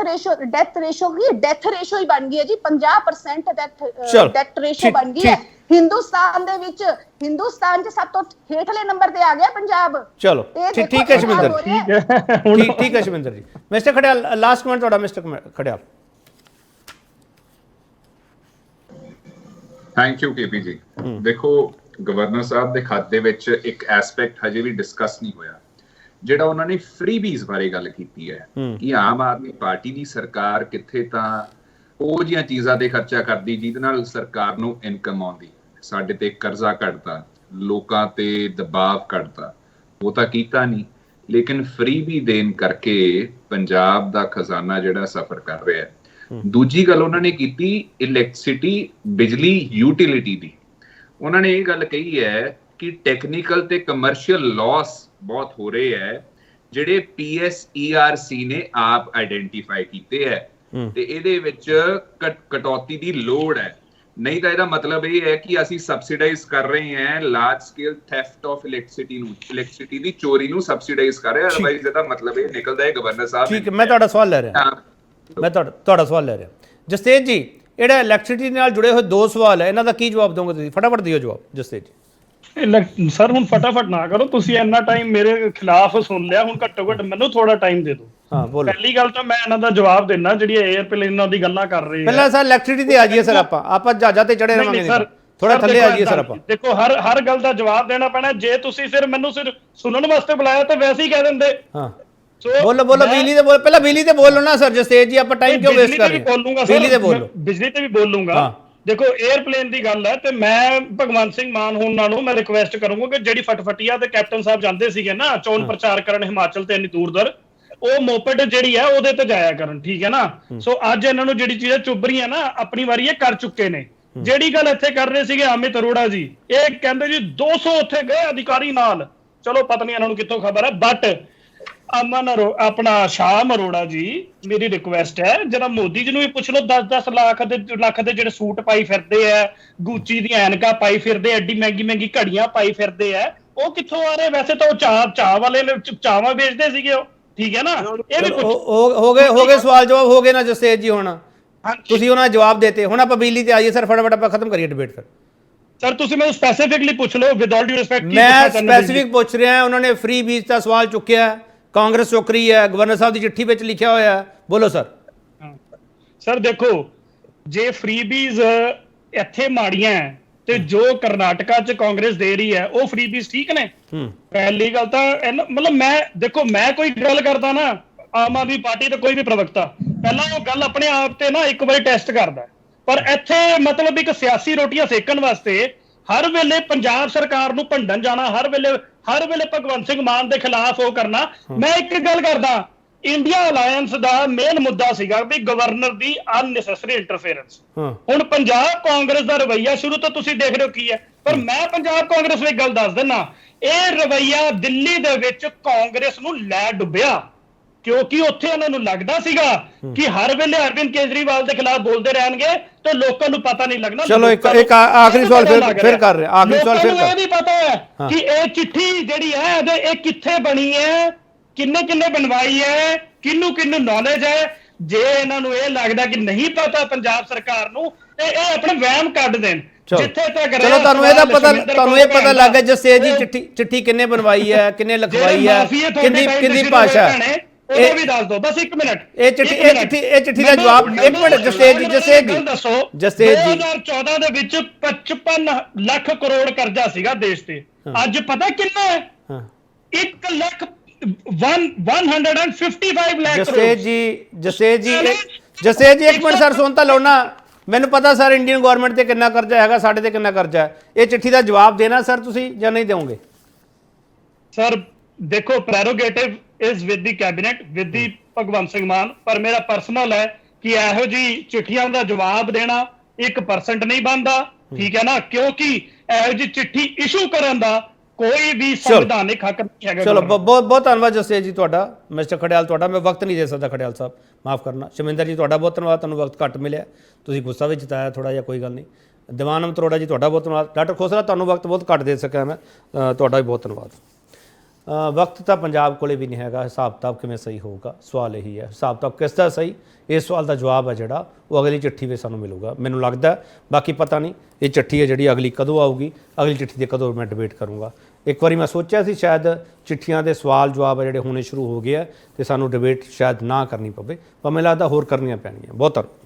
[SPEAKER 6] ਰੇਸ਼ੋ ਹੀ ਬਣ ਗਈ ਹੈ ਜੀ, 50% ਡੈਥ ਰੇਸ਼ੋ ਬਣ ਗਈ ਹੈ ਹਿੰਦੁਸਤਾਨ ਦੇ ਵਿੱਚ। ਹਿੰਦੁਸਤਾਨ 'ਚ ਸਭ ਤੋਂ ਹੇਠਲੇ ਨੰਬਰ ਤੇ ਆ ਗਿਆ ਪੰਜਾਬ।
[SPEAKER 1] ਚਲੋ ਠੀਕ ਹੈ ਸ਼ਮਿੰਦਰ, ਠੀਕ ਹੈ ਸ਼ਮਿੰਦਰ ਜੀ। ਮਿਸਟਰ ਖੜਿਆਲ, ਲਾਸਟ ਕਮੈਂਟ ਤੁਹਾਡਾ। Mister Kharial.
[SPEAKER 5] Thank you KP ਜੀ। ਦੇਖੋ ਗਵਰਨਰ ਸਾਹਿਬ ਦੇ ਖਾਤੇ ਵਿੱਚ ਇੱਕ ਐਸਪੈਕਟ ਹਜੇ ਵੀ ਡਿਸਕਸ ਨਹੀਂ ਹੋਇਆ, ਜਿਹੜਾ ਉਹਨਾਂ ਨੇ ਫਰੀਬੀਜ਼ ਬਾਰੇ ਗੱਲ ਕੀਤੀ ਹੈ ਕਿ ਆਮ ਆਦਮੀ ਪਾਰਟੀ ਦੀ ਸਰਕਾਰ ਕਿੱਥੇ ਤਾਂ ਉਹ ਜਿਹੀਆਂ ਚੀਜ਼ਾਂ ਤੇ ਖਰਚਾ ਕਰਦੀ ਜਿਹਦੇ ਨਾਲ ਸਰਕਾਰ ਨੂੰ ਇਨਕਮ ਆਉਂਦੀ। ਸਾਡੇ ਤੇ ਕਰਜ਼ਾ ਘਟਦਾ, ਲੋਕਾਂ ਤੇ ਦਬਾਅ ਘਟਦਾ, ਉਹ ਤਾਂ ਕੀਤਾ ਨਹੀਂ। ਲੇਕਿਨ ਫਰੀਬੀ ਦੇਣ ਕਰਕੇ ਪੰਜਾਬ ਦਾ ਖਜ਼ਾਨਾ ਜਿਹੜਾ ਸਫਰ ਕਰ ਰਿਹਾ ਹੈ। ਦੂਜੀ ਗੱਲ ਉਹਨਾਂ ਨੇ ਕੀਤੀ ਇਲੈਕਟ੍ਰਿਸਿਟੀ, ਬਿਜਲੀ ਯੂਟਿਲਿਟੀ ਦੀ। ਉਹਨਾਂ ਨੇ ਇਹ ਗੱਲ ਕਹੀ ਹੈ ਕਿ ਟੈਕਨੀਕਲ ਤੇ ਕਮਰਸ਼ੀਅਲ ਲਾਸ ਬਹੁਤ ਹੋ ਰਹੇ ਹੈ, ਜਿਹੜੇ PSERC ਨੇ ਆਪ ਆਈਡੈਂਟੀਫਾਈ ਕੀਤੇ ਹੈ, ਤੇ ਇਹਦੇ ਵਿੱਚ ਕਟੌਤੀ ਦੀ ਲੋੜ ਹੈ। ਨਹੀਂ ਤਾਂ ਇਹਦਾ ਮਤਲਬ ਇਹ ਹੈ ਕਿ ਅਸੀਂ ਸਬਸਿਡਾਈਜ਼ ਕਰ ਰਹੇ ਹਾਂ large scale theft of electricity ਨੂੰ, ਇਲੈਕਟ੍ਰਿਸਿਟੀ ਦੀ ਚੋਰੀ ਨੂੰ ਸਬਸਿਡਾਈਜ਼ ਕਰ ਰਹੇ। ਅਦਰਵਾਈਜ਼ ਇਹਦਾ ਮਤਲਬ ਇਹ ਨਿਕਲਦਾ ਹੈ ਗਵਰਨਰ ਸਾਹਿਬ।
[SPEAKER 1] ਠੀਕ ਹੈ, ਮੈਂ ਤੁਹਾਡਾ ਸਵਾਲ ਲੈ ਰਿਹਾ, ਜਸਤੇਜ ਜੀ। ਜਿਹੜਾ ਇਲੈਕਟ੍ਰਿਸਿਟੀ ਨਾਲ ਜੁੜੇ ਹੋਏ 2 ਸਵਾਲ ਹੈ, ਇਹਨਾਂ ਦਾ ਕੀ ਜਵਾਬ ਦੋਗੇ ਤੁਸੀਂ? ਫਟਾਫਟ ਦਿਓ ਜਵਾਬ ਜਸਤੇਜ ਜੀ।
[SPEAKER 3] ਸਰ ਹੁਣ ਫਟਾਫਟ ਨਾ ਕਰੋ, ਤੁਸੀਂ ਇੰਨਾ ਟਾਈਮ ਮੇਰੇ ਖਿਲਾਫ ਸੁਣ ਲਿਆ, ਹੁਣ ਘੱਟੋ ਘੱਟ ਮੈਨੂੰ ਥੋੜਾ ਟਾਈਮ ਦੇ ਦਿਓ।
[SPEAKER 1] ਹਾਂ ਬੋਲੋ।
[SPEAKER 3] ਪਹਿਲੀ ਗੱਲ ਤਾਂ ਮੈਂ ਇਹਨਾਂ ਦਾ ਜਵਾਬ ਦੇਣਾ, ਜਿਹੜੀ 에ਅਰਪਲੇਨਾਂ ਦੀ ਗੱਲਾਂ ਕਰ ਰਹੇ ਆ।
[SPEAKER 1] ਪਹਿਲਾਂ ਸਰ ਇਲੈਕਟ੍ਰਿਸਿਟੀ ਤੇ ਆ ਜਾਈਏ ਸਰ, ਆਪਾਂ ਜਹਾਜ਼ਾਂ ਤੇ ਚੜੇ ਰਹਾਂਗੇ ਸਰ, ਥੋੜਾ ਥੱਲੇ ਆ ਜਾਈਏ ਸਰ ਆਪਾਂ।
[SPEAKER 3] ਦੇਖੋ ਹਰ ਗੱਲ ਦਾ ਜਵਾਬ ਦੇਣਾ ਪੈਣਾ। ਜੇ ਤੁਸੀਂ ਸਿਰ ਮੈਨੂੰ ਸਿਰ ਸੁਣਨ ਵਾਸਤੇ ਬੁਲਾਇਆ ਤਾਂ ਵੈਸੇ ਹੀ ਕਹਿ ਦਿੰਦੇ।
[SPEAKER 1] ਹਾਂ ਬੋਲੋ ਬਿਜਲੀ ਤੇ ਬੋਲ, ਪਹਿਲਾਂ ਬਿਜਲੀ ਤੇ ਬੋਲੋ ਨਾ ਸਰ ਜਸਤੇਜ ਜੀ, ਆਪਾਂ ਟਾਈਮ ਕਿਉਂ ਵੇਸਟ ਕਰ ਰਹੇ? ਬਿਜਲੀ ਤੇ ਬੋਲੋ।
[SPEAKER 3] ਬਿਜਲੀ ਤੇ ਵੀ ਬੋਲੂੰਗਾ। ਦੇਖੋ 에ਅਰਪਲੇਨ ਦੀ ਗੱਲ ਹੈ, ਤੇ ਮੈਂ ਭਗਵੰਤ ਸਿੰਘ ਮਾਨ ਹੋਣਾ ਨੂੰ ਮੈਂ ਰਿਕੁਐਸਟ ਕਰੂੰਗਾ ਕਿ ਜਿਹੜੀ ਫਟਫਟੀਆ ਤੇ ਕੈਪਟਨ ਸਾਹਿਬ ਜਾਂਦੇ ਸੀਗੇ ਨਾ ਚੋਣ ਪ੍ਰਚਾਰ ਕਰਨ ਹਿਮਾਚਲ ਤੇ ਇੰਨੀ ਦੂਰ, ਉਹ ਮੋਪਡ ਜਿਹੜੀ ਹੈ ਉਹਦੇ ਤੇ ਜਾਇਆ ਕਰਨ, ਠੀਕ ਹੈ ਨਾ। ਸੋ ਅੱਜ ਇਹਨਾਂ ਨੂੰ ਜਿਹੜੀ ਚੀਜ਼ਾਂ ਚੁੱਭ ਰਹੀਆਂ ਨਾ, ਆਪਣੀ ਵਾਰੀ ਇਹ ਕਰ ਚੁੱਕੇ ਨੇ। ਜਿਹੜੀ ਗੱਲ ਇੱਥੇ ਕਰ ਰਹੇ ਸੀਗੇ ਅਮਿਤ ਅਰੋੜਾ ਜੀ, ਇਹ ਕਹਿੰਦੇ ਜੀ 200 ਉੱਥੇ ਗਏ ਅਧਿਕਾਰੀ ਨਾਲ। ਚਲੋ ਪਤਾ ਨਹੀਂ ਇਹਨਾਂ ਨੂੰ ਕਿੱਥੋਂ ਖਬਰ ਹੈ, ਬਟ ਆਪਣਾ ਸ਼ਾਮ ਅਰੋੜਾ ਜੀ, ਮੇਰੀ ਰਿਕੁਐਸਟ ਹੈ ਜਰਾ ਮੋਦੀ ਜੀ ਨੂੰ ਵੀ ਪੁੱਛ ਲਓ, 10-10 ਲੱਖ ਦੇ ਜਿਹੜੇ ਸੂਟ ਪਾਈ ਫਿਰਦੇ ਆ, ਗੁੱਚੀ ਦੀਆਂ ਐਨਕਾਂ ਪਾਈ ਫਿਰਦੇ, ਐਡੀ ਮਹਿੰਗੀ ਘੜੀਆਂ ਪਾਈ ਫਿਰਦੇ ਆ, ਉਹ ਕਿੱਥੋਂ ਆ ਰਹੇ? ਵੈਸੇ ਤਾਂ ਉਹ ਚਾਹ ਵਾਲੇ ਨੇ ਚਾਵਾਂ ਵੇਚਦੇ ਸੀਗੇ ਉਹ, ਠੀਕ ਹੈ ਨਾ? ਇਹ ਵੀ
[SPEAKER 1] ਹੋ ਗਏ ਸਵਾਲ ਜਵਾਬ ਹੋ ਗਏ ਨਾ ਜਸਤੇਜ ਜੀ। ਹੁਣ ਤੁਸੀਂ ਉਹਨਾਂ ਦਾ ਜਵਾਬ ਦੇਤੇ, ਹੁਣ ਆਪਾਂ ਬਿਜਲੀ ਤੇ ਆਈਏ ਸਰ, ਫਟਾਫਟ ਆਪਾਂ ਖਤਮ ਕਰੀਏ ਡਿਬੇਟ ਫਿਰ।
[SPEAKER 3] ਸਰ ਤੁਸੀਂ ਮੈਨੂੰ ਸਪੈਸੀਫਿਕਲੀ ਪੁੱਛ ਲਓ, ਵਿਦ ਆਲ ਡਿਊ ਰਿਸਪੈਕਟ।
[SPEAKER 1] ਮੈਂ ਸਪੈਸੀਫਿਕ ਪੁੱਛ ਰਿਹਾ, ਉਹਨਾਂ ਨੇ ਫ੍ਰੀ ਬੀਜ ਦਾ ਸਵਾਲ ਚੁੱਕਿਆ, ਕਾਂਗਰਸ ਚੁੱਕ ਰਹੀ ਹੈ, ਗਵਰਨਰ ਸਾਹਿਬ ਦੀ ਚਿੱਠੀ ਵਿੱਚ ਲਿਖਿਆ ਹੋਇਆ ਹੈ, ਬੋਲੋ ਸਰ।
[SPEAKER 3] ਸਰ ਦੇਖੋ, ਜੇ ਫ੍ਰੀਬੀਜ਼ ਇੱਥੇ ਮਾੜੀਆਂ ਤੇ ਜੋ ਕਰਨਾਟਕਾ ਚ ਕਾਂਗਰਸ ਦੇ ਰਹੀ ਹੈ ਉਹ ਫ੍ਰੀਬੀਜ਼ ਠੀਕ ਨੇ? ਪਹਿਲੀ ਗੱਲ ਤਾਂ ਮਤਲਬ ਮੈਂ ਕੋਈ ਗੱਲ ਕਰਦਾ ਨਾ, ਆਮ ਆਦਮੀ ਪਾਰਟੀ ਦਾ ਕੋਈ ਵੀ ਪ੍ਰਵਕਤਾ ਪਹਿਲਾਂ ਉਹ ਗੱਲ ਆਪਣੇ ਆਪ ਤੇ ਨਾ ਇੱਕ ਵਾਰੀ ਟੈਸਟ ਕਰਦਾ, ਪਰ ਇੱਥੇ ਮਤਲਬ ਇੱਕ ਸਿਆਸੀ ਰੋਟੀਆਂ ਸੇਕਣ ਵਾਸਤੇ ਹਰ ਵੇਲੇ ਪੰਜਾਬ ਸਰਕਾਰ ਨੂੰ ਭੰਡਣ ਜਾਣਾ, ਹਰ ਵੇਲੇ ਭਗਵੰਤ ਸਿੰਘ ਮਾਨ ਦੇ ਖਿਲਾਫ ਉਹ ਕਰਨਾ। ਮੈਂ ਇੱਕ ਗੱਲ ਕਰਦਾ, ਇੰਡੀਆ ਅਲਾਇੰਸ ਦਾ ਮੇਨ ਮੁੱਦਾ ਸੀਗਾ ਵੀ ਗਵਰਨਰ ਦੀ ਅਨਨੈਸੈਸਰੀ ਇੰਟਰਫੇਰੈਂਸ। ਹੁਣ ਪੰਜਾਬ ਕਾਂਗਰਸ ਦਾ ਰਵੱਈਆ ਸ਼ੁਰੂ ਤੋਂ ਤੁਸੀਂ ਦੇਖ ਰਹੇ ਹੋ ਕੀ ਹੈ, ਪਰ ਮੈਂ ਪੰਜਾਬ ਕਾਂਗਰਸ ਨੂੰ ਇੱਕ ਗੱਲ ਦੱਸ ਦਿੰਦਾ, ਇਹ ਰਵੱਈਆ ਦਿੱਲੀ ਦੇ ਵਿੱਚ ਕਾਂਗਰਸ ਨੂੰ ਲੈ ਡੁੱਬਿਆ, ਕਿਉਂਕਿ ਉੱਥੇ ਉਹਨਾਂ ਨੂੰ ਲੱਗਦਾ ਸੀਗਾ ਕਿ ਹਰ ਵੇਲੇ ਅਰਵਿੰਦ ਕੇਜਰੀਵਾਲ ਦੇ ਖਿਲਾਫ ਬੋਲਦੇ ਰਹਿਣਗੇ ਤੇ ਲੋਕਾਂ ਨੂੰ ਪਤਾ ਨਹੀਂ ਲੱਗਣਾ।
[SPEAKER 1] ਚਲੋ ਇੱਕ ਆਖਰੀ ਸਵਾਲ ਫਿਰ ਕਰ ਰਹੇ, ਆਖਰੀ ਸਵਾਲ ਫਿਰ
[SPEAKER 3] ਇਹ ਵੀ ਪਤਾ ਹੈ ਕਿ ਇਹ ਚਿੱਠੀ ਜਿਹੜੀ ਹੈ ਇਹ ਕਿੱਥੇ ਬਣੀ ਹੈ, ਕਿੰਨੇ ਬਣਵਾਈ ਹੈ, ਕਿਹਨੂੰ ਨੌਲੇਜ ਹੈ। ਜੇ ਇਹਨਾਂ ਨੂੰ ਇਹ ਲੱਗਦਾ ਕਿ ਨਹੀਂ ਪਤਾ ਪੰਜਾਬ ਸਰਕਾਰ ਨੂੰ, ਤੇ ਇਹ ਆਪਣੇ ਵਹਿਮ ਕੱਢ ਦੇਣ। ਜਿੱਥੇ ਤੱਕ
[SPEAKER 1] ਚਲੋ ਤੁਹਾਨੂੰ ਇਹ ਪਤਾ ਲੱਗ ਗਿਆ ਜਸਤੇਜ ਜੀ ਚਿੱਠੀ ਕਿੰਨੇ ਬਣਵਾਈ ਹੈ, ਕਿੰਨੇ ਲਿਖਵਾਈ ਹੈ, ਕਿੰਨੀ ਭਾਸ਼ਾ ਹੈ,
[SPEAKER 3] ਇਹ ਵੀ ਦੱਸ ਦਿਓ ਬਸ 1 ਮਿੰਟ।
[SPEAKER 1] ਇਹ ਚਿੱਠੀ ਦਾ ਜਵਾਬ 1 ਮਿੰਟ ਜਸਤੇਜ ਜੀ
[SPEAKER 3] ਦੱਸੋ। 2014 ਦੇ ਵਿੱਚ 55 ਲੱਖ ਕਰੋੜ ਕਰਜ਼ਾ ਸੀਗਾ ਦੇਸ਼ ਤੇ, ਅੱਜ ਪਤਾ ਕਿੰਨਾ ਹੈ? 1 ਲੱਖ 155 ਲੱਖ।
[SPEAKER 1] ਜਸਤੇਜ ਜੀ 1 ਮਿੰਟ ਸਰ, ਸੁਣ ਤਾਂ ਲਓ ਨਾ। ਮੈਨੂੰ ਪਤਾ ਸਰ ਇੰਡੀਅਨ ਗਵਰਨਮੈਂਟ ਤੇ ਕਿੰਨਾ ਕਰਜ਼ਾ ਹੈਗਾ, ਸਾਡੇ ਤੇ ਕਿੰਨਾ ਕਰਜ਼ਾ ਹੈ। ਇਹ ਚਿੱਠੀ ਦਾ ਜਵਾਬ ਦੇਣਾ ਸਰ ਤੁਸੀਂ ਜਾਂ ਨਹੀਂ ਦਿਓਗੇ?
[SPEAKER 3] ਸਰ ਦੇਖੋ, prerogative is with the cabinet, with the Bhagwant Singh Mann, ਪਰ ਮੇਰਾ ਪਰਸਨਲ ਹੈ ਕਿ ਇਹੋ ਜੀ ਚਿੱਠੀਆਂ ਦਾ ਜਵਾਬ ਦੇਣਾ 1% ਨਹੀਂ ਬਣਦਾ, ਠੀਕ ਹੈ ਨਾ? ਕਿਉਂਕਿ ਇਹੋ ਜੀ ਚਿੱਠੀ ਇਸ਼ੂ ਕਰਨ ਦਾ ਕੋਈ ਵੀ ਸੰਵਿਧਾਨਿਕ ਹੱਕ ਨਹੀਂ ਹੈਗਾ।
[SPEAKER 1] ਚਲੋ ਬਹੁਤ ਧੰਨਵਾਦ ਜਸਤੇਜ ਜੀ ਤੁਹਾਡਾ। ਮਿਸਟਰ ਖੜਿਆਲ ਤੁਹਾਡਾ ਮੈਂ ਵਕਤ ਨਹੀਂ ਦੇ ਸਕਦਾ, ਖੜਿਆਲ ਸਾਹਿਬ ਮਾਫ ਕਰਨਾ। ਸ਼ਮਿੰਦਰ ਜੀ ਤੁਹਾਡਾ ਬਹੁਤ ਧੰਨਵਾਦ, ਤੁਹਾਨੂੰ ਵਕਤ ਘੱਟ ਮਿਲਿਆ, ਤੁਸੀਂ ਗੁੱਸਾ ਵੀ ਜਤਾਇਆ ਥੋੜਾ ਜਿਹਾ, ਕੋਈ ਗੱਲ ਨਹੀਂ। ਦੀਵਾਨ ਅਮਤਰੋੜਾ ਜੀ ਤੁਹਾਡਾ ਬਹੁਤ ਧੰਨਵਾਦ। ਡਾਕਟਰ ਖੋਸਲਾ ਤੁਹਾਨੂੰ ਵਕਤ ਬਹੁਤ ਘੱਟ ਦੇ ਸਕਿਆ ਮੈਂ, ਤੁਹਾਡਾ ਵੀ ਬਹੁਤ ਧੰਨਵਾਦ। ਵਕਤ ਤਾਂ ਪੰਜਾਬ ਕੋਲੇ ਵੀ ਨਹੀਂ ਹੈਗਾ, ਹਿਸਾਬ ਕਿਤਾਬ ਕਿਵੇਂ ਸਹੀ ਹੋਊਗਾ, ਸਵਾਲ ਇਹੀ ਹੈ। ਹਿਸਾਬ ਕਿਤਾਬ ਕਿਸ ਦਾ ਸਹੀ, ਇਸ ਸਵਾਲ ਦਾ ਜਵਾਬ ਹੈ ਜਿਹੜਾ ਉਹ ਅਗਲੀ ਚਿੱਠੀ ਵਿੱਚ ਸਾਨੂੰ ਮਿਲੂਗਾ ਮੈਨੂੰ ਲੱਗਦਾ। ਬਾਕੀ ਪਤਾ ਨਹੀਂ ਇਹ ਚਿੱਠੀ ਹੈ ਜਿਹੜੀ ਅਗਲੀ ਕਦੋਂ ਆਊਗੀ, ਅਗਲੀ ਚਿੱਠੀ ਦੇ ਕਦੋਂ ਮੈਂ ਡਿਬੇਟ ਕਰੂੰਗਾ। ਇੱਕ ਵਾਰੀ ਮੈਂ ਸੋਚਿਆ ਸੀ ਸ਼ਾਇਦ ਚਿੱਠੀਆਂ ਦੇ ਸਵਾਲ ਜਵਾਬ ਜਿਹੜੇ ਹੋਣੇ ਸ਼ੁਰੂ ਹੋ ਗਏ ਆ ਅਤੇ ਸਾਨੂੰ ਡਿਬੇਟ ਸ਼ਾਇਦ ਨਾ ਕਰਨੀ ਪਵੇ, ਪਰ ਮੈਨੂੰ ਲੱਗਦਾ ਹੋਰ ਕਰਨੀਆਂ ਪੈਣੀਆਂ। ਬਹੁਤ ਧੰਨਵਾਦ।